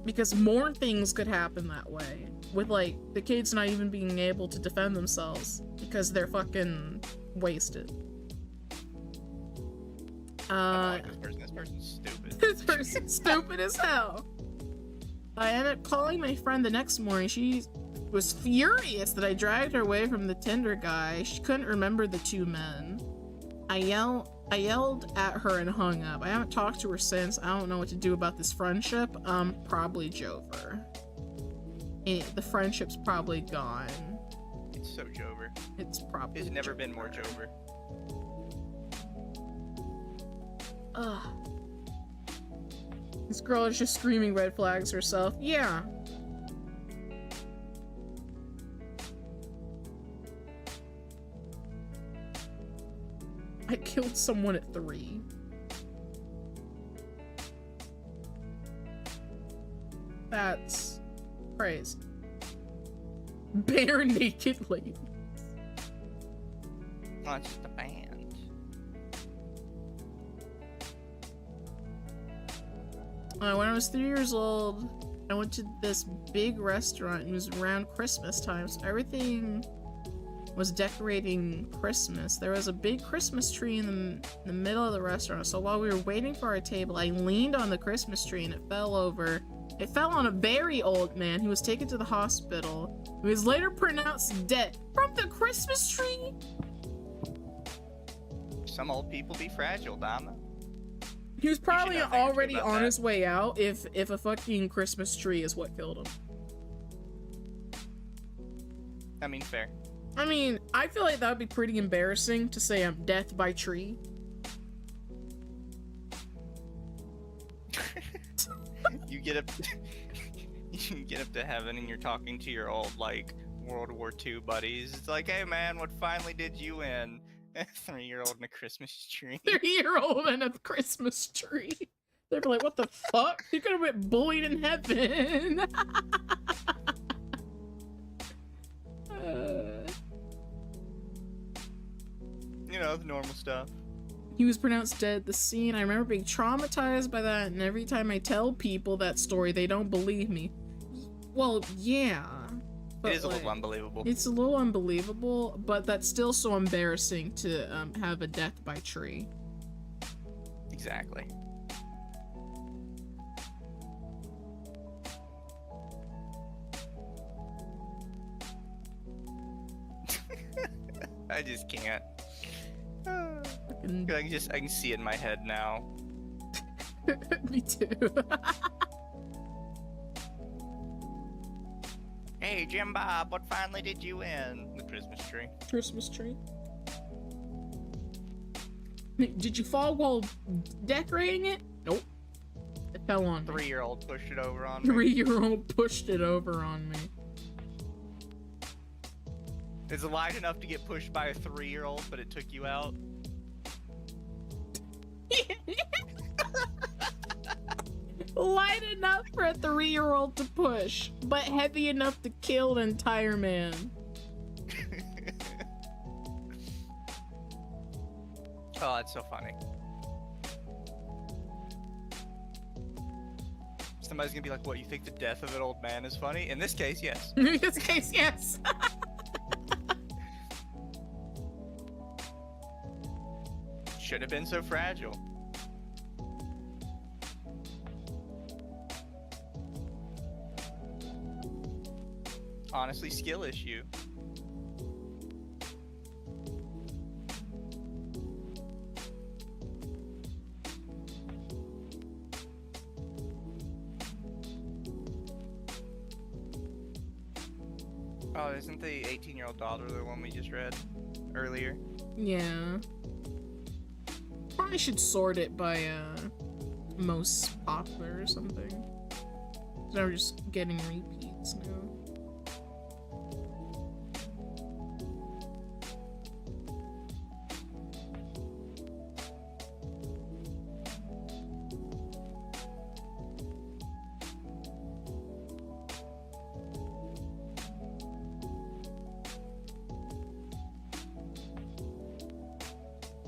Because more things could happen that way. With, like, the kids not even being able to defend themselves because they're fucking wasted. I don't like this person. This person's stupid. This person's stupid as hell. I ended up calling my friend the next morning. She was furious that I dragged her away from the Tinder guy. She couldn't remember the two men. I yelled at her and hung up. I haven't talked to her since. I don't know what to do about this friendship. Probably Jover. The friendship's probably gone. It's so Jover. It's probably It's never Jover. been more Jover. Ugh. This girl is just screaming red flags herself. Yeah. I killed someone at 3. That's crazy. Bare naked lady. Oh, it's just a band. When I was 3 years old, I went to this big restaurant and it was around Christmas time, so everything was decorating Christmas. There was a big Christmas tree in the middle of the restaurant, so while we were waiting for our table, I leaned on the Christmas tree and it fell over. It fell on a very old man who was taken to the hospital. He was later pronounced dead from the Christmas tree. Some old people be fragile, Dama. He was probably nothing to do already about on that. his way out if a fucking Christmas tree is what killed him. I mean, fair. I mean, I feel like that would be pretty embarrassing to say I'm death by tree. You get up, you get up to heaven and you're talking to your old like World War II buddies. It's like, hey man, what finally did you win? 3-year-old in a Christmas tree. 3-year-old and a Christmas tree. They'd be like, what the fuck? You could have been bullied in heaven. You know, the normal stuff. He was pronounced dead at the scene. I remember being traumatized by that, and every time I tell people that story, they don't believe me. Well, yeah. But It is a little unbelievable. It's a little unbelievable, but that's still so embarrassing to have a death by tree. Exactly. I just can't. Fucking- I can see it in my head now. Me too. Hey, Jim Bob, what finally did you win? The Christmas tree. Christmas tree. Did you fall while decorating it? Nope. It fell on me. 3-year-old pushed it over on me. 3-year-old pushed it over on me. Is it light enough to get pushed by a 3-year-old, but it took you out? Light enough for a 3-year-old to push, but heavy enough to kill an entire man. Oh, that's so funny. Somebody's gonna be like, what, you think the death of an old man is funny? In this case, yes. In this case, yes. Should have been so fragile. Honestly, skill issue. Oh, isn't the 18-year-old daughter the one we just read earlier? Yeah. Probably should sort it by most popular or something. So we're just getting repeats now.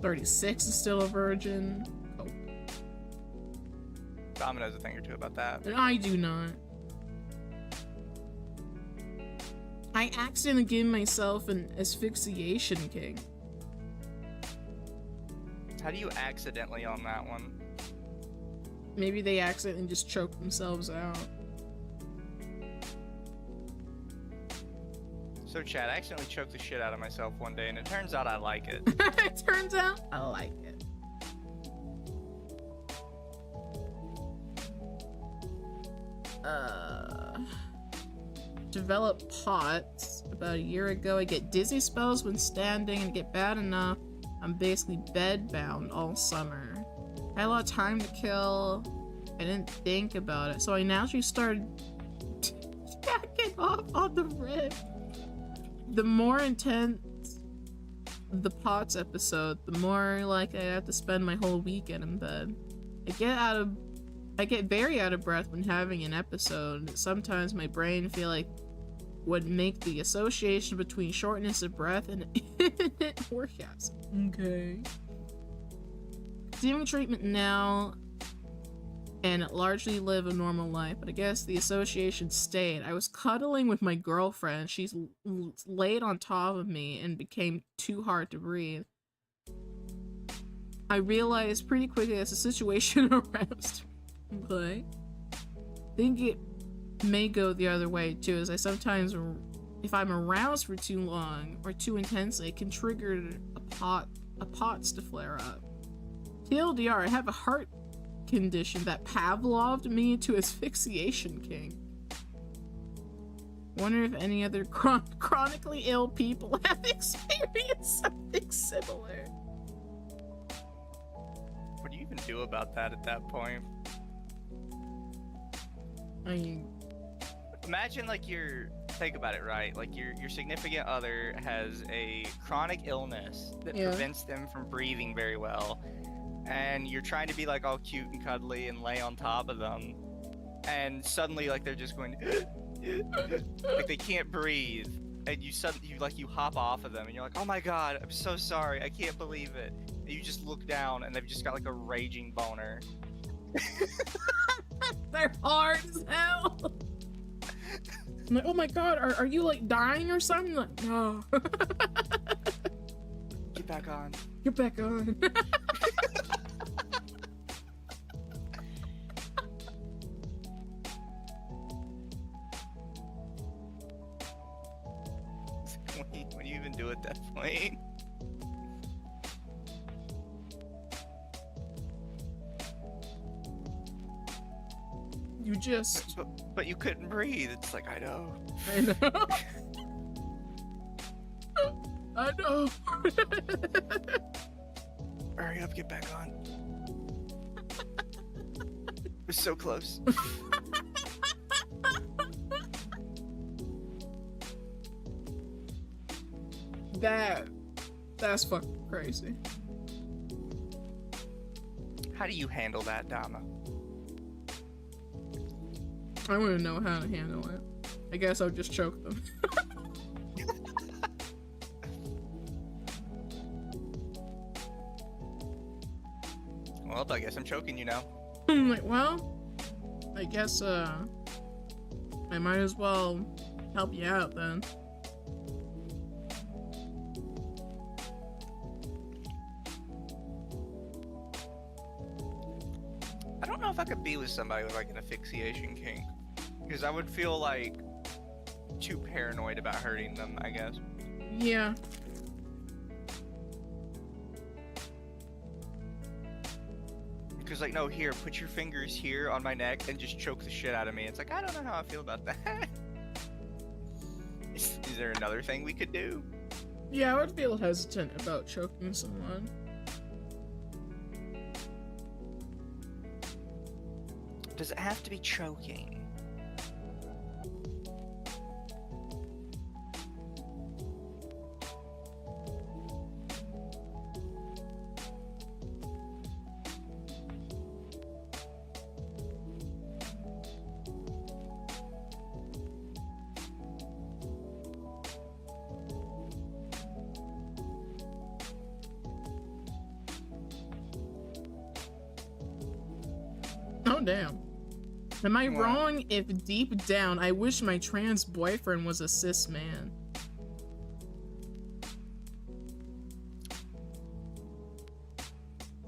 "36 is still a virgin." Oh. Dama knows a thing or two about that. And I do not. I accidentally gave myself an asphyxiation king. How do you accidentally on that one? Maybe they accidentally just choked themselves out. So Chad, I accidentally choked the shit out of myself one day, and it turns out I like it. It turns out I like it. Develop POTS. About a year ago, I get dizzy spells when standing and get bad enough. I'm basically bedbound all summer. I had a lot of time to kill. I didn't think about it, so I naturally started jacking off on the rib. The more intense the POTS episode, the more like I have to spend my whole weekend in bed. I get very out of breath when having an episode. Sometimes my brain feel like would make the association between shortness of breath and imminent orgasm. Okay. Receiving treatment now and largely live a normal life, but I guess the association stayed. I was cuddling with my girlfriend. She's laid on top of me and became too hard to breathe. I realized pretty quickly as the situation aroused me. But I think it may go the other way too, as I sometimes, if I'm aroused for too long or too intensely, it can trigger a POTS to flare up. TLDR, I have a heart condition that Pavloved me into asphyxiation king. Wonder if any other chronically ill people have experienced something similar. What do you even do about that at that point? I mean, imagine like think about it, right? Like your significant other has a chronic illness that prevents them from breathing very well, and you're trying to be like all cute and cuddly and lay on top of them, and suddenly like they're just going like they can't breathe, and you hop off of them and you're like, oh my god, I'm so sorry, I can't believe it, and you just look down and they've just got like a raging boner. They're hard as hell. I'm like, oh my god, are you like dying or something? Like, no. Get back on. Get back on. What do you even do at that point? You just... But you couldn't breathe. It's like, I know. I know. I know. Hurry up, get back on. We're so close. That's fucking crazy. How do you handle that, Dama? I wouldn't know how to handle it. I guess I'll just choke them. Well, I guess I'm choking you now. I'm like, well, I guess, I might as well help you out then. I don't know if I could be with somebody with like an asphyxiation kink, because I would feel like too paranoid about hurting them, I guess. Yeah. Because like, no, here, put your fingers here on my neck and just choke the shit out of me. It's like, I don't know how I feel about that. Is there another thing we could do? Yeah, I would feel hesitant about choking someone. Does it have to be choking? Oh, damn. Am I What? wrong if deep down I wish my trans boyfriend was a cis man?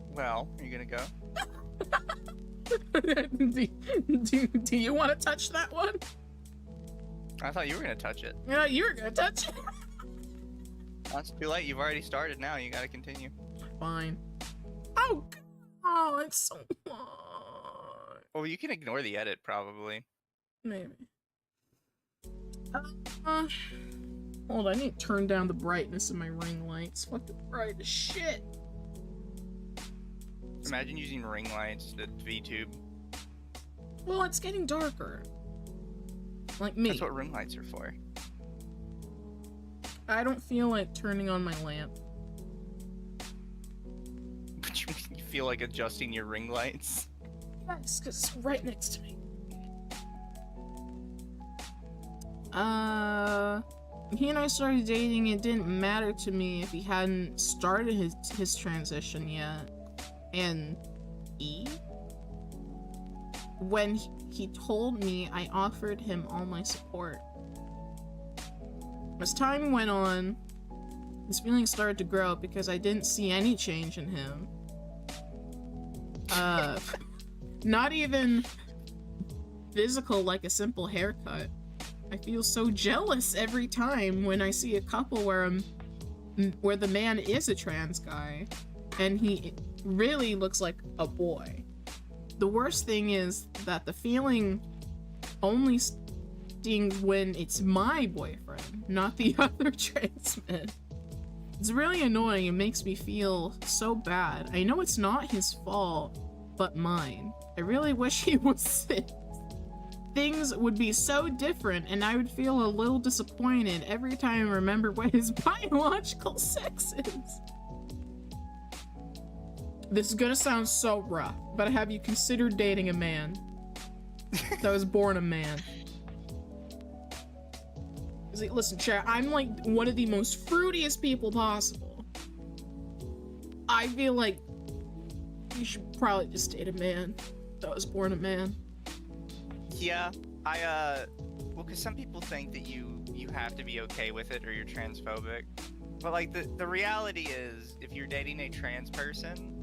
Well, are you gonna go? do you want to touch that one? I thought you were gonna touch it. Yeah, you were gonna touch it. That's too late. You've already started now. You gotta continue. Fine. Oh, oh, it's so long. Well, you can ignore the edit, probably. Maybe. Hold on, I need to turn down the brightness of my ring lights. Fuck the bright as shit. Imagine using ring lights to VTube. Well, it's getting darker. Like me. That's what ring lights are for. I don't feel like turning on my lamp. But you feel like adjusting your ring lights? Yes, because it's right next to me. He and I started dating. It didn't matter to me if he hadn't started his transition yet. And when he told me, I offered him all my support. As time went on, his feelings started to grow because I didn't see any change in him. Not even physical, like a simple haircut. I feel so jealous every time when I see a couple where the man is a trans guy and he really looks like a boy. The worst thing is that the feeling only stings when it's my boyfriend, not the other trans man. It's really annoying. It makes me feel so bad. I know it's not his fault, but mine. I really wish he was cis. Things would be so different, and I would feel a little disappointed every time I remember what his biological sex is. This is gonna sound so rough, but have you considered dating a man that was born a man? Listen, chat, I'm like one of the most fruitiest people possible. I feel like you should probably just date a man that was born a man. Yeah, well, because some people think that you have to be okay with it or you're transphobic. But, like, the reality is, if you're dating a trans person,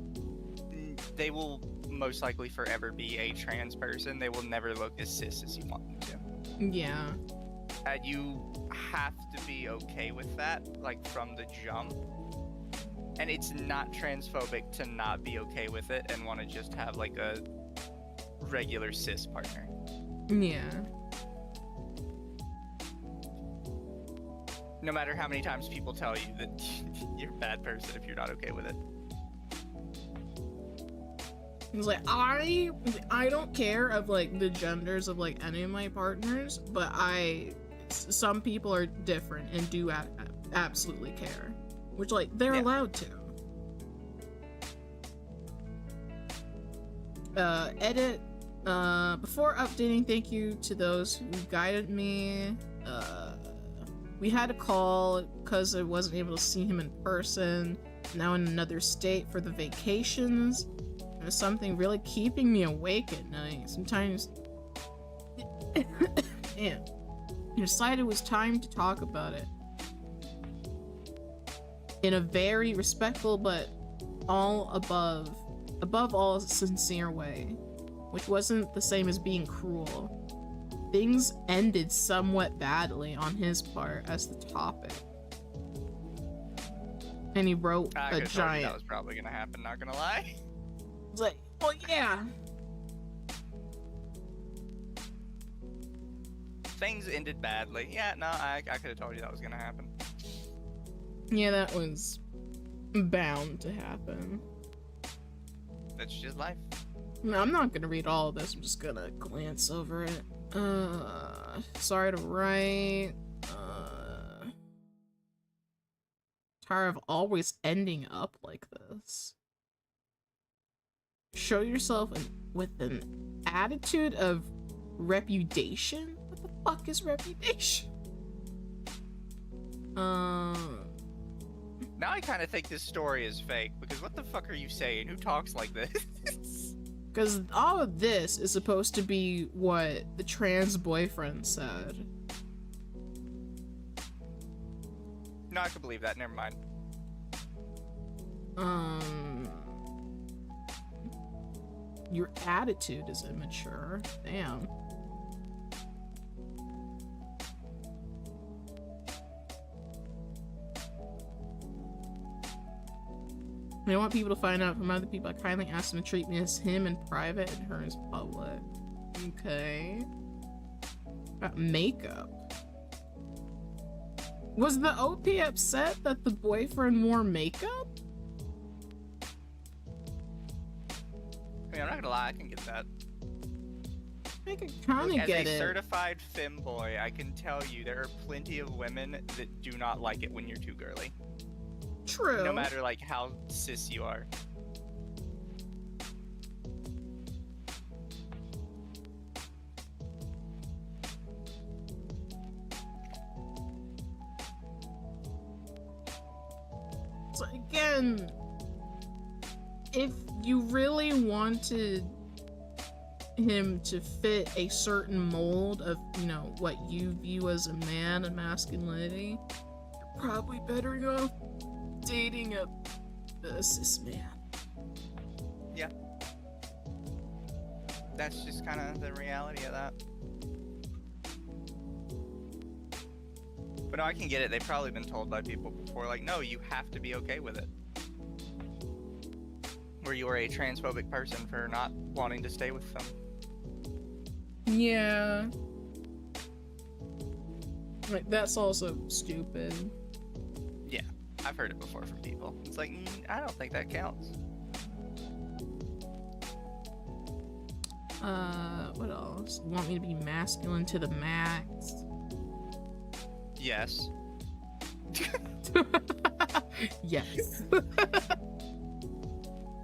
they will most likely forever be a trans person. They will never look as cis as you want them to. Yeah. And you have to be okay with that, like, from the jump. And it's not transphobic to not be okay with it and want to just have, like, a regular cis partner. Yeah. No matter how many times people tell you that you're a bad person if you're not okay with it. It's like, I don't care of, like, the genders of, like, any of my partners, but some people are different and do absolutely care. Which, like, they're allowed to. Edit. Before updating, thank you to those who guided me. We had a call because I wasn't able to see him in person. Now in another state for the vacations. There's something really keeping me awake at night. Sometimes... Damn. I decided it was time to talk about it. In a very respectful but above all sincere way. Which wasn't the same as being cruel. Things ended somewhat badly on his part as the topic. And he wrote a giant... That was probably gonna happen, not gonna lie. It's like, well, yeah. things ended badly. Yeah, no, I could have told you that was gonna happen. Yeah, that was bound to happen. That's just life. No, I'm not gonna read all of this. I'm just gonna glance over it. Sorry to write. Tired of always ending up like this. Show yourself with an attitude of reputation? What the fuck is reputation? Now I kind of think this story is fake, because what the fuck are you saying? Who talks like this? Because all of this is supposed to be what the trans boyfriend said. No, I can believe that. Never mind. Your attitude is immature. Damn. I don't want people to find out from other people. I kindly ask them to treat me as him in private and her as public. Okay. Got makeup. Was the OP upset that the boyfriend wore makeup? I mean, I'm not gonna lie, I can get that. I could kind of get As a it. certified femboy, I can tell you there are plenty of women that do not like it when you're too girly. True. No matter like how cis you are. So again, if you really wanted him to fit a certain mold of, you know, what you view as a man and masculinity, you're probably better off dating a cis man. Yeah. That's just kind of the reality of that. But no, I can get it. They've probably been told by people before, like, no, you have to be okay with it. Or you are a transphobic person for not wanting to stay with them. Yeah. Like, that's also stupid. Yeah, I've heard it before from people. It's like, I don't think that counts. What else? You want me to be masculine to the max? Yes. Yes.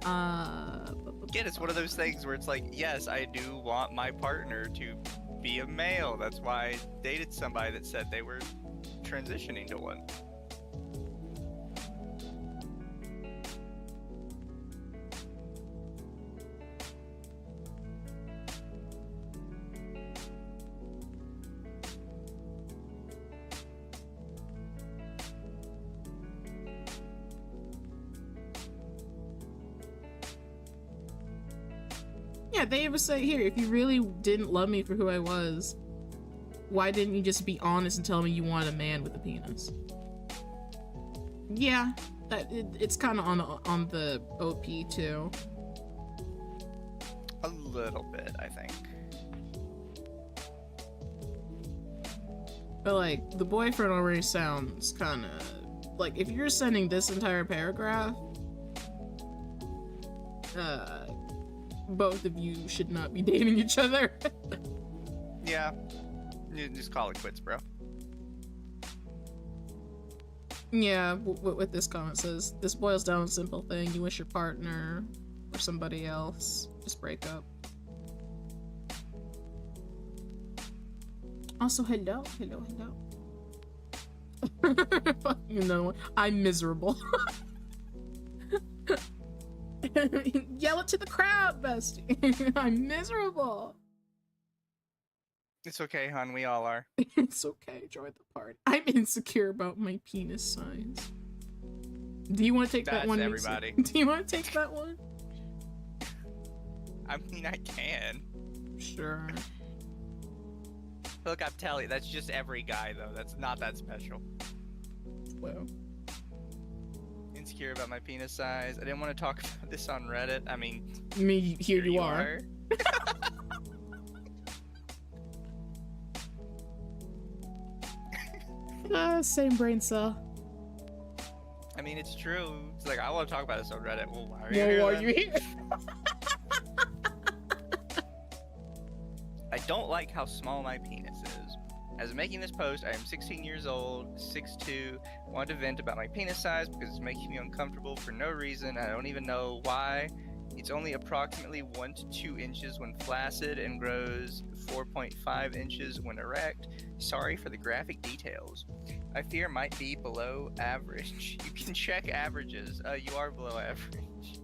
Again, it's one of those things where it's like, yes, I do want my partner to be a male. That's why I dated somebody that said they were transitioning to one. Yeah, they even say here, if you really didn't love me for who I was, why didn't you just be honest and tell me you wanted a man with a penis? Yeah, it's kind of on the OP too. A little bit, I think. But like, the boyfriend already sounds kind of like, if you're sending this entire paragraph, both of you should not be dating each other. Yeah. You just call it quits, bro. Yeah, what this comment says, this boils down to a simple thing. You wish your partner or somebody else just break up. Also, hello. Fucking another one. I'm miserable. Yell it to the crowd, bestie. I'm miserable. It's okay, hon. We all are. It's okay. Join the party. I'm insecure about my penis size. Do you want to take that one? Everybody. Do you want to take that one? I mean, I can. Sure. Look, I'm telling you, that's just every guy, though. That's not that special. Well. Insecure about my penis size. I didn't want to talk about this on Reddit. I mean, here you are. Same brain cell. I mean, it's true. It's like, I want to talk about this on Reddit. Well, why are you Yeah, here why are then? you here? I don't like how small my penis is. As I'm making this post, I am 16 years old, 6'2", want to vent about my penis size because it's making me uncomfortable for no reason. I don't even know why. It's only approximately 1 to 2 inches when flaccid and grows 4.5 inches when erect. Sorry for the graphic details. I fear might be below average. You can check averages. You are below average.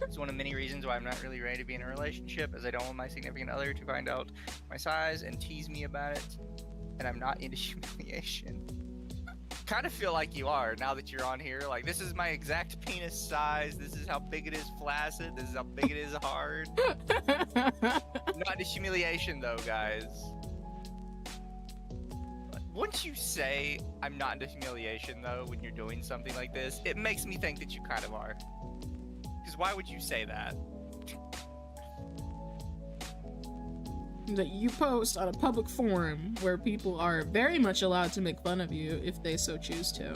It's one of many reasons why I'm not really ready to be in a relationship, as I don't want my significant other to find out my size and tease me about it, and I'm not into humiliation. Kind of feel like you are now that you're on here. Like, this is my exact penis size. This is how big it is flaccid. This is how big it is hard. Not into humiliation, though, guys. Once you say I'm not into humiliation, though, when you're doing something like this, it makes me think that you kind of are. Because why would you say that? That you post on a public forum where people are very much allowed to make fun of you if they so choose to.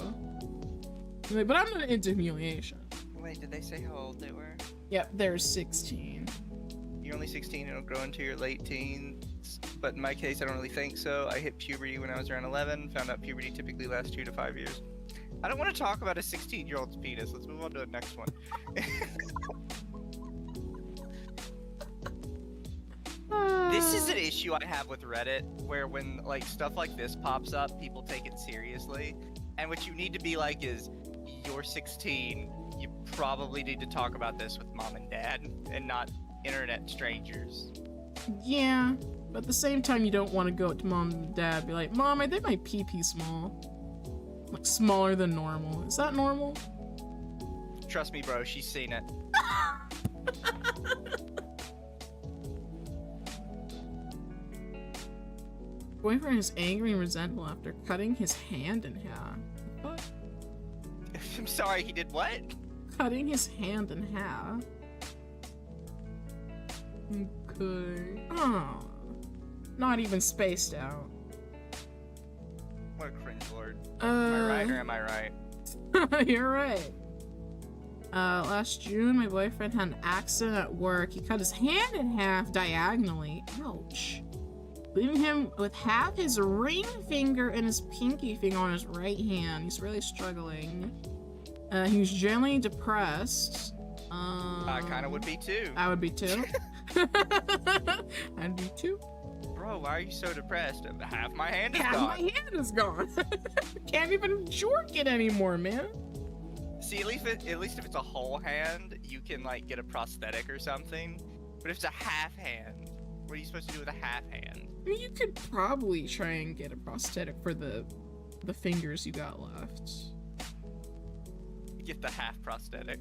Like, but I'm not into humiliation. Wait, did they say how old they were? Yep, they're 16. You're only 16, it'll grow into your late teens. But in my case, I don't really think so. I hit puberty when I was around 11. Found out puberty typically lasts 2 to 5 years. I don't want to talk about a 16-year-old's penis. Let's move on to the next one. This is an issue I have with Reddit, where when like stuff like this pops up, people take it seriously. And what you need to be like is, you're 16, you probably need to talk about this with mom and dad, and not internet strangers. Yeah, but at the same time, you don't want to go to mom and dad and be like, Mom, I think my pee-pee small. Like, smaller than normal. Is that normal? Trust me, bro, she's seen it. Boyfriend is angry and resentful after cutting his hand in half. What? I'm sorry, he did what? Cutting his hand in half. Okay. Oh. Not even spaced out. What a cringe lord. Am I right or am I right? You're right. Last June, my boyfriend had an accident at work. He cut his hand in half diagonally. Ouch. Leaving him with half his ring finger and his pinky finger on his right hand. He's really struggling. He was generally depressed. I kind of would be too. I would be too. I'd be too. Bro, why are you so depressed? Half my hand is Half gone. my hand is gone. Can't even jork it anymore, man. See, at least if it's a whole hand, you can like get a prosthetic or something. But if it's a half hand, what are you supposed to do with a half hand? I mean, you could probably try and get a prosthetic for the fingers you got left. Get the half prosthetic.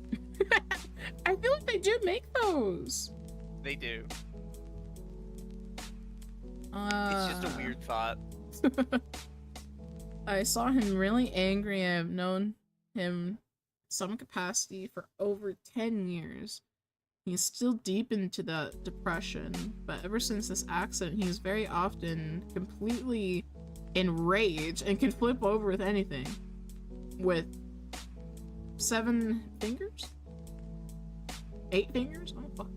I feel like they do make those. They do. It's just a weird thought. I saw him really angry. I have known him some capacity for over 10 years. He's still deep into the depression, but ever since this accident, he's very often completely enraged and can flip over with anything. With 7 fingers? 8 fingers? Oh, fuck.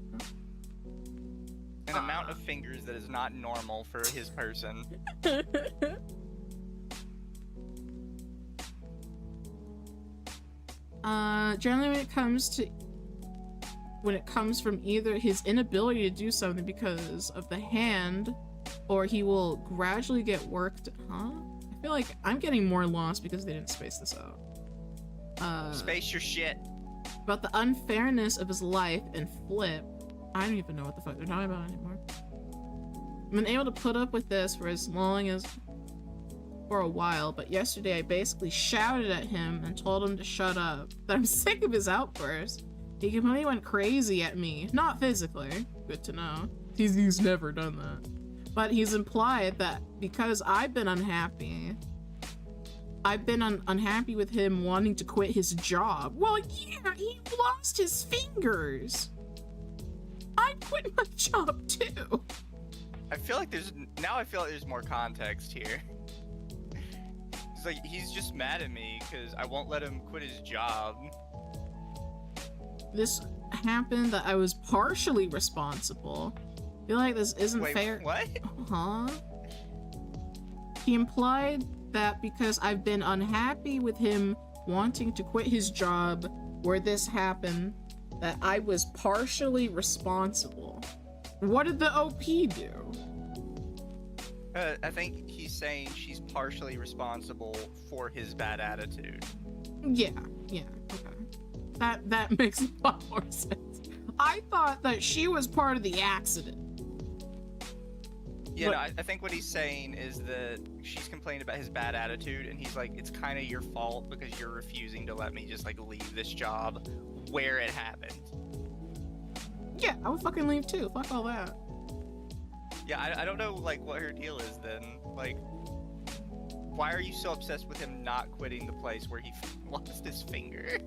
An amount of fingers that is not normal for his person. Generally when it comes from either his inability to do something because of the hand, or he will gradually get worked. Huh? I feel like I'm getting more lost because they didn't space this out. Space your shit. About the unfairness of his life and flip. I don't even know what the fuck they're talking about anymore. I've been able to put up with this for as long as for a while, but yesterday I basically shouted at him and told him to shut up. That I'm sick of his outbursts. He completely went crazy at me. Not physically. Good to know. He's never done that. But he's implied that because I've been unhappy, unhappy with him wanting to quit his job. Well, yeah, he lost his fingers. I'd quit my job too. I feel like there's more context here. It's like he's just mad at me because I won't let him quit his job. This happened that I was partially responsible. I feel like this isn't Wait, fair. what? Huh? He implied that because I've been unhappy with him wanting to quit his job where this happened, that I was partially responsible. What did the OP do? I think he's saying she's partially responsible for his bad attitude. Yeah, okay. That makes a lot more sense. I thought that she was part of the accident. Yeah, But- no, I think what he's saying is that she's complaining about his bad attitude, and he's like, it's kind of your fault because you're refusing to let me just, like, leave this job where it happened. Yeah, I would fucking leave too. Fuck all that. Yeah, I don't know, like, what her deal is then. Like, why are you so obsessed with him not quitting the place where he lost his finger?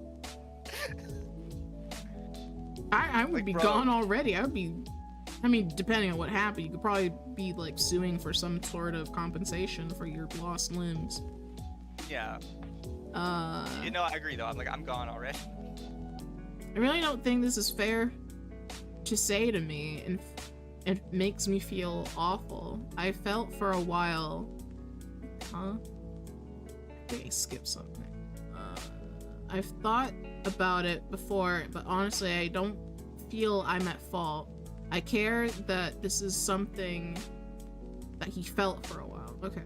I would Like, be bro. gone already. I mean, depending on what happened, you could probably be, like, suing for some sort of compensation for your lost limbs. Yeah. You know, I agree, though. I'm gone already. I really don't think this is fair to say to me, and it makes me feel awful. I felt for a while... Huh? I think I skipped something. I've thought about it before, but honestly, I don't feel I'm at fault. I care that this is something that he felt for a while. Okay.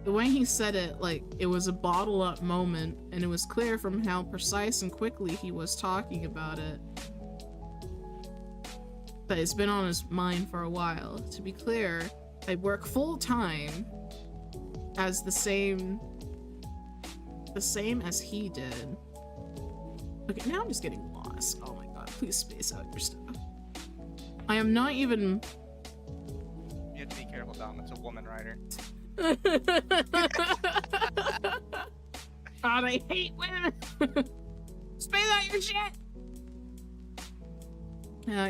The way he said it, like, it was a bottle up moment, and it was clear from how precise and quickly he was talking about it that it's been on his mind for a while. To be clear, I work full time as the same as he did. Okay, now I'm just getting lost. Oh my god, please space out your stuff. I am not even... You have to be careful, Dom. It's a woman writer. God, I hate women! Space out your shit!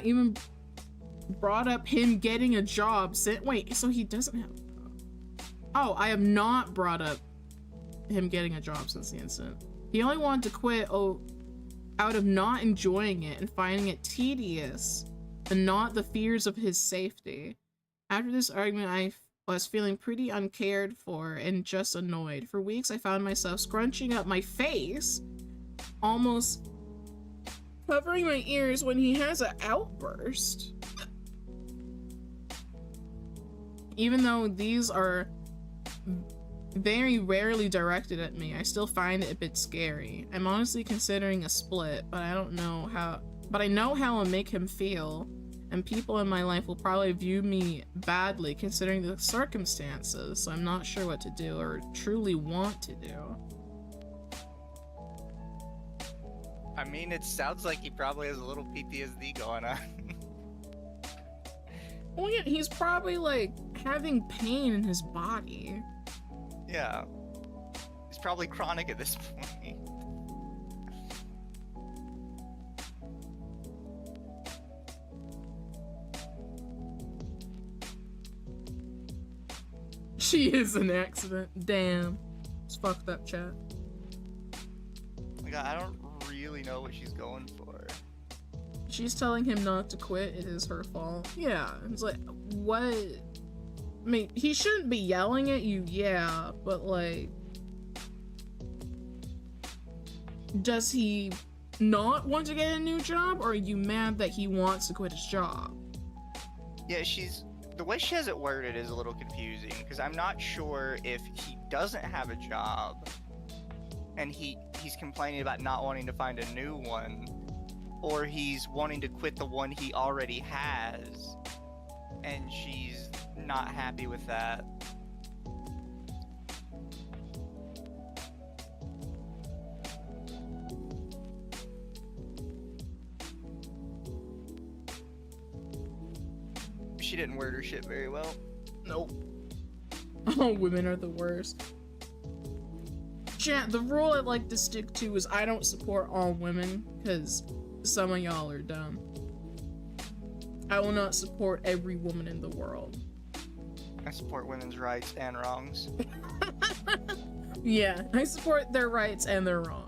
Even brought up him getting a job. Wait, so he doesn't have a job. Oh, I have not brought up him getting a job since the incident. He only wanted to quit out of not enjoying it and finding it tedious, and not the fears of his safety. After this argument, I was feeling pretty uncared for and just annoyed. For weeks, I found myself scrunching up my face, almost covering my ears when he has an outburst. Even though these are very rarely directed at me, I still find it a bit scary. I'm honestly considering a split, but I don't know how. But I know how I'll make him feel, and people in my life will probably view me badly considering the circumstances, so I'm not sure what to do or truly want to do. I mean, it sounds like he probably has a little PTSD going on. Well, yeah, he's probably, like, having pain in his body. Yeah. He's probably chronic at this point. She is an accident. Damn. It's fucked up, chat. Like, I don't really know what she's going for. She's telling him not to quit. It is her fault. Yeah. It's like, what? I mean, he shouldn't be yelling at you, yeah, but like, does he not want to get a new job, or are you mad that he wants to quit his job? Yeah, the way she has it worded is a little confusing, because I'm not sure if he doesn't have a job and he's complaining about not wanting to find a new one, or he's wanting to quit the one he already has and she's not happy with that. She didn't word her shit very well. Nope. Oh, women are the worst. Chat, the rule I'd like to stick to is I don't support all women, because some of y'all are dumb. I will not support every woman in the world. I support women's rights and wrongs. Yeah, I support their rights and their wrongs.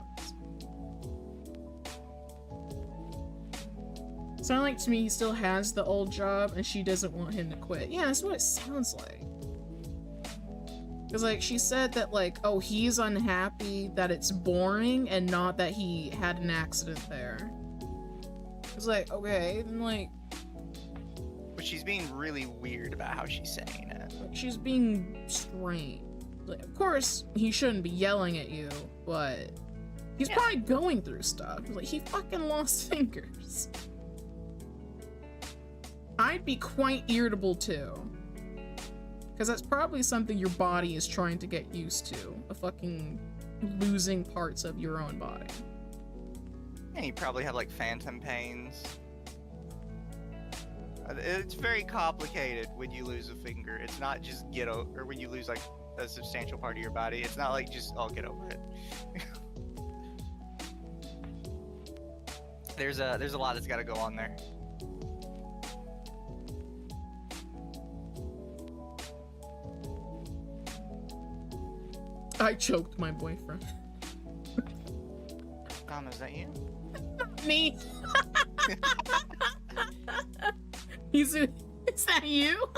Sound like to me he still has the old job and she doesn't want him to quit. Yeah, that's what it sounds like. Because, like, she said that, like, oh, he's unhappy that it's boring and not that he had an accident there. It's like, okay, then, like... But she's being really weird about how she's saying it. She's being strange. Like, of course, he shouldn't be yelling at you, but... He's probably going through stuff. Like, he fucking lost fingers. I'd be quite irritable, too. Because that's probably something your body is trying to get used to. A fucking losing parts of your own body. And you probably have, like, phantom pains. It's very complicated when you lose a finger. It's not just get over, or when you lose, like, a substantial part of your body. It's not like just, oh, get over it. There's a lot that's got to go on there. I choked my boyfriend. Dama, is that you? Me. Is that you?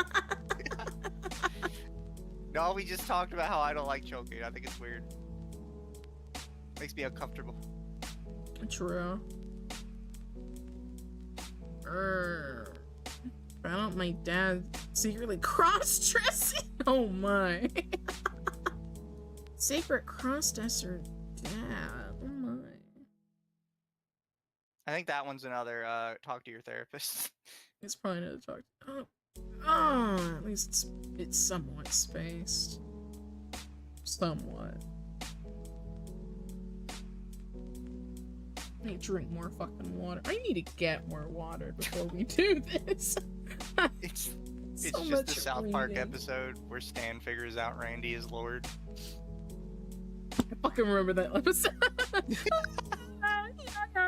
No, we just talked about how I don't like choking. I think it's weird. Makes me uncomfortable. True. Found out my dad secretly cross-dressing. Oh my. Secret cross-dresser dad. Oh my. I think that one's another talk to your therapist. It's probably another talk. Oh, at least it's somewhat spaced. Somewhat. I need to drink more fucking water. I need to get more water before we do this. It's So just much the South Park reading. episode where Stan figures out Randy is Lord. I fucking remember that episode.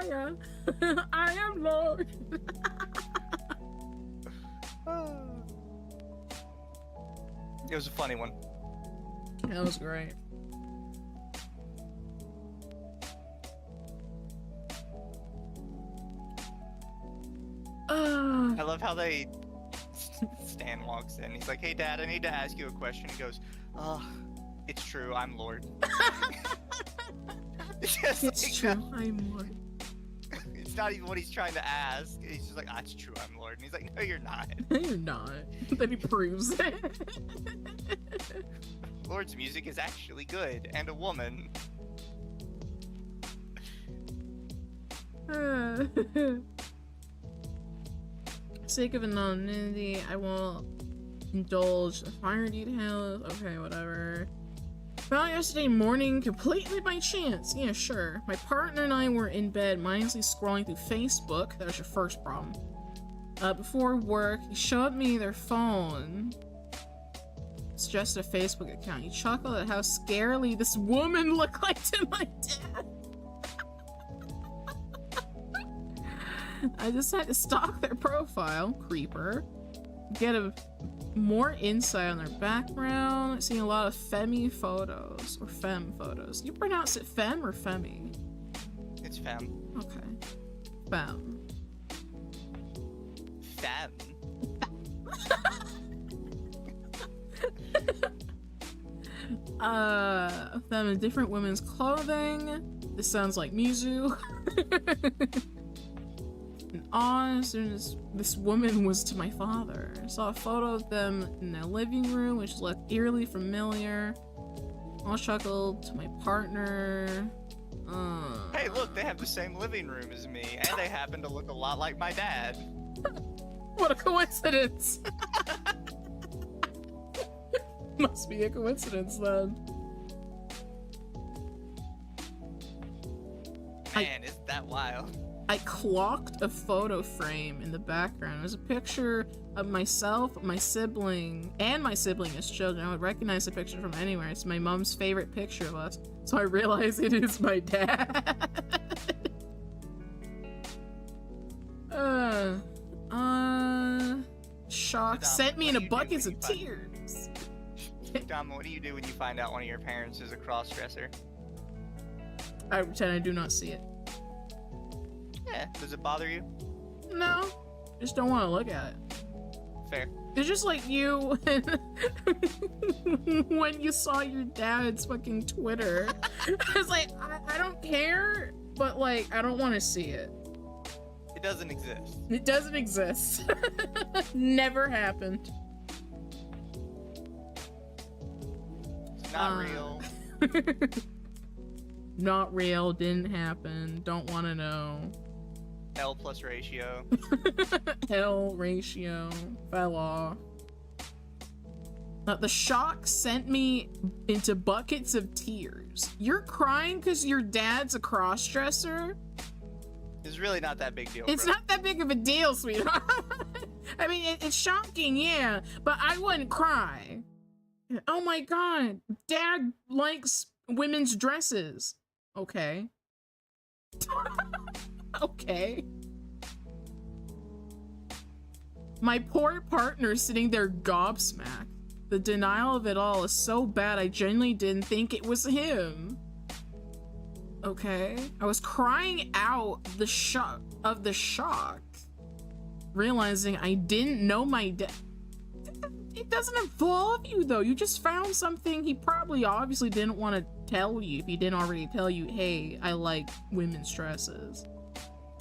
Yeah. I am Lord. It was a funny one. That was great. I love how Stan walks in. He's like, "Hey, Dad, I need to ask you a question." He goes, it's true, I'm Lord." It's just It's like true, that. I'm Lord. It's not even what he's trying to ask. He's just like, "It's true, I'm Lord." And he's like, "No, you're not." You're not. Then he proves it. Lord's music is actually good, and a woman. Sake of anonymity, I won't indulge the finer details. Okay, whatever. Found yesterday morning completely by chance. Yeah, sure. My partner and I were in bed mindlessly scrolling through Facebook. That was your first problem. Before work, he showed me their phone. It's just a Facebook account. He chuckled at how scarily this woman looked like to my dad. I just had to stalk their profile, creeper, get a more insight on their background. Seeing a lot of femme photos, or femme photos. You pronounce it femme or femme? It's femme. Okay. Femme. Femme. Them in different women's clothing. This sounds like Mizu. And on as soon as this woman was to my father. I saw a photo of them in their living room, which looked eerily familiar. I'll chuckled to my partner. Hey, look, they have the same living room as me, and they happen to look a lot like my dad. What a coincidence! Must be a coincidence then. Man, isn't that wild? I clocked a photo frame in the background. There's a picture of myself, my sibling, and my sibling as children. I would recognize the picture from anywhere. It's my mom's favorite picture of us. So I realize it is my dad. shock Dama, sent me what into do you do buckets when of you find- tears. Dama, what do you do when you find out one of your parents is a cross-dresser? I pretend I do not see it. Yeah, does it bother you? No, just don't want to look at it. Fair. It's just like you when you saw your dad's fucking Twitter. It's like, I don't care, but like, I don't want to see it. It doesn't exist. It doesn't exist. Never happened. It's not real. Not real, didn't happen, don't want to know. L plus ratio. L ratio, fell off. The shock sent me into buckets of tears. You're crying because your dad's a cross-dresser? It's really not that big deal, It's bro. not that big of a deal, sweetheart. I mean, it's shocking, yeah, but I wouldn't cry. Oh my god, dad likes women's dresses. Okay. Okay. My poor partner sitting there gobsmacked. The denial of it all is so bad I genuinely didn't think it was him. Okay. I was crying out the shock of the shock, realizing I didn't know my dad. It doesn't involve you though. You just found something he probably obviously didn't want to tell you if he didn't already tell you, hey, I like women's dresses.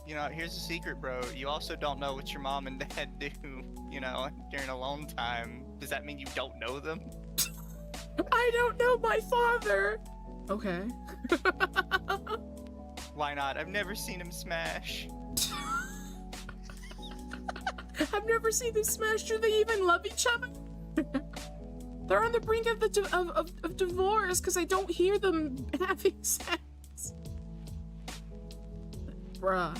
You know, here's the secret, bro. You also don't know what your mom and dad do, you know, during alone time. Does that mean you don't know them? I don't know my father. Okay. Why not? I've never seen him smash. I've never seen them smash. Do they even love each other? They're on the brink of of divorce because I don't hear them having sex. Bruh.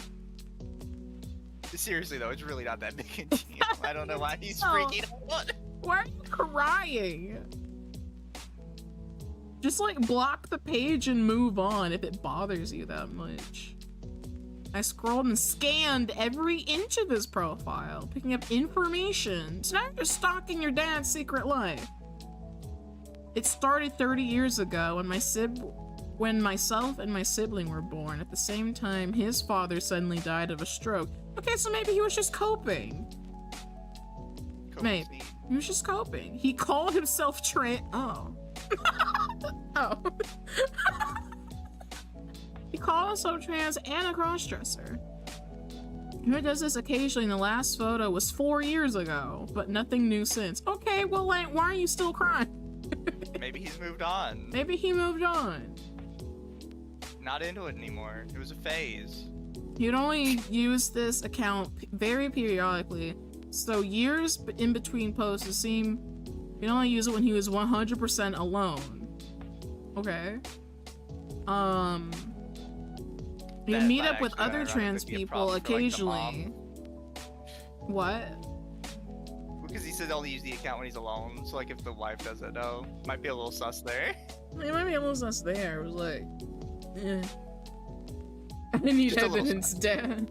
Seriously though, it's really not that big a deal. I don't know why he's No. freaking out. Why are you crying? Just like block the page and move on if it bothers you that much. I scrolled and scanned every inch of his profile, picking up information. So now you're just stalking your dad's secret life. It started 30 years ago when myself and my sibling were born. At the same time, his father suddenly died of a stroke. Okay, so maybe he was just coping. Maybe. He was just coping. He called himself Oh. Oh. He called himself trans and a crossdresser. He does this occasionally, and the last photo was 4 years ago, but nothing new since. Okay, well, like, why are you still crying? Maybe he's moved on. Maybe he moved on. Not into it anymore. It was a phase. He'd only use this account very periodically, so years in between posts seem he'd only use it when he was 100% alone. Okay. He'd meet up with other trans people occasionally. What? Because he said only use the account when he's alone, so like if the wife doesn't know, might be a little sus there. It might be a little sus there. It was like, eh. I need Just a little evidence, Dad.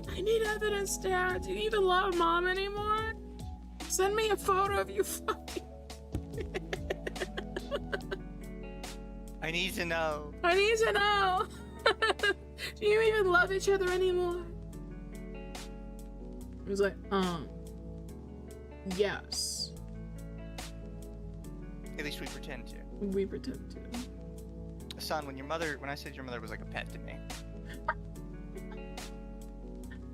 I need evidence, Dad. Do you even love Mom anymore? Send me a photo of you fucking. I need to know. I need to know. Do you even love each other anymore? He was like, yes. At least we pretend to. We pretend to. Son, when I said your mother was like a pet to me.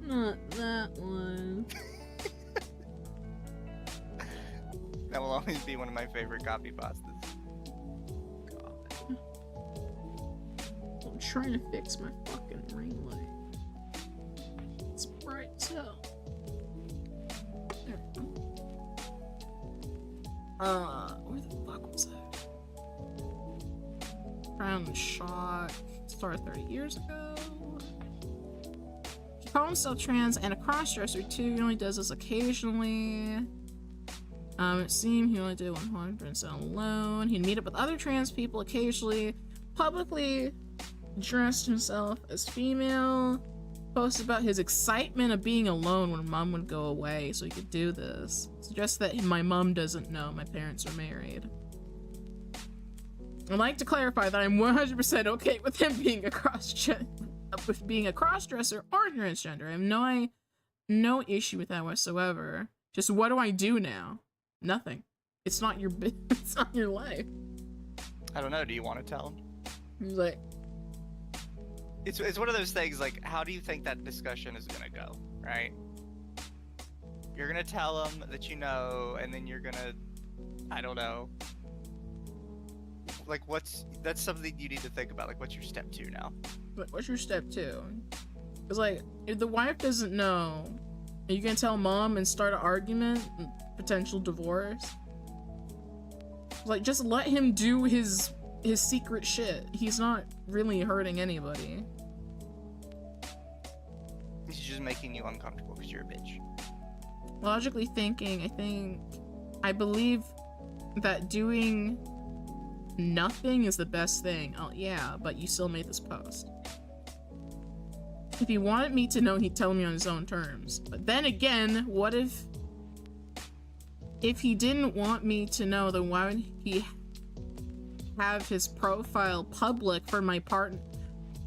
Not that one. That will always be one of my favorite copy pastas. God. I'm trying to fix my fucking ring light. It's bright as hell. There we go. Where the fuck was that? Crown Shock started 30 years ago. He called himself trans and a crossdresser too. He only does this occasionally. It seemed he only did 100% alone. He'd meet up with other trans people occasionally. Publicly dressed himself as female. post about his excitement of being alone when mom would go away so he could do this. Suggests that my mom doesn't know my parents are married. I'd like to clarify that I'm 100% okay with him being a cross-dresser or transgender. I have no issue with that whatsoever. Just what do I do now? Nothing. It's not your it's not your life. I don't know. Do you want to tell him? He's like, it's one of those things. Like, how do you think that discussion is gonna go? Right? You're gonna tell him that you know, and then you're gonna, I don't know. Like, that's something you need to think about. Like, what's your step 2 now? But what's your step 2? It's like, if the wife doesn't know, are you gonna tell mom and start an argument? Potential divorce? Like, just let him do his secret shit. He's not really hurting anybody. He's just making you uncomfortable because you're a bitch. Logically thinking, I believe that doing nothing is the best thing. Oh yeah, but you still made this post. If he wanted me to know, he'd tell me on his own terms. But then again, what if he didn't want me to know, then why would he have his profile public for my partner?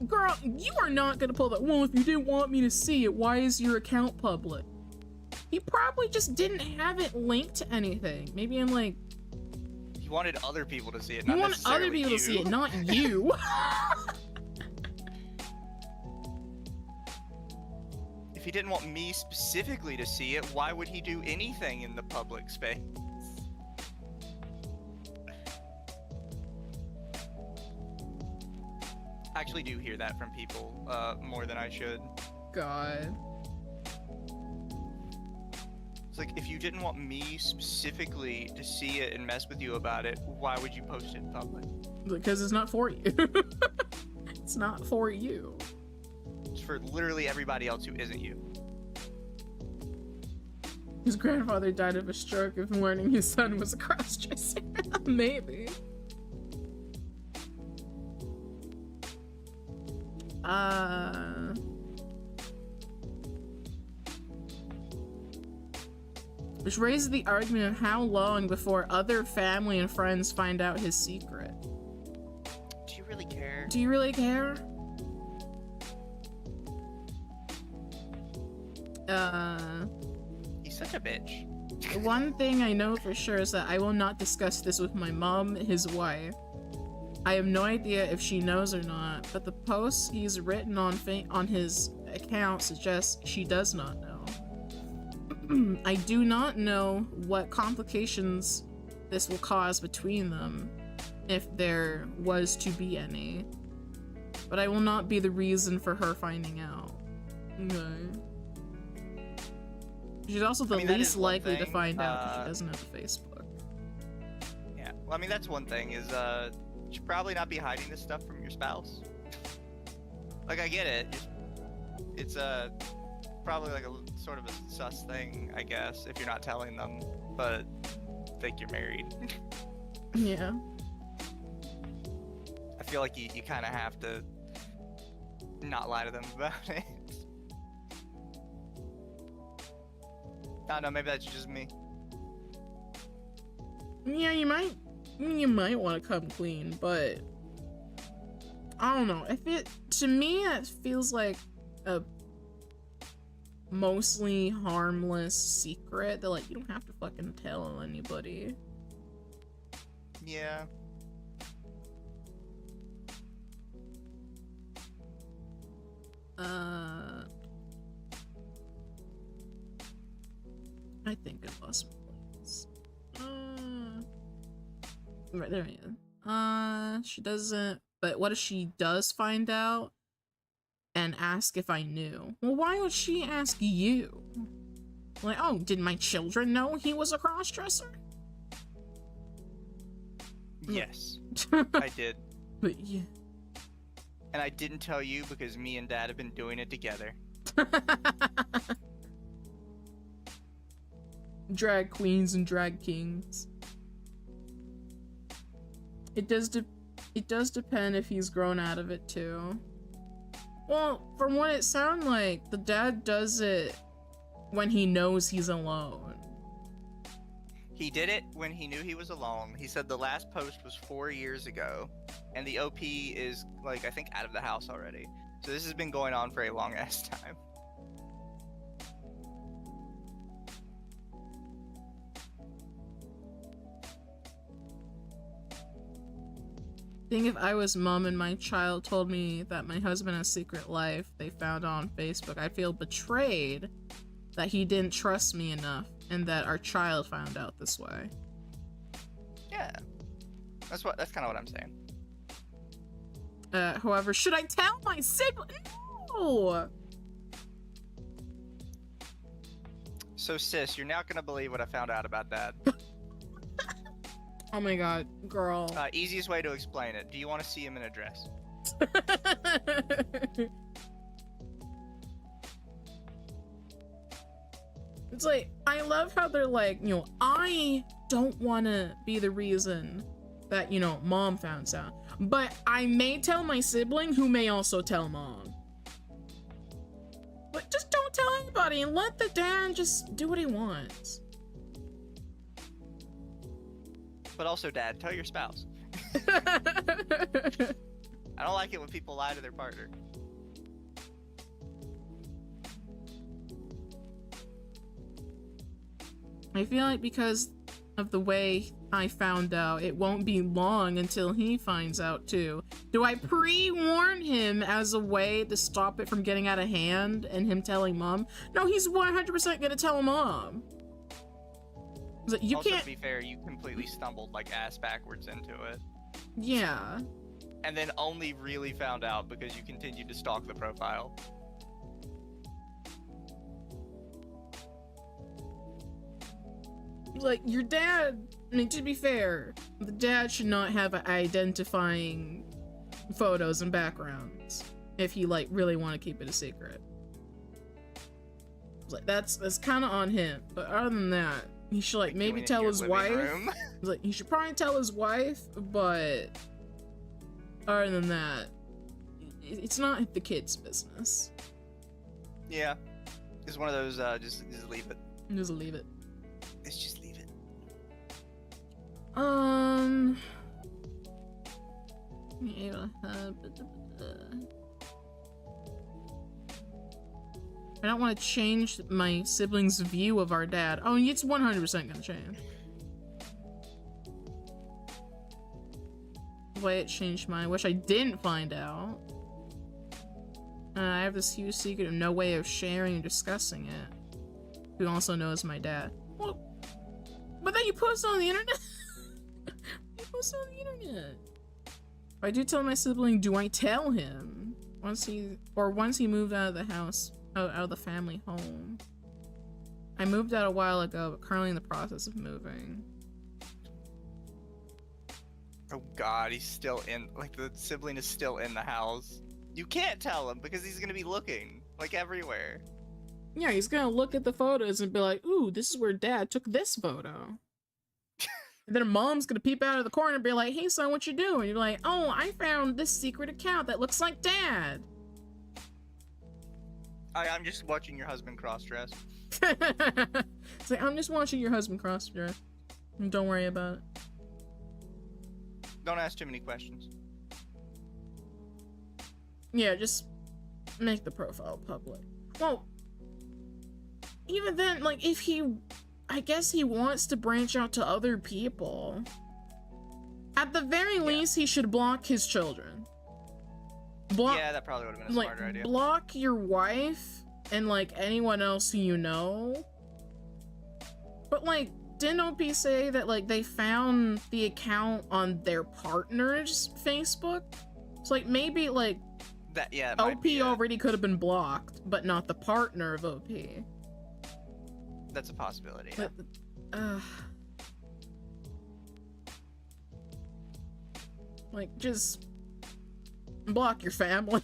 Girl, you are not gonna pull that. Well, if you didn't want me to see it, why is your account public? He probably just didn't have it linked to anything. Maybe I'm like, He wanted other people to see it, you not want necessarily other people you. to see it, not you. If he didn't want me specifically to see it, why would he do anything in the public space? I actually do hear that from people more than I should. God. It's like, if you didn't want me specifically to see it and mess with you about it, why would you post it in public? Because it's not for you. It's not for you. It's for literally everybody else who isn't you. His grandfather died of a stroke of learning his son was a cross-dresser. Maybe. Which raises the argument of how long before other family and friends find out his secret. Do you really care? Do you really care? He's such a bitch. One thing I know for sure is that I will not discuss this with my mom, his wife. I have no idea if she knows or not, but the posts he's written on his account suggests she does not know. I do not know what complications this will cause between them, if there was to be any. But I will not be the reason for her finding out. Okay. She's also the least likely to find out because she doesn't have a Facebook. Yeah, well, I mean, that's one thing, is you should probably not be hiding this stuff from your spouse. Like, I get it. It's probably like a sort of a sus thing, I guess, if you're not telling them, but I think you're married. Yeah. I feel like you kind of have to not lie to them about it. I don't know, maybe that's just me. Yeah, you might want to come clean, but I don't know. To me, it feels like a mostly harmless secret that, like, you don't have to fucking tell anybody. Yeah. I think I lost my place. Right, there we go. She doesn't, but what if she does find out and ask if I knew? Well, why would she ask you? Like, oh, did my children know he was a cross-dresser? Yes, I did. But yeah. And I didn't tell you because me and Dad have been doing it together. Drag queens and drag kings. It does depend if he's grown out of it too. Well, from what it sounds like, the dad does it when he knows he's alone. He did it when he knew he was alone. He said the last post was 4 years ago, and the OP is, like, I think out of the house already. So this has been going on for a long ass time. I think if I was mom and my child told me that my husband has a secret life they found on Facebook, I'd feel betrayed that he didn't trust me enough and that our child found out this way. Yeah. That's kind of what I'm saying. However, should I tell my sibling? No! So sis, you're not gonna believe what I found out about Dad. Oh my god, girl. Easiest way to explain it. Do you want to see him in a dress? It's like, I love how they're like, you know, I don't want to be the reason that, you know, mom found out. But I may tell my sibling who may also tell mom. But just don't tell anybody and let the dad just do what he wants. But also, Dad, tell your spouse. I don't like it when people lie to their partner. I feel like because of the way I found out, it won't be long until he finds out too. Do I pre-warn him as a way to stop it from getting out of hand and him telling mom? No, he's 100% gonna tell mom. You also, can't... to be fair, you completely stumbled like ass backwards into it. Yeah. And then only really found out because you continued to stalk the profile. Like, your dad, I mean, to be fair, the dad should not have identifying photos and backgrounds if he, like, really want to keep it a secret. Like, that's kind of on him. But other than that, he should, like, maybe tell his wife. Like, he should probably tell his wife, but other than that, it's not the kid's business. Yeah. It's one of those, just leave it. Just leave it. Let's just leave it. I don't want to change my siblings' view of our dad. Oh, it's 100% gonna change. The way it changed mine. I wish I didn't find out. I have this huge secret of no way of sharing and discussing it. Who also knows my dad. Well, but then you post it on the internet. You post it on the internet. If I do tell my sibling, do I tell him? Once he moved out of the house, out of the family home. I moved out a while ago, but currently in the process of moving. Oh god, he's still in, like, the sibling is still in the house. You can't tell him because he's gonna be looking, like, everywhere. Yeah, he's gonna look at the photos and be like, ooh, this is where dad took this photo. And then mom's gonna peep out of the corner and be like, hey son, what you doing? And you're like, oh, I found this secret account that looks like dad. I'm just watching your husband cross-dress. It's like, I'm just watching your husband cross-dress. Don't worry about it. Don't ask too many questions. Yeah, just make the profile public. Well, even then, like, if I guess he wants to branch out to other people. At the very least, he should block his children. Yeah, that probably would have been a smarter idea. Block your wife and, like, anyone else who you know. But, like, didn't OP say that, like, they found the account on their partner's Facebook? So, like, maybe, like, OP already could have been blocked, but not the partner of OP. That's a possibility. But, like, just block your family.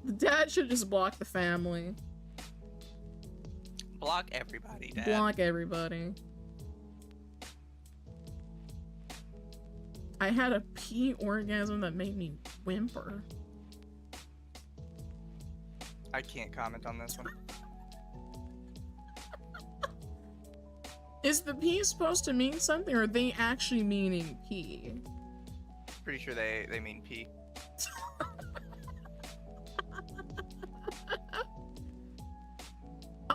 The dad should just block the family. Block everybody, Dad. Block everybody. I had a pee orgasm that made me whimper. I can't comment on this one. Is the P supposed to mean something, or are they actually meaning P? Pretty sure they mean P.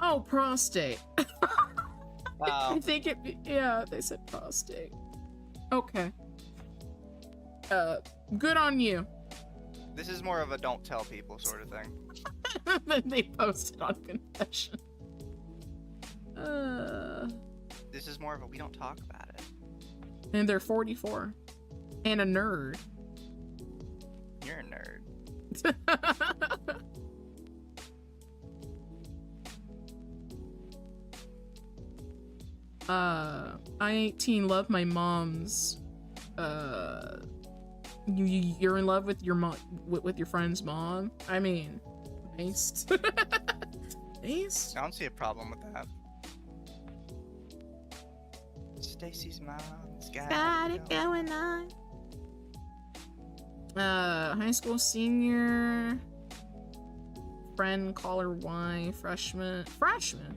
Oh, prostate. Wow. I think yeah, they said prostate. Okay. Good on you. This is more of a don't tell people sort of thing. Then they posted on Confession. This is more of a we don't talk about it. And they're 44. And a nerd. You're a nerd. I 18 love my mom's. You're in love with your mom, with your friend's mom? I mean, nice. Nice. I don't see a problem with that. Stacy's mom's got it going on. High school senior. Friend, call her Y. Freshman. Freshman?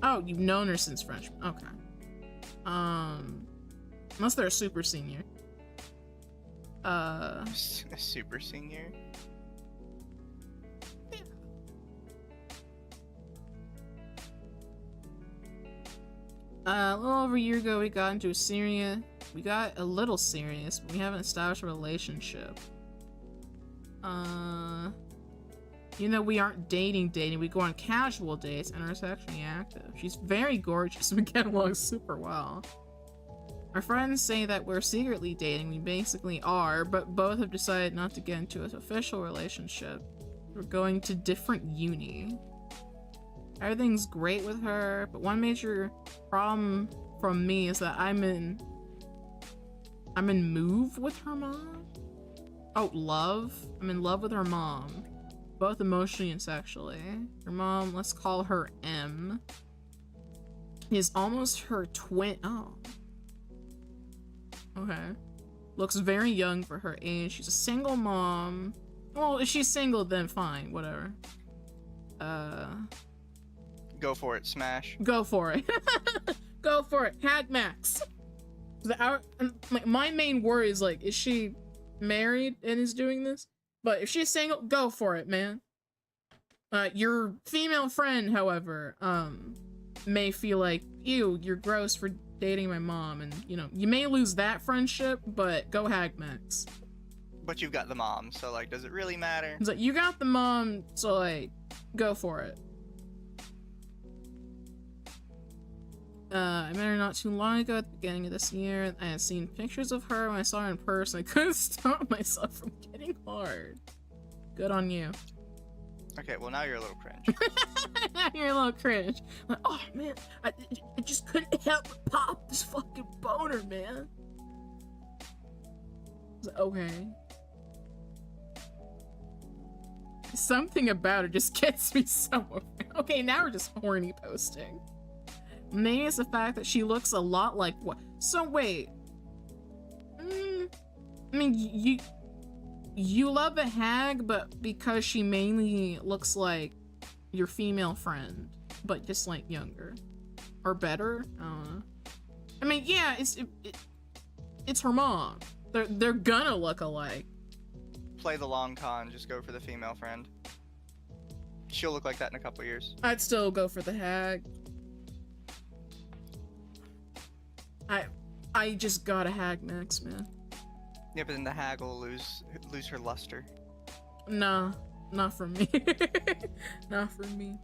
Oh, you've known her since freshman. Okay. Unless they're a super senior. A super senior? A little over a year ago, we got into we got a little serious, but we haven't established a relationship. You know, we aren't dating, we go on casual dates and are sexually active. She's very gorgeous and we get along super well. Our friends say that we're secretly dating, we basically are, but both have decided not to get into an official relationship. We're going to different uni. Everything's great with her, but one major problem from me is that I'm in move with her mom? Oh, love? I'm in love with her mom. Both emotionally and sexually. Her mom, let's call her M, is almost her twin. Oh. Okay. Looks very young for her age. She's a single mom. Well, if she's single, then fine. Whatever. Go for it, smash. Go for it. Go for it. Hag Max. My main worry is, like, is she married and is doing this? But if she's single, go for it, man. Your female friend, however, may feel like, ew, you're gross for dating my mom, and, you know, you may lose that friendship, but go Hag Max. But you've got the mom, so, like, does it really matter? It's like, you got the mom, so, like, go for it. I met her not too long ago at the beginning of this year. I had seen pictures of her when I saw her in person. I couldn't stop myself from getting hard. Good on you. Okay, well now you're a little cringe. Now you're a little cringe. Like, oh man, I just couldn't help but pop this fucking boner, man. I was like, okay. Something about her just gets me so. Okay, now we're just horny posting. Maybe it's the fact that she looks a lot like what? So wait. I mean, you love a hag, but because she mainly looks like your female friend, but just like younger or better. I don't know. I mean, yeah, it's her mom. They're gonna look alike. Play the long con. Just go for the female friend. She'll look like that in a couple years. I'd still go for the hag. I just got a hag Max, man. Yeah, but then the hag will lose her luster. Nah, not for me. Not for me.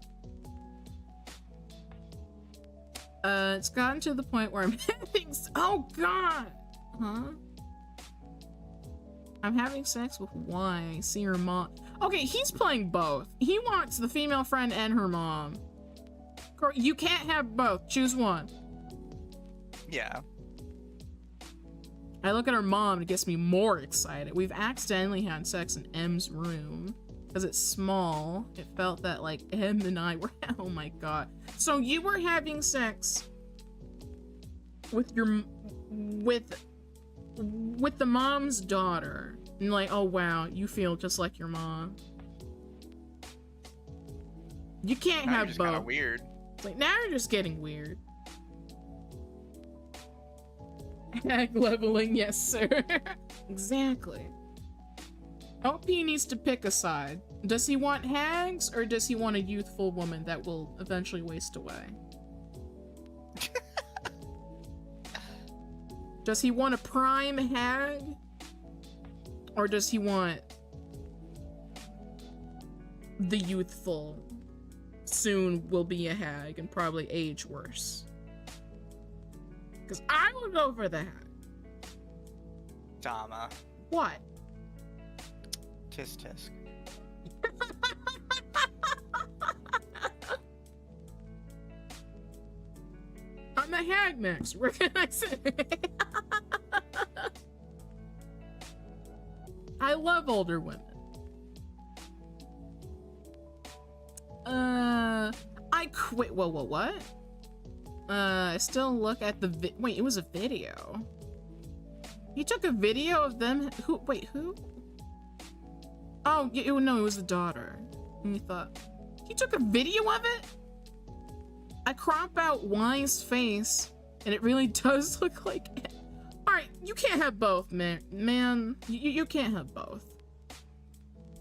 It's gotten to the point where I'm having oh god! Huh? I'm having sex with Y. I see her mom. Okay, he's playing both. He wants the female friend and her mom. You can't have both. Choose one. Yeah. I look at her mom and it gets me more excited. We've accidentally had sex in M's room. Because it's small. It felt that, like, M and I were... Oh my god. So you were having sex with your... With the mom's daughter. And like, oh wow, you feel just like your mom. You can't Now you're have just kind both. of weird. It's like, now you're just getting weird. Hag leveling, yes, sir. Exactly. LP needs to pick a side. Does he want hags, or does he want a youthful woman that will eventually waste away? Does he want a prime hag? Or does he want the youthful, soon will be a hag and probably age worse? Because I would go for the hag. Dama. What? Tisk tisk. I'm a hag next. Where can I say? I love older women. I quit. Whoa, what? I still look at the wait, it was a video. He took a video of them. Wait, who? Oh, no, it was the daughter. And you thought, he took a video of it? I crop out Y's face, and it really does look like it. Alright, you can't have both, man. You can't have both.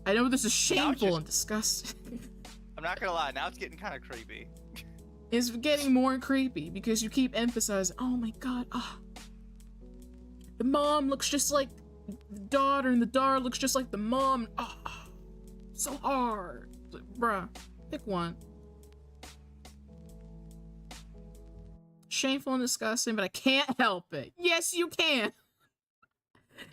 I know this is shameful and disgusting. I'm not gonna lie, now it's getting kind of creepy. It's getting more creepy because you keep emphasizing, oh my god, the mom looks just like the daughter, and the daughter looks just like the mom. So hard. Like, bruh, pick one. Shameful and disgusting, but I can't help it. Yes, you can.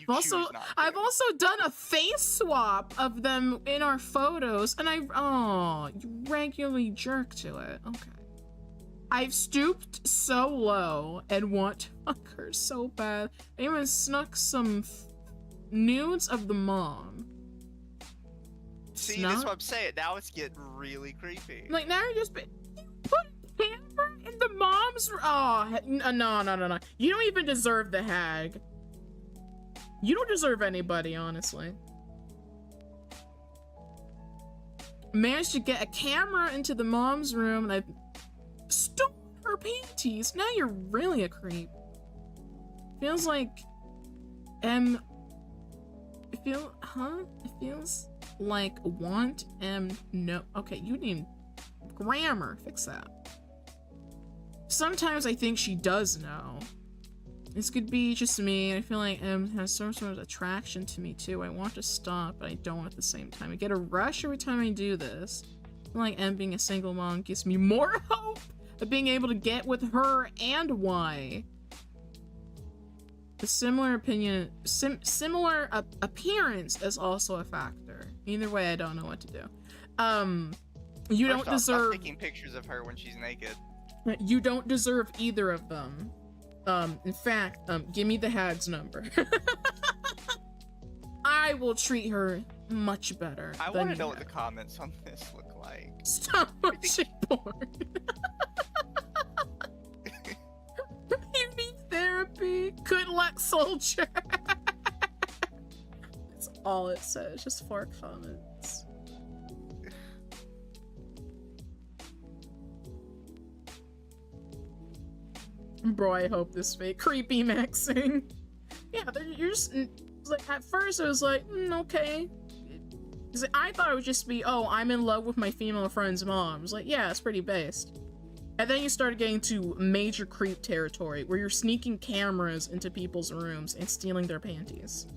I've also done a face swap of them in our photos, and you regularly jerk to it. Okay. I've stooped so low and want to fuck her so bad. I even snuck some nudes of the mom. See, that's what I'm saying. Now it's getting really creepy. Like, now you're just... You put a camera in the mom's... Oh, no. You don't even deserve the hag. You don't deserve anybody, honestly. Managed to get a camera into the mom's room, and I stole her panties. Now you're really a creep. Feels like... It feels like want and no. Okay, you need grammar. Fix that. Sometimes I think she does know. This could be just me. I feel like M has some sort of attraction to me too. I want to stop, but I don't at the same time. I get a rush every time I do this. I feel like M being a single mom gives me more hope of being able to get with her and Y. The similar appearance is also a factor. Either way, I don't know what to do. You don't deserve... Stop taking pictures of her when she's naked. You don't deserve either of them. In fact, give me the hag's number. I will treat her much better. I want to know what the comments on this look like. Stop watching porn. You need therapy. Good luck, soldier. That's all it says. Just 4 comments. Bro, I hope this fake. Creepy maxing. Yeah, you're just... Like, at first it was like, okay. Because I thought it would just be, oh, I'm in love with my female friend's mom. I was like, yeah, it's pretty based. And then you started getting to major creep territory, where you're sneaking cameras into people's rooms and stealing their panties.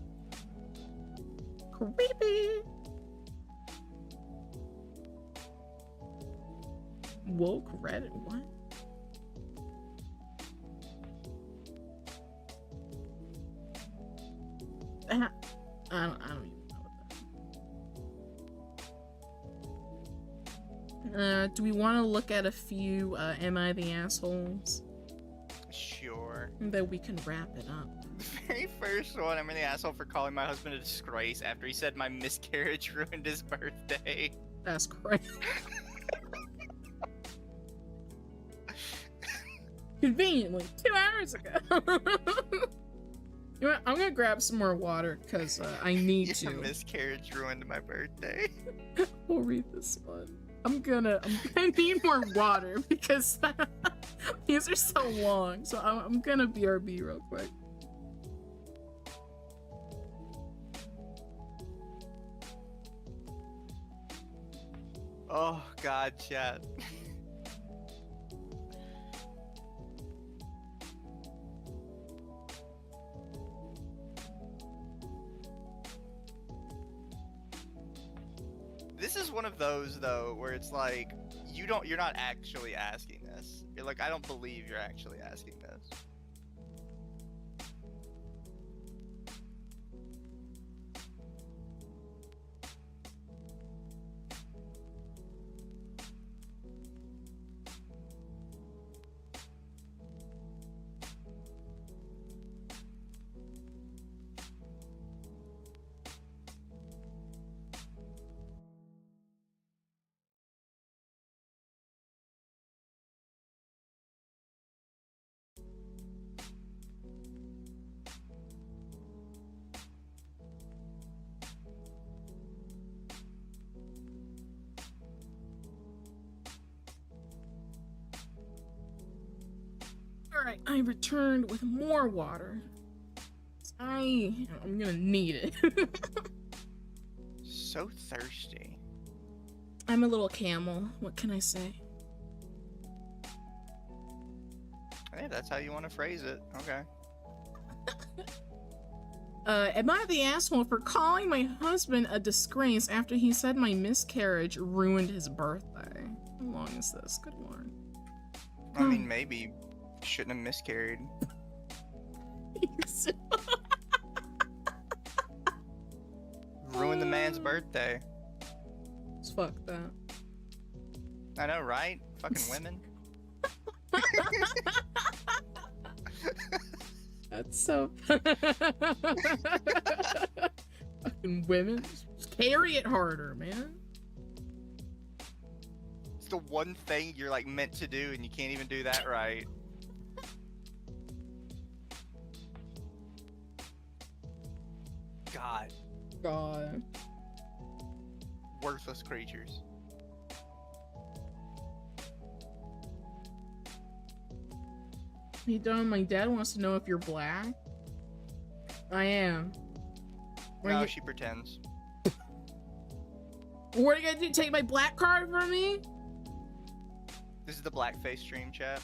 Creepy! Woke Reddit? What? I don't even know what that. Do we want to look at a few Am I the Assholes? Sure. Then we can wrap it up. The very first one, I'm the asshole for calling my husband a disgrace after he said my miscarriage ruined his birthday. That's crazy. Conveniently, 2 hours ago. You know what? I'm gonna grab some more water because I need to. Your miscarriage ruined my birthday. We'll read this one. I'm gonna need more water because these are so long. So I'm gonna BRB real quick. Oh God, chat. This is one of those though where it's like you're not actually asking this. You're like, I don't believe you're actually asking this. Alright, I returned with more water. I'm gonna need it. So thirsty. I'm a little camel. What can I say? Hey, that's how you want to phrase it. Okay. Am I the asshole for calling my husband a disgrace after he said my miscarriage ruined his birthday? How long is this? Good lord. I mean, maybe you shouldn't have miscarried. Ruined the man's birthday. Fuck that. I know, right? Fucking women. That's so fucking women. Just carry it harder, man. It's the one thing you're like meant to do and you can't even do that right. God. God. Worthless creatures. Hey Dom, my dad wants to know if you're black. I am. No, she pretends. What are you gonna do? Take my black card from me? This is the blackface stream, chat.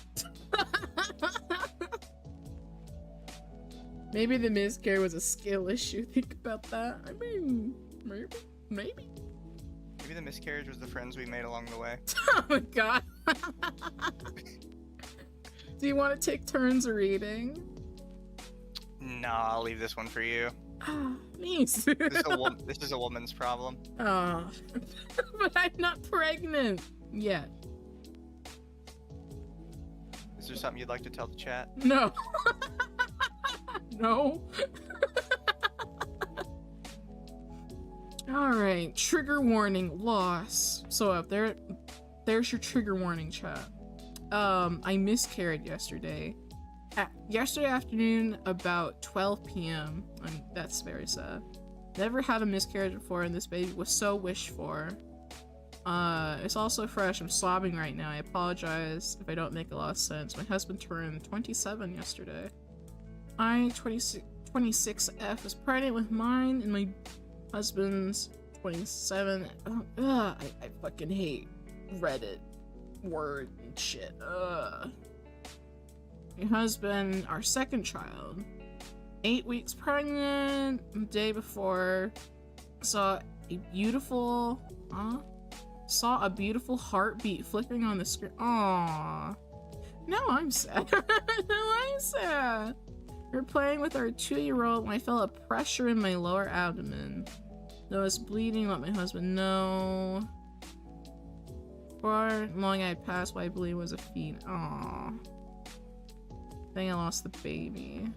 Maybe the miscarriage was a skill issue. Think about that. I mean, maybe. Maybe the miscarriage was the friends we made along the way. Oh my god. Do you want to take turns reading? No, I'll leave this one for you. Ah, nice. This is a woman's problem. Oh, but I'm not pregnant yet. Is there something you'd like to tell the chat? No. No. Alright, trigger warning, loss. So up there's your trigger warning, chat. I miscarried yesterday. Yesterday afternoon, about 12 p.m. That's very sad. Never had a miscarriage before, and this baby was so wished for. It's also fresh. I'm sobbing right now. I apologize if I don't make a lot of sense. My husband turned 27 yesterday. 26F, was pregnant with mine, and my husband's 27. I fucking hate Reddit word and shit. My husband, our second child, 8 weeks pregnant. The day before, saw a beautiful heartbeat flickering on the screen. Aww. Now I'm sad. Now I'm sad. We were playing with our 2-year-old when I felt a pressure in my lower abdomen. Noticed bleeding, let my husband know. Before long I had passed by, I believe was a feed. Aww. I think I lost the baby.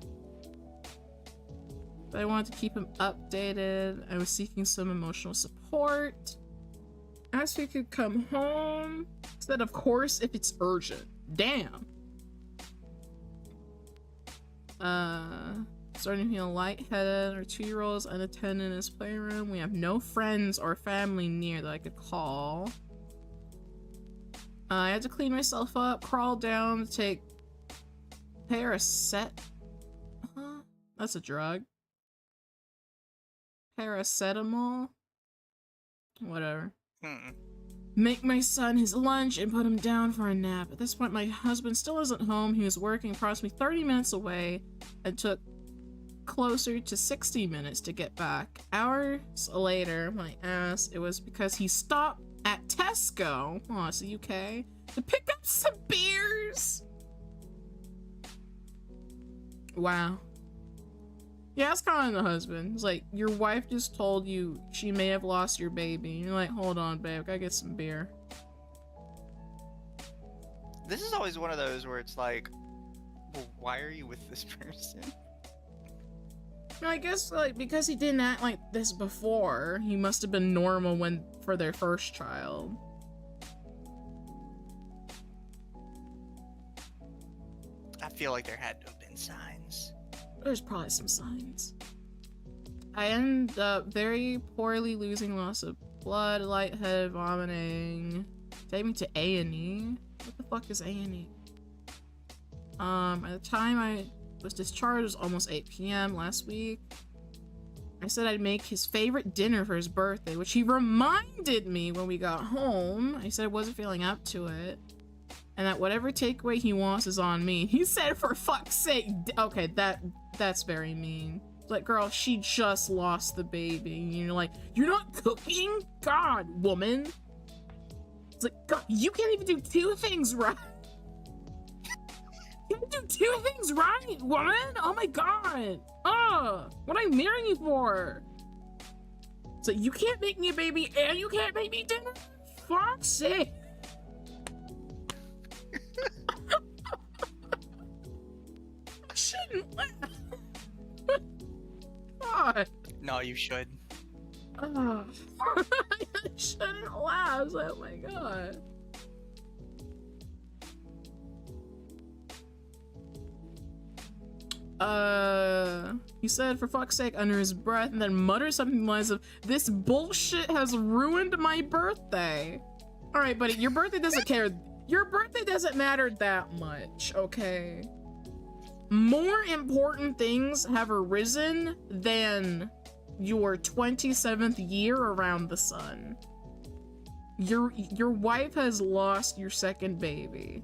But I wanted to keep him updated. I was seeking some emotional support. Asked if he could come home. Said, of course, if it's urgent. Damn. Starting to feel lightheaded. Our 2-year-old is unattended in his playroom. We have no friends or family near that I could call. I had to clean myself up, crawl down to take paracetamol. That's a drug. Paracetamol? Whatever. Make my son his lunch and put him down for a nap. At this point, my husband still isn't home. He was working approximately 30 minutes away and took closer to 60 minutes to get back. Hours later, when I asked, it was because he stopped at Tesco, oh, it's the UK, to pick up some beers. Wow. Yeah, it's kind of the husband. It's like, your wife just told you she may have lost your baby. And you're like, hold on, babe, gotta get some beer. This is always one of those where it's like, well, why are you with this person? I guess, like, because he didn't act like this before, he must have been normal for their first child. I feel like there had to have been signs. There's probably some signs. I ended up very poorly, losing lots of blood, lightheaded, vomiting. Take me to A&E. What the fuck is A&E? At the time I was discharged, it was almost 8 p.m. last week. I said I'd make his favorite dinner for his birthday, which he reminded me when we got home. I said I wasn't feeling up to it, and that whatever takeaway he wants is on me. He said, for fuck's sake. Okay, that's very mean. Like, girl, she just lost the baby. And you're like, you're not cooking? God, woman. It's like, God, you can't even do two things right. You can't do two things right, woman. Oh my God. What am I marrying you for? So you can't make me a baby and you can't make me dinner? Fuck's sake. I shouldn't laugh. God. No, you should. I shouldn't laugh. Oh my God. He said, for fuck's sake, under his breath, and then muttered something like, this bullshit has ruined my birthday. Alright, buddy, your birthday doesn't care. Your birthday doesn't matter that much, okay? More important things have arisen than your 27th year around the sun. Your wife has lost your second baby.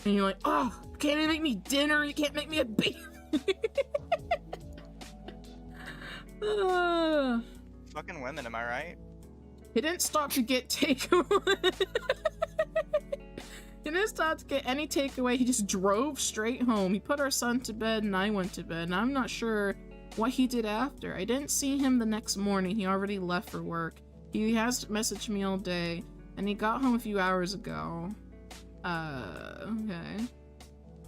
And you're like, oh, you can't even make me dinner, you can't make me a baby. Fucking women, am I right? He didn't stop to get takeaway. He didn't stop to get any takeaway. He just drove straight home. He put our son to bed and I went to bed. And I'm not sure what he did after. I didn't see him the next morning. He already left for work. He has messaged me all day. And he got home a few hours ago. Okay.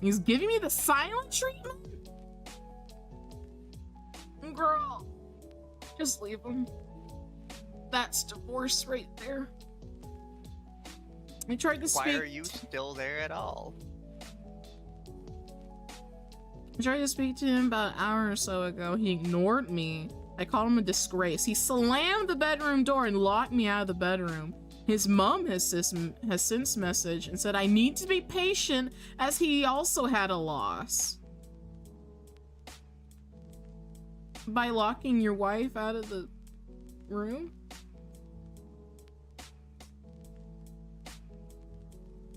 He's giving me the silent treatment? Girl. Just leave him. That's divorce right there. I tried to speak. Why are you still there at all? I tried to speak to him about an hour or so ago. He ignored me. I called him a disgrace. He slammed the bedroom door and locked me out of the bedroom. His mom has since messaged and said I need to be patient as he also had a loss. By locking your wife out of the room?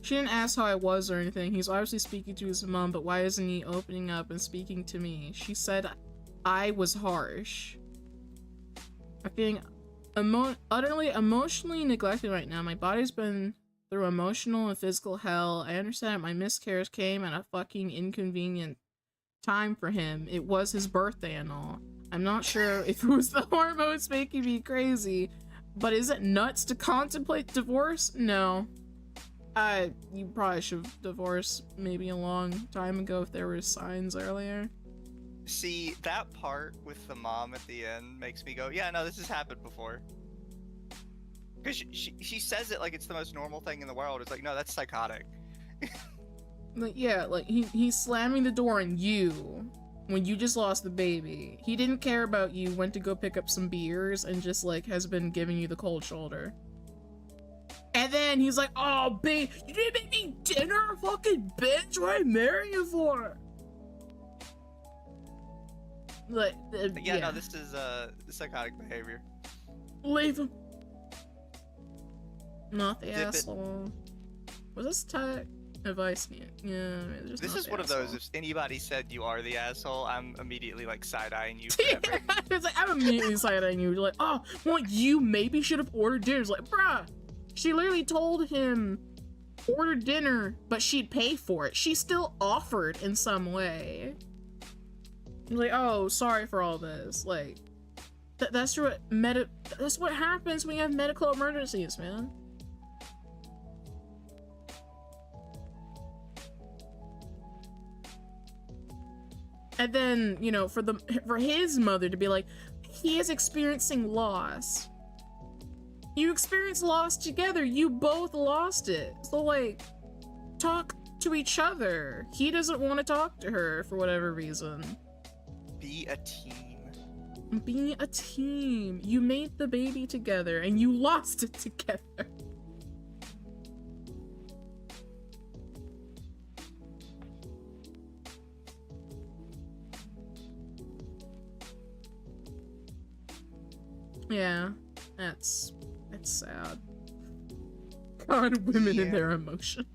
She didn't ask how I was or anything. He's obviously speaking to his mom, but why isn't he opening up and speaking to me? She said I was harsh. I'm feeling utterly emotionally neglected right now. My body's been through emotional and physical hell. I understand my miscarriage came at a fucking inconvenient time for him. It was his birthday and all. I'm not sure if it was the hormones making me crazy, but is it nuts to contemplate divorce? No. You probably should have divorced maybe a long time ago if there were signs earlier. See, that part with the mom at the end makes me go, yeah, no, this has happened before. Because she says it like it's the most normal thing in the world. It's like, no, that's psychotic. Like, yeah, like, he's slamming the door on you when you just lost the baby. He didn't care about you, went to go pick up some beers, and just, like, has been giving you the cold shoulder. And And then he's like, oh, babe, you didn't make me dinner, fucking bitch. What did I marry you for? Like, yeah, no, this is psychotic behavior. Leave him. Not the Dip asshole. Was this tech advice? Yeah, this is one of those. If anybody said you are the asshole, I'm immediately like side-eyeing you Yeah, forever. it's like I'm immediately side-eyeing you. You're like, oh, well, you maybe should have ordered dinner. It's like, bruh, she literally told him order dinner, but she'd pay for it. She still offered in some way. You're like, oh, sorry for all this. Like, that's what happens when you have medical emergencies, man. And then, you know, for his mother to be like, he is experiencing loss. You experienced loss together. You both lost it. So, like, talk to each other. He doesn't want to talk to her for whatever reason. Be a team. Be a team. You made the baby together and you lost it together. Yeah, that's sad. God, women and their emotions.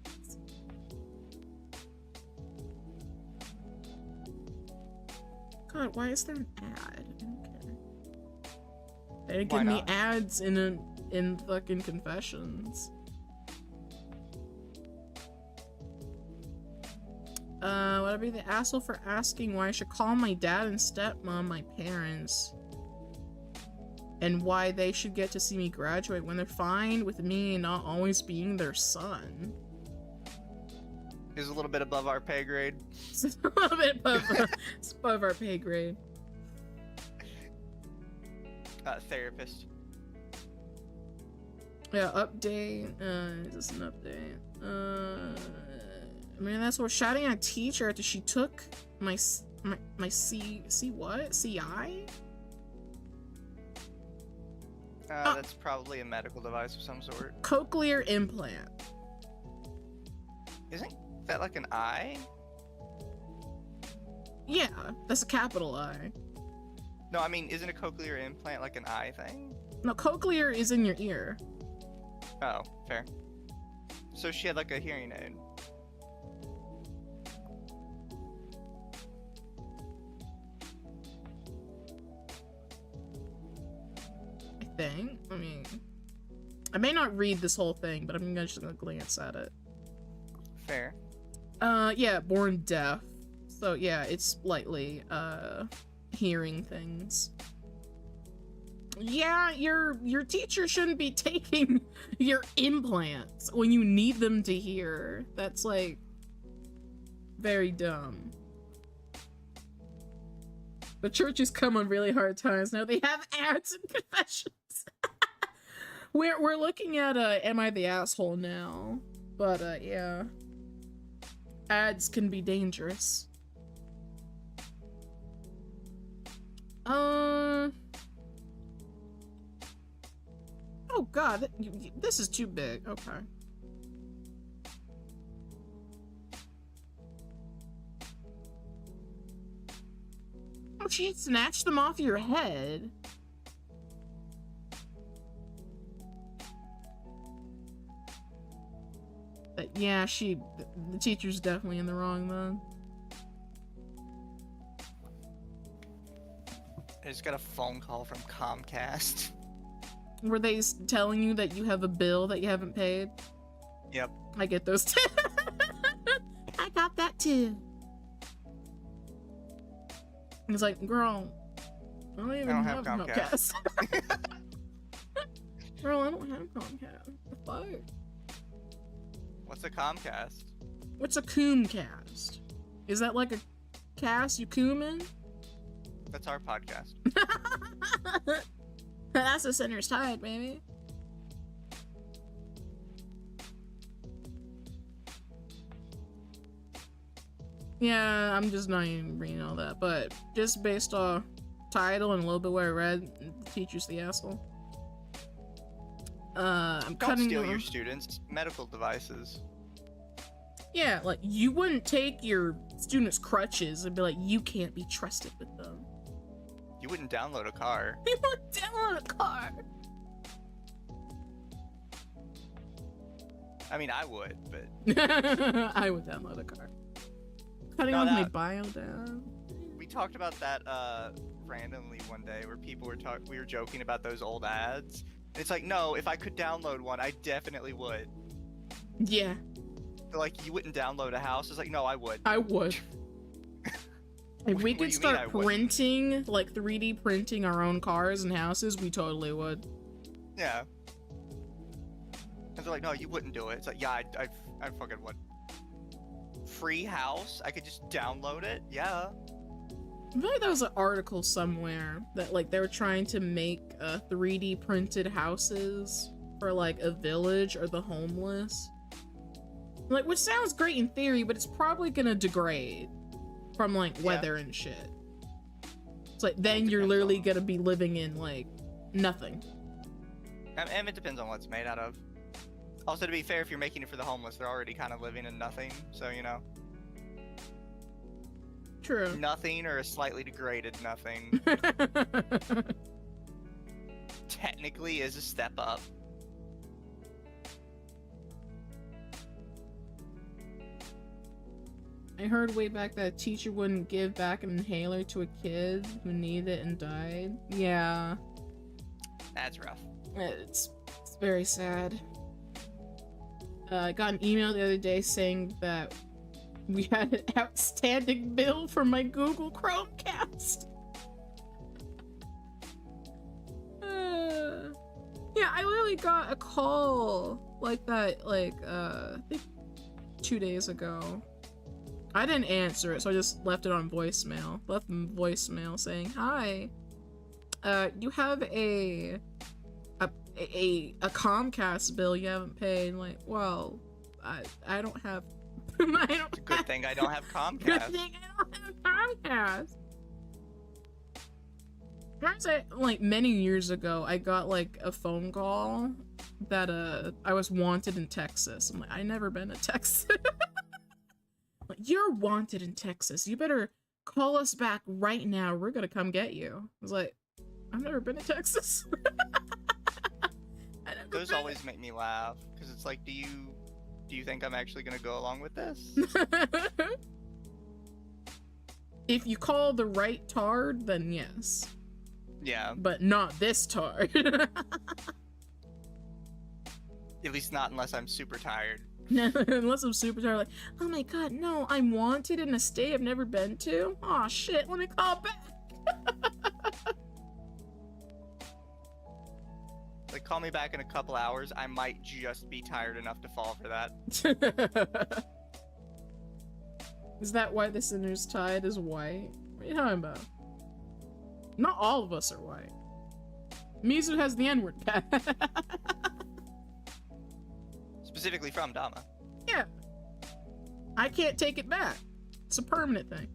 God, why is there an ad? I don't care. They didn't give me ads in fucking Confessions. Would I be the asshole for asking why I should call my dad and stepmom my parents? And why they should get to see me graduate when they're fine with me not always being their son. Is a little bit above our pay grade. It's a little bit above our pay grade. Therapist. Yeah, update. Is this an update? I mean, that's what we're shouting at a teacher after she took my what? CI? That's probably a medical device of some sort. Cochlear implant. Isn't that like an eye? Yeah, that's a capital I. No, I mean, isn't a cochlear implant like an eye thing? No, cochlear is in your ear. Oh, fair. So she had like a hearing aid. Thing. I mean, I may not read this whole thing, but I'm just gonna glance at it. Fair. Yeah, born deaf. So yeah, it's lightly hearing things. Yeah, your teacher shouldn't be taking your implants when you need them to hear. That's like very dumb. The churches come on really hard times now. They have ads and Confessions. We're looking at Am I the Asshole now? But yeah. Ads can be dangerous. Oh god, this is too big. Okay. Oh, she snatched them off your head. But yeah, the teacher's definitely in the wrong then. I just got a phone call from Comcast. Were they telling you that you have a bill that you haven't paid? Yep. I get those too. I got that too. It's like, girl, I don't even have Comcast. Girl, I don't have Comcast. The fuck? What's a Comcast? What's a Coomcast? Is that like a cast you coom in? That's our podcast. That's the Sinner's Tide, baby. Yeah, I'm just not even reading all that, but just based off title and a little bit where I read, the teacher's the asshole. I'm Don't cutting steal off- your students' medical devices. Yeah, like, you wouldn't take your students' crutches and be like, you can't be trusted with them. You wouldn't download a car. You wouldn't download a car. I mean, I would, but I would download a car. Cutting No, off my that- bio down. we talked about that randomly one day where people were we were joking about those old ads. It's like, no, if I could download one, I definitely would. Yeah, They're like, you wouldn't download a house? It's like, no, I would. I would. If we What do could you mean I start wouldn't? printing, like 3D printing our own cars and houses, we totally would. Yeah. And they're like, no, you wouldn't do it. It's like, yeah, I fucking would. Free house? I could just download it? Yeah. I feel like there was an article somewhere that like they were trying to make 3D printed houses for like a village or the homeless. Like, which sounds great in theory, but it's probably gonna degrade from like weather and shit. It's like then you're depends literally on- gonna be living in like nothing. And it depends on what it's made out of. Also, to be fair, if you're making it for the homeless, they're already kind of living in nothing. So, you know, True. nothing or a slightly degraded nothing technically is a step up. I heard way back that a teacher wouldn't give back an inhaler to a kid who needed it and died. Yeah, That's rough. it's very sad. I got an email the other day saying that we had an outstanding bill for my Google Chromecast. Yeah, I literally got a call like that, like, I think 2 days ago. I didn't answer it, so I just left it on voicemail. Left them voicemail saying, "Hi, you have a Comcast bill you haven't paid." Like, well, I don't have. I don't Good have, thing I don't have Good Comcast. thing I don't have Comcast. Perhaps like many years ago, I got like a phone call that I was wanted in Texas. I'm like, I never been to Texas. Like, you're wanted in Texas. You better call us back right now. We're gonna come get you. I was like, I've never been to Texas. I never Those been. always make me laugh because it's like, do you think I'm actually gonna go along with this? If you call the right tard, then yes. Yeah, But not this tard. at least not unless I'm super tired. Unless I'm super tired, like, oh my god, no, I'm wanted in a state I've never been to? Aw, shit, let me call back. Like, call me back in a couple hours. I might just be tired enough to fall for that. Is that why the sinner's tide is white? What are you talking about? Not all of us are white. Mizu has the N-word pack. Specifically from Dama. Yeah. I can't take it back. It's a permanent thing.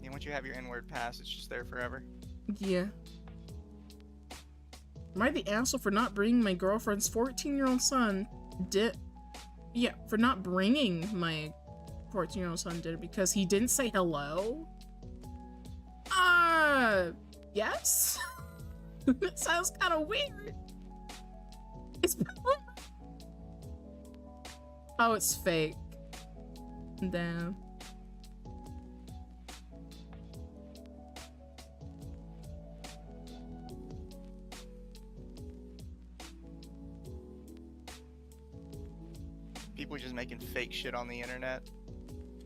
And once you have your N-word pass, it's just there forever. Yeah. Am I the asshole for not bringing my girlfriend's 14-year-old son Yeah, for not bringing my 14-year-old son dinner because he didn't say hello? Yes? That sounds kind of weird. It's Oh, it's fake. Damn. People just making fake shit on the internet.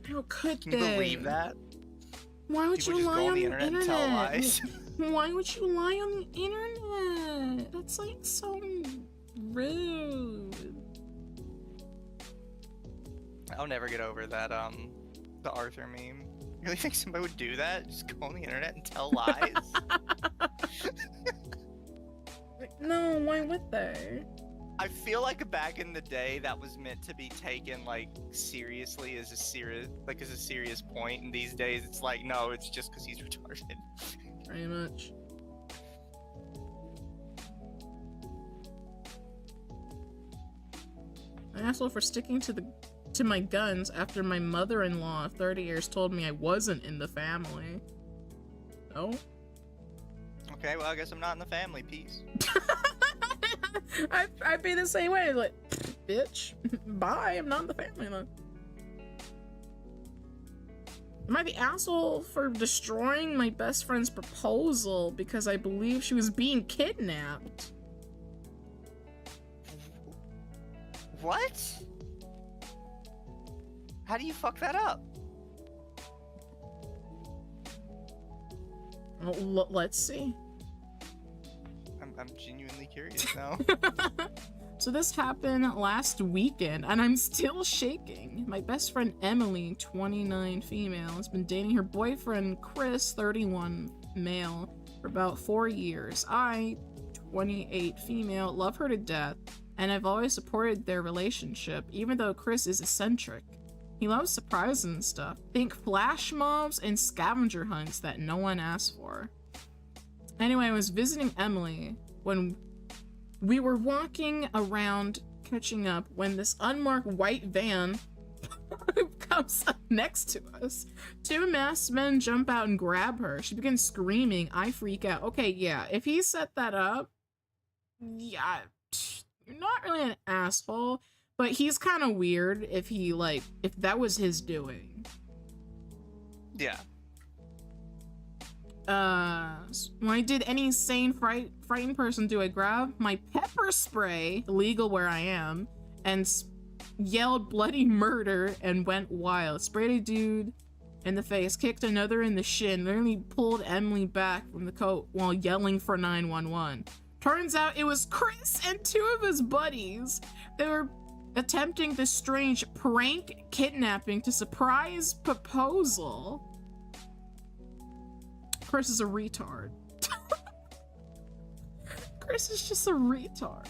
How could Can you they? believe that? Why would People you just lie go on on the the internet and tell lies. Why would you lie on the internet? That's like so rude. I'll never get over that, the Arthur meme. You really think somebody would do that? Just go on the internet and tell lies? No, why would they? I feel like back in the day that was meant to be taken like seriously as a serious point, and these days it's like, no, it's just because he's retarded. Pretty much. An asshole for sticking to my guns after my mother-in-law of 30 years told me I wasn't in the family. No? Okay, well I guess I'm not in the family. Peace. I'd be the same way, like, bitch, bye, I'm not in the family then. Am I the asshole for destroying my best friend's proposal because I believe she was being kidnapped? What? How do you fuck that up? Well, let's see. I'm genuinely curious now. So this happened last weekend, and I'm still shaking. My best friend Emily, 29, female, has been dating her boyfriend Chris, 31, male, for about 4 years. I, 28, female, love her to death, and I've always supported their relationship, even though Chris is eccentric. He loves surprises and stuff. Think flash mobs and scavenger hunts that no one asked for. Anyway, I was visiting Emily when we were walking around catching up when this unmarked white van comes up next to us. 2 masked men jump out and grab her. She begins screaming. I freak out. Okay, yeah, if he set that up, yeah, you're not really an asshole, but he's kind of weird if he, like, if that was his doing. Yeah. When I did any sane frightened person do, I grabbed my pepper spray, illegal where I am, and yelled bloody murder and went wild. Sprayed a dude in the face, kicked another in the shin, literally pulled Emily back from the coat while yelling for 911. Turns out it was Chris and 2 of his buddies. They were attempting this strange prank kidnapping to surprise proposal. Chris is a retard. Chris is just a retard.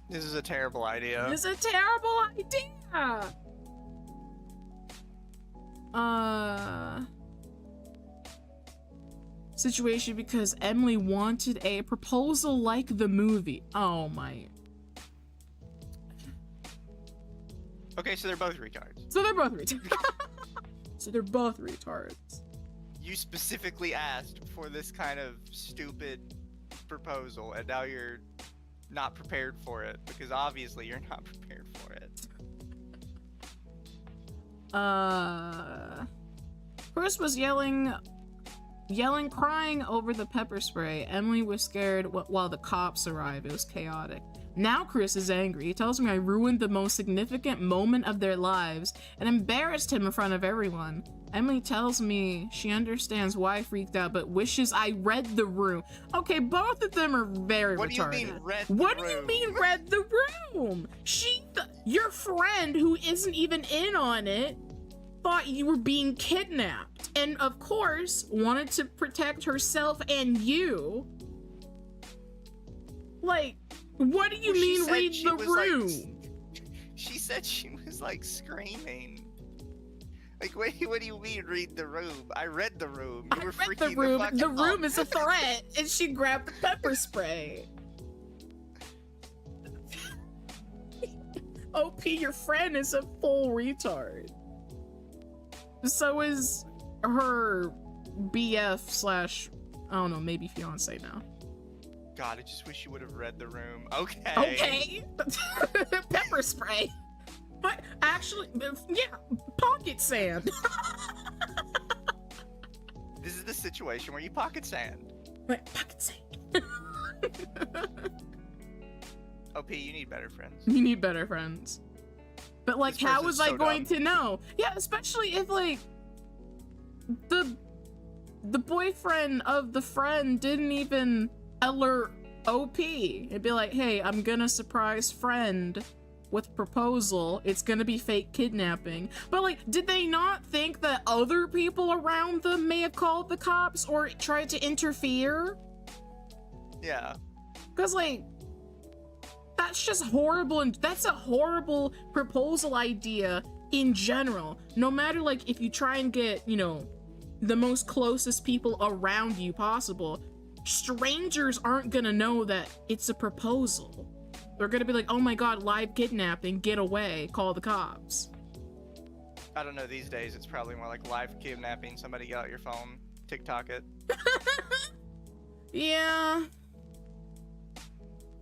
This is a terrible idea. This is a terrible idea! Situation because Emily wanted a proposal like the movie. Oh my. Okay, so they're both retards. So they're both retards. You specifically asked for this kind of stupid proposal, and now you're not prepared for it, because obviously you're not prepared for it. Chris was yelling, crying over the pepper spray. Emily was scared while the cops arrived. It was chaotic. Now Chris is angry. He tells me I ruined the most significant moment of their lives and embarrassed him in front of everyone. Emily tells me she understands why I freaked out, but wishes I read the room. Okay, both of them are very retarded. What do you mean read the room? What do you mean read the room? Your friend, who isn't even in on it, thought you were being kidnapped, and of course wanted to protect herself and you. Like, what do you mean read the room? Like, she said she was like screaming. Like, what do you mean read the room? I read the room. You were freaking the fuck out. The room is a threat, and she grabbed the pepper spray. OP, your friend is a full retard. So is her BF / I don't know, maybe fiance now. God, I just wish you would have read the room. Okay. Okay. Pepper spray. But actually, yeah, pocket sand. This is the situation where you pocket sand. Wait, pocket sand. OP, you need better friends. You need better friends. But like, how was I going to know? Yeah, especially if like the boyfriend of the friend didn't even alert OP. It'd be like, hey, I'm gonna surprise friend with proposal. It's gonna be fake kidnapping. But like, did they not think that other people around them may have called the cops or tried to interfere? Yeah. Because, like, that's just horrible, and that's a horrible proposal idea in general. No matter, like, if you try and get, you know, the most closest people around you possible, strangers aren't gonna know that it's a proposal. They're gonna be like, oh my god, live kidnapping, get away, call the cops. I don't know, these days it's probably more like live kidnapping, somebody get out your phone, TikTok it. Yeah.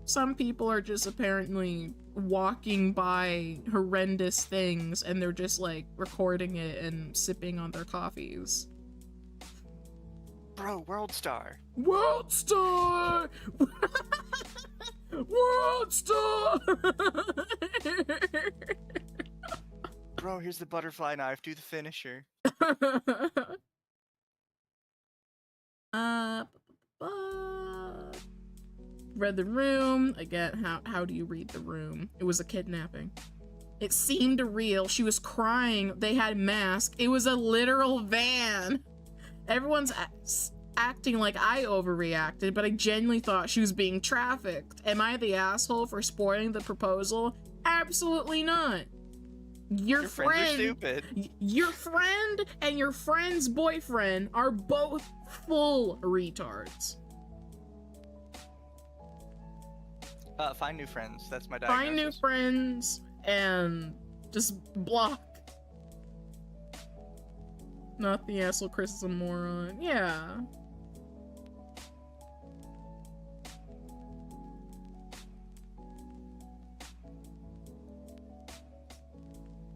Some people are just apparently walking by horrendous things and they're just like recording it and sipping on their coffees. Bro, World Star. World Star! World Star! Bro, here's the butterfly knife, do the finisher. Read the room. Again, how do you read the room? It was a kidnapping. It seemed real. She was crying. They had masks. It was a literal van. Everyone's acting like I overreacted, but I genuinely thought she was being trafficked. Am I the asshole for spoiling the proposal? Absolutely not. Your friend, friends are stupid. Your friend and your friend's boyfriend are both full retards. Find new friends. That's my diagnosis. Find new friends and just block. Not the asshole Chris is a moron. Yeah.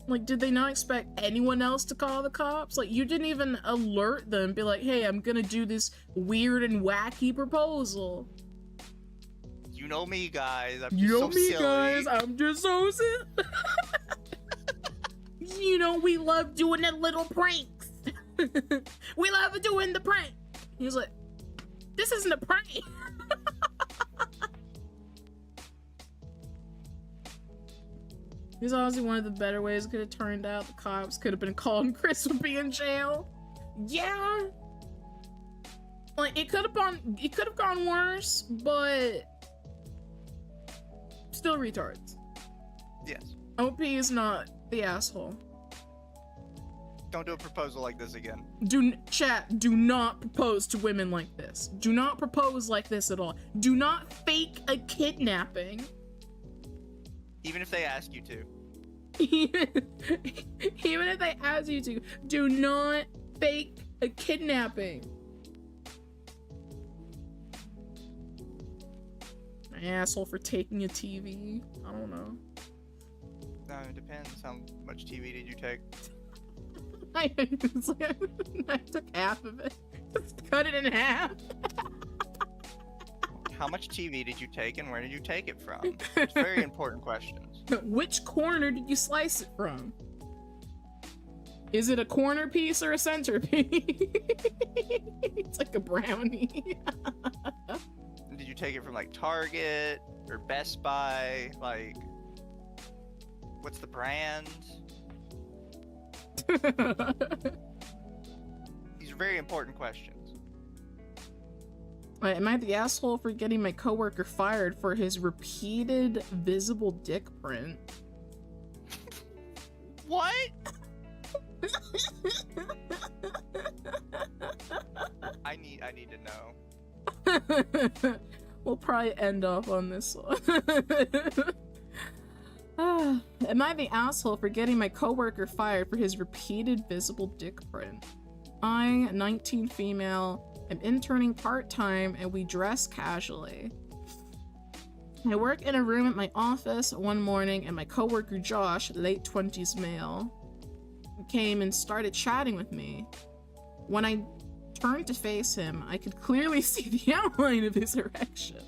Like, did they not expect anyone else to call the cops? Like, you didn't even alert them, be like, hey, I'm gonna do this weird and wacky proposal. You know me, guys. I'm You just know so me, silly. guys. I'm just so silly. You know, we love doing the little pranks. We love doing the prank. He was like, this isn't a prank. He's honestly one of the better ways it could have turned out. The cops could have been called and Chris would be in jail. Yeah. Like, it could have gone worse, but still retards. Yes. OP is not the asshole. Don't do a proposal like this again. Chat, do not propose to women like this. Do not propose like this at all. Do not fake a kidnapping. Even if they ask you to. Even if they ask you to, do not fake a kidnapping. An asshole for taking a TV. I don't know. No, it depends. How much TV did you take? I took half of it. Just cut it in half. How much TV did you take and where did you take it from? It's very important questions. Which corner did you slice it from? Is it a corner piece or a centerpiece? It's like a brownie. Did you take it from like Target or Best Buy? Like, what's the brand? These are very important questions. Wait, am I the asshole for getting my coworker fired for his repeated visible dick print? What? I need to know. We'll probably end off on this one. Am I the asshole for getting my coworker fired for his repeated visible dick print? I, 19 female, am interning part-time and we dress casually. I work in a room at my office one morning and my coworker Josh, late 20s male, came and started chatting with me. When I turned to face him, I could clearly see the outline of his erection.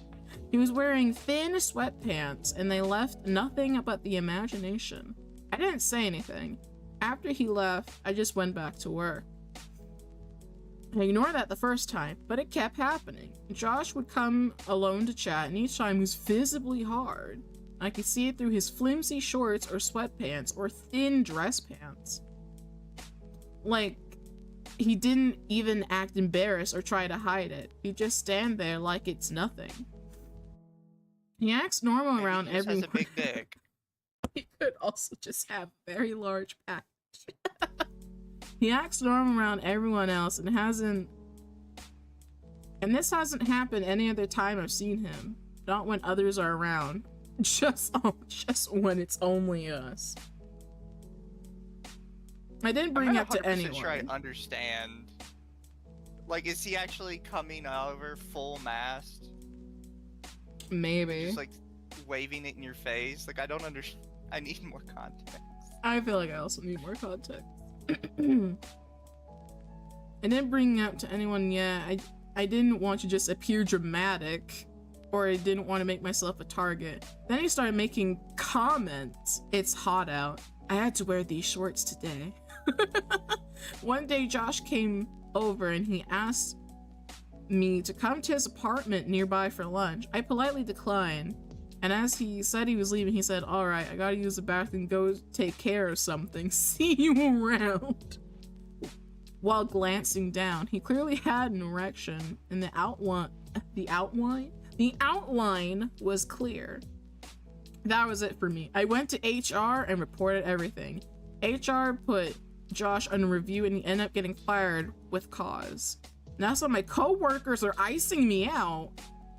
He was wearing thin sweatpants and they left nothing but the imagination. I didn't say anything. After he left, I just went back to work. I ignored that the first time, but it kept happening. Josh would come alone to chat, and each time was visibly hard. I could see it through his flimsy shorts or sweatpants or thin dress pants. Like, he didn't even act embarrassed or try to hide it. He just stand there like it's nothing. He acts normal Maybe around he just everyone. has a big dick. He could also just have a very large package. He acts normal around everyone else and this hasn't happened any other time I've seen him. Not when others are around. Just when it's only us. I didn't bring it up to anyone. Sure I understand. Like, is he actually coming over full mast? Maybe. Just like waving it in your face? Like, I don't understand. I need more context. I feel like I also need more context. I didn't bring it up to anyone yet. I didn't want to just appear dramatic, or I didn't want to make myself a target. Then he started making comments. It's hot out. I had to wear these shorts today. One day Josh came over and he asked me to come to his apartment nearby for lunch. I politely declined, and as he said he was leaving, he said, "All right, I gotta use the bathroom, go take care of something. See you around." While glancing down, he clearly had an erection, and the outline was clear. That was it for me. I went to HR and reported everything. HR put Josh on review and he ended up getting fired with cause. Now some of my co-workers are icing me out.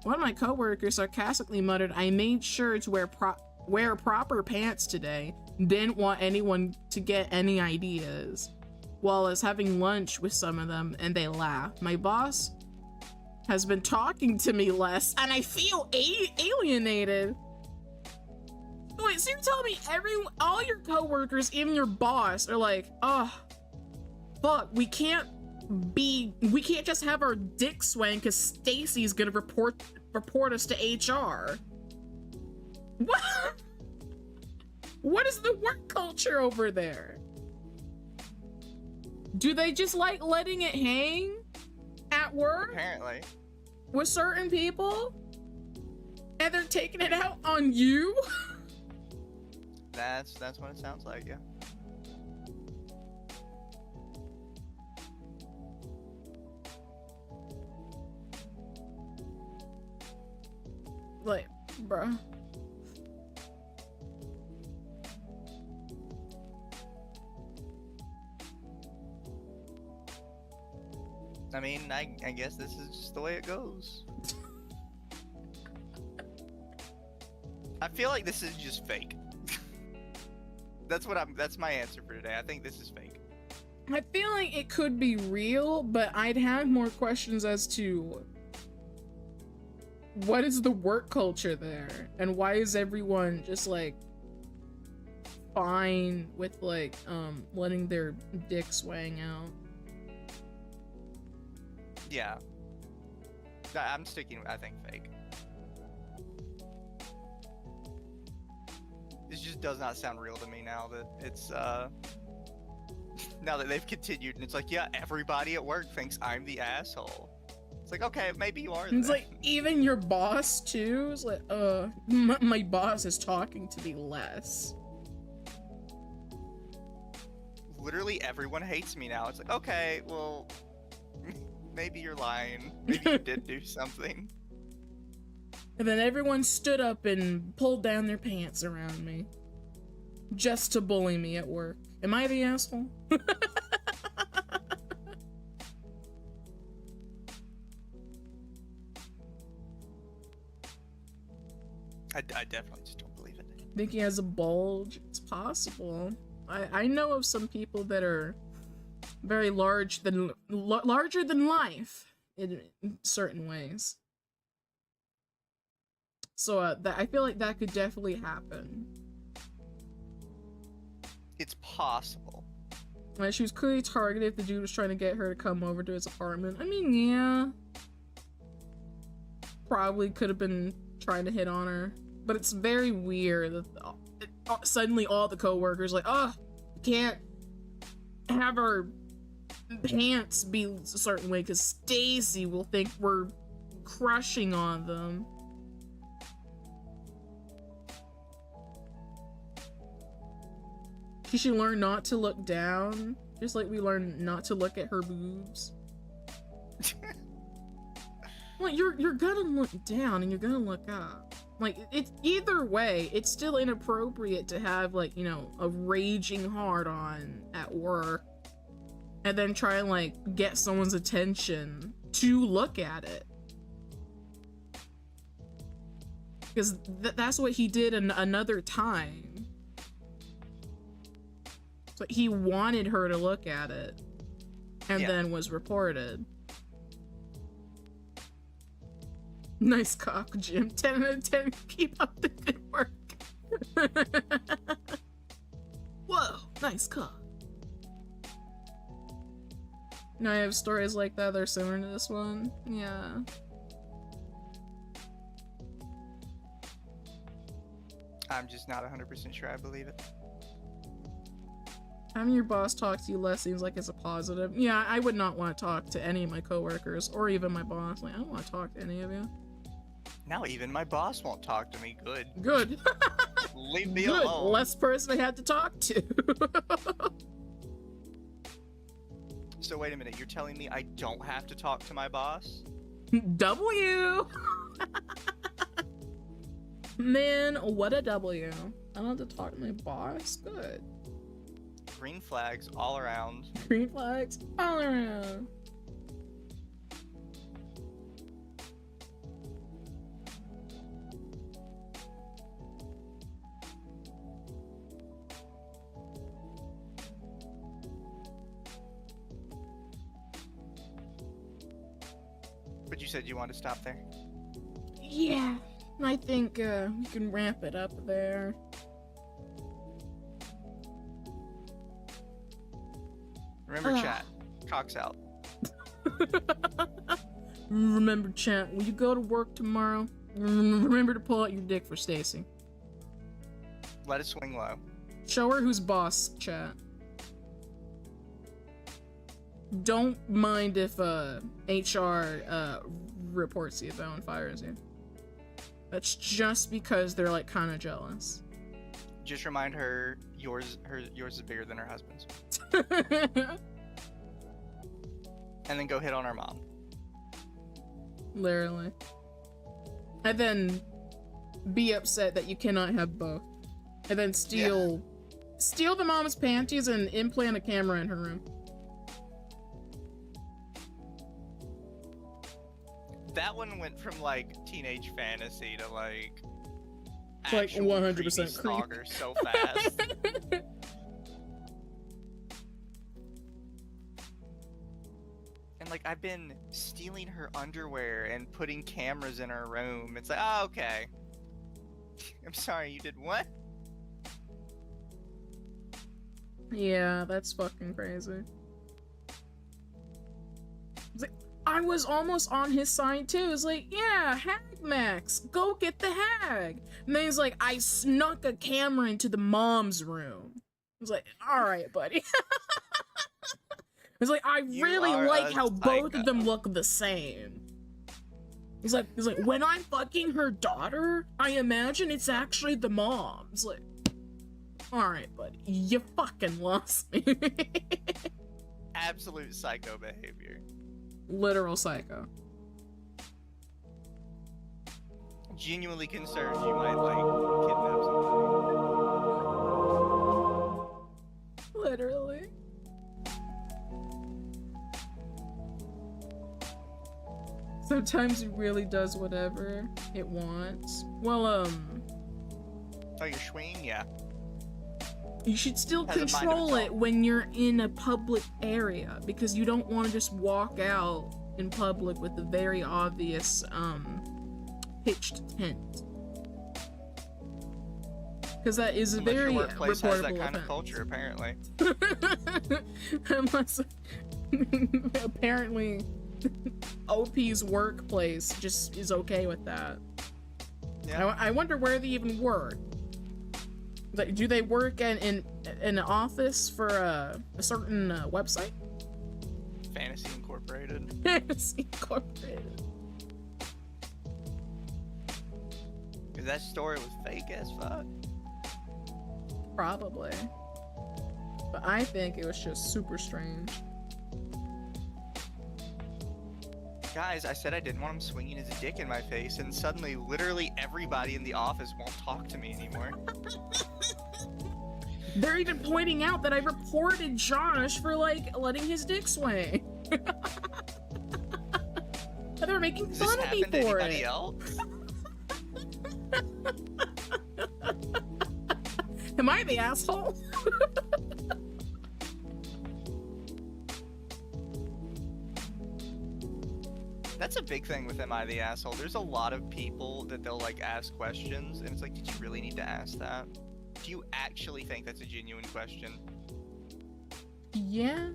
One of my co-workers sarcastically muttered, "I made sure to wear proper pants today. Didn't want anyone to get any ideas." While I was having lunch with some of them and they laughed. My boss has been talking to me less and I feel alienated. Wait, so you're telling me all your coworkers, even your boss, are like, "Oh, fuck, we can't just have our dick swaying because Stacy's gonna report us to HR." What? What is the work culture over there? Do they just like letting it hang at work? Apparently. With certain people? And they're taking it out on you? That's what it sounds like, yeah. Like, bruh. I mean, I guess this is just the way it goes. I feel like this is just fake. That's my answer for today. I think this is fake. I feel like it could be real, but I'd have more questions as to what is the work culture there, and why is everyone just like fine with like letting their dick swang out. Yeah. I'm sticking with, I think, fake. This just does not sound real to me now that it's, now that they've continued and it's like, yeah, everybody at work thinks I'm the asshole. It's like, okay, maybe you are. It's like, even your boss too? It's like, my boss is talking to me less. Literally everyone hates me now. It's like, okay, well, maybe you're lying. Maybe you did do something. And then everyone stood up and pulled down their pants around me. Just to bully me at work. Am I the asshole? I definitely just don't believe it. Think he has a bulge? It's possible. I know of some people that are very larger than life in certain ways. So I feel like that could definitely happen. It's possible. She was clearly targeted if the dude was trying to get her to come over to his apartment. I mean, yeah. Probably could have been trying to hit on her. But it's very weird that suddenly all the co-workers like, oh, can't have our pants be a certain way because Stacy will think we're crushing on them. She should learn not to look down. Just like we learned not to look at her boobs. Well, you're gonna look down and you're gonna look up. Like, it's either way, it's still inappropriate to have, like, you know, a raging hard-on at work and then try and, like, get someone's attention to look at it. Because that's what he did another time. So he wanted her to look at it and then was reported. Nice cock, Jim. 10 out of 10. Keep up the good work. Whoa, nice cock. No, I have stories like that. They're similar to this one. Yeah. I'm just not 100% sure I believe it. Having your boss talk to you less seems like it's a positive. Yeah, I would not want to talk to any of my coworkers or even my boss. Like, I don't want to talk to any of you. Now even my boss won't talk to me. Good. Good. Leave me Good. alone. Less person I had to talk to. So wait a minute, you're telling me I don't have to talk to my boss? W. Man, what a W. I don't have to talk to my boss. Good. Green flags all around. Green flags all around. But you said you wanted to stop there? Yeah, I think we can ramp it up there. Remember, chat. Cock's out. Remember, chat, when you go to work tomorrow, remember to pull out your dick for Stacy. Let it swing low. Show her who's boss, chat. Don't mind if HR reports you though and fires you. That's just because they're like kind of jealous. Just remind her yours is bigger than her husband's. And then go hit on her mom. Literally. And then be upset that you cannot have both. And then steal the mom's panties and implant a camera in her room. That one went from like teenage fantasy to like Like 100% creepy stalker so fast. And like I've been stealing her underwear and putting cameras in her room. It's like, oh, okay. I'm sorry, you did what? Yeah, that's fucking crazy. It's like, I was almost on his side too. It's like, yeah, Hag Max, go get the hag. And then he's like, I snuck a camera into the mom's room. I was like, all right, buddy. It's like, I really like how both of them look the same. He's like, when I'm fucking her daughter, I imagine it's actually the mom. It's like, all right, buddy, you fucking lost me. Absolute psycho behavior. Literal psycho. Genuinely concerned you might like kidnap somebody. Literally. Sometimes it really does whatever it wants. Well, Oh, your swing? Yeah. you should still Has a mind of control its it own. when you're in a public area, because you don't want to just walk out in public with a very obvious, pitched tent. Because that is a Unless very your workplace has that reportable kind of offense. culture, apparently. Unless, apparently, OP's workplace just is okay with that. Yeah. I wonder where they even work. Like, do they work in an office for a certain website? Fantasy Incorporated. Fantasy Incorporated. That story was fake as fuck. Probably. But I think it was just super strange. Guys, I said I didn't want him swinging his dick in my face, and suddenly, literally everybody in the office won't talk to me anymore. They're even pointing out that I reported Josh for, like, letting his dick swing. And they're making fun of me for it. Does this happen to anybody else? Am I the asshole? That's a big thing with Am I the Asshole? There's a lot of people that they'll like ask questions, and it's like, did you really need to ask that? Do you actually think that's a genuine question? Yeah.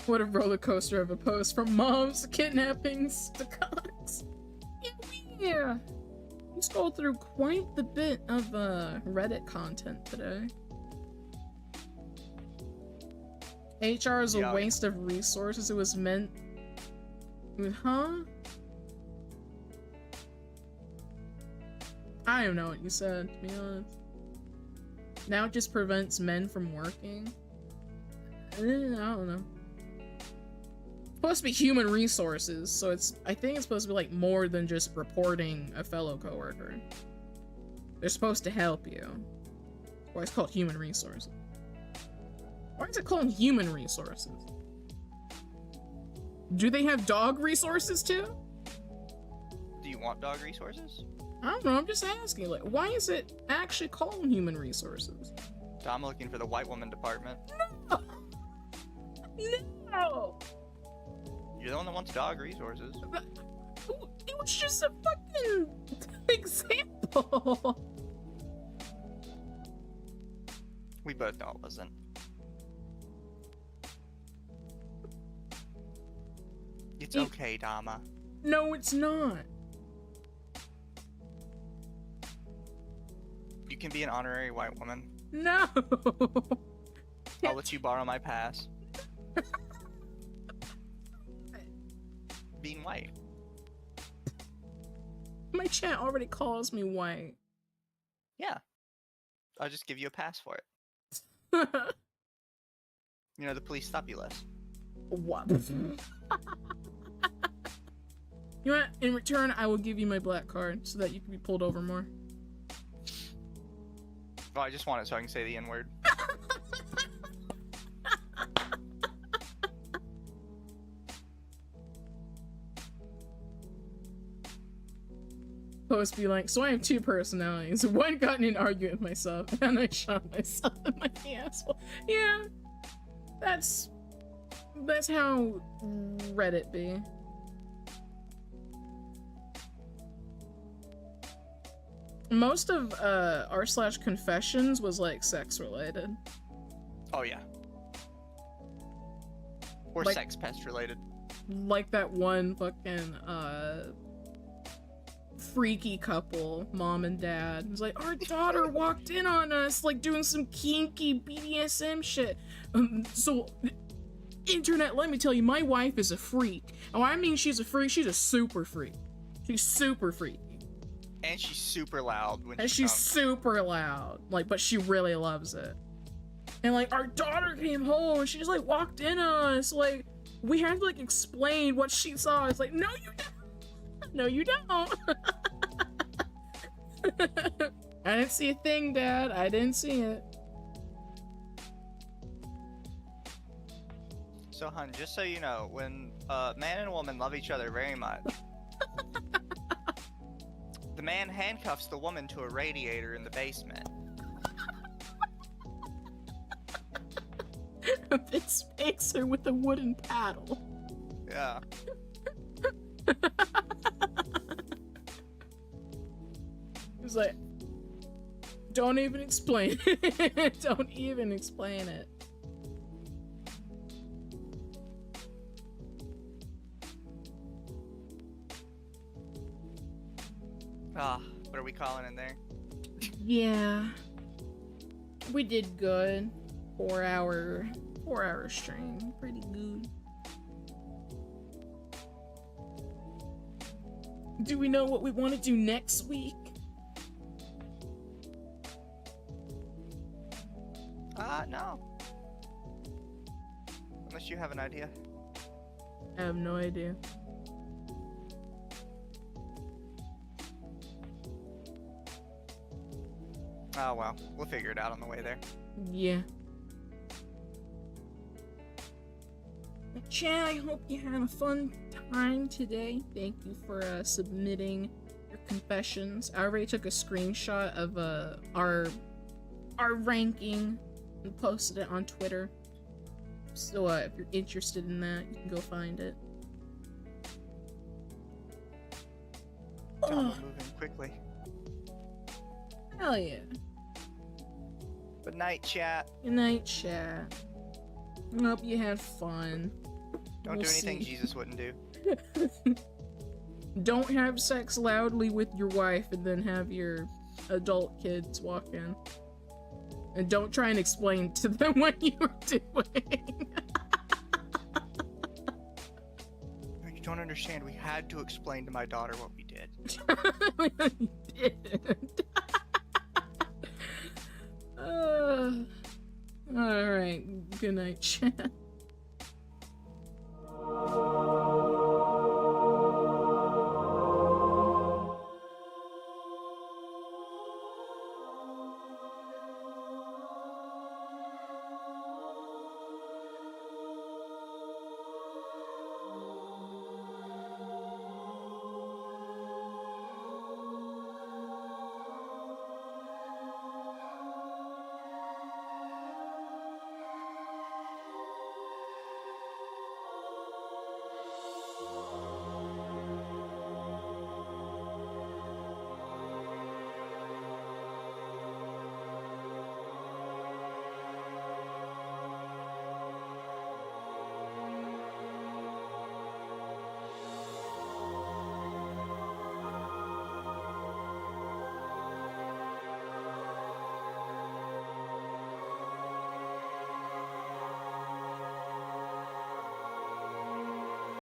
What a roller coaster of a post, from moms, kidnappings, to cocks. Yeah. We scrolled through quite the bit of Reddit content today. HR is a waste of resources. It was meant... Huh? I don't know what you said, to be honest. Now it just prevents men from working? I don't know. Supposed to be human resources, so I think it's supposed to be like more than just reporting a fellow coworker. They're supposed to help you. Why it's called human resources? Why is it called human resources? Do they have dog resources too? Do you want dog resources? I don't know, I'm just asking, like, why is it actually called human resources? I'm looking for the white woman department. No! No! You're the one that wants dog resources. But it was just a fucking example. We both know it wasn't. It's okay, Dama. No, it's not. You can be an honorary white woman. No. I'll let you borrow my pass. Being white. My chat already calls me white. Yeah. I'll just give you a pass for it. You know, the police stop you less. What? You know what? In return, I will give you my black card so that you can be pulled over more. Oh, I just want it so I can say the N-word. Post be like, so I have two personalities. One got in an argument with myself, and I shot myself in my asshole. Yeah, that's how Reddit be. Most of r/confessions was like sex related. Oh yeah. Or like, sex pest related. Like that one fucking freaky couple, mom and dad. It's like, our daughter walked in on us, like doing some kinky BDSM shit. So, internet, let me tell you, my wife is a freak. And when I mean she's a freak, she's a super freak. She's super freaky. And she's super loud when she's super loud. Like, but she really loves it. And like, our daughter came home and she just like walked in on us. Like, we had to like explain what she saw. It's like, no, you don't. No, you don't. I didn't see a thing, Dad. I didn't see it. So, hun, just so you know, when man and woman love each other very much, the man handcuffs the woman to a radiator in the basement. It spanks her with a wooden paddle. Yeah. He's like, don't even explain it. Don't even explain it. What are we calling in there? Yeah. We did good. 4 hour stream. Pretty good. Do we know what we want to do next week? No. Unless you have an idea. I have no idea. Oh well, we'll figure it out on the way there. Yeah. Chad, I hope you had a fun time today. Thank you for submitting your confessions. I already took a screenshot of our ranking and posted it on Twitter. So if you're interested in that, you can go find it. Oh, moving quickly. Hell yeah. Good night, chat. Good night, chat. I hope you had fun. Don't do anything Jesus wouldn't do. Don't have sex loudly with your wife and then have your adult kids walk in. And don't try and explain to them what you were doing. You don't understand. We had to explain to my daughter what we did. You didn't. Alright. Good night, chat.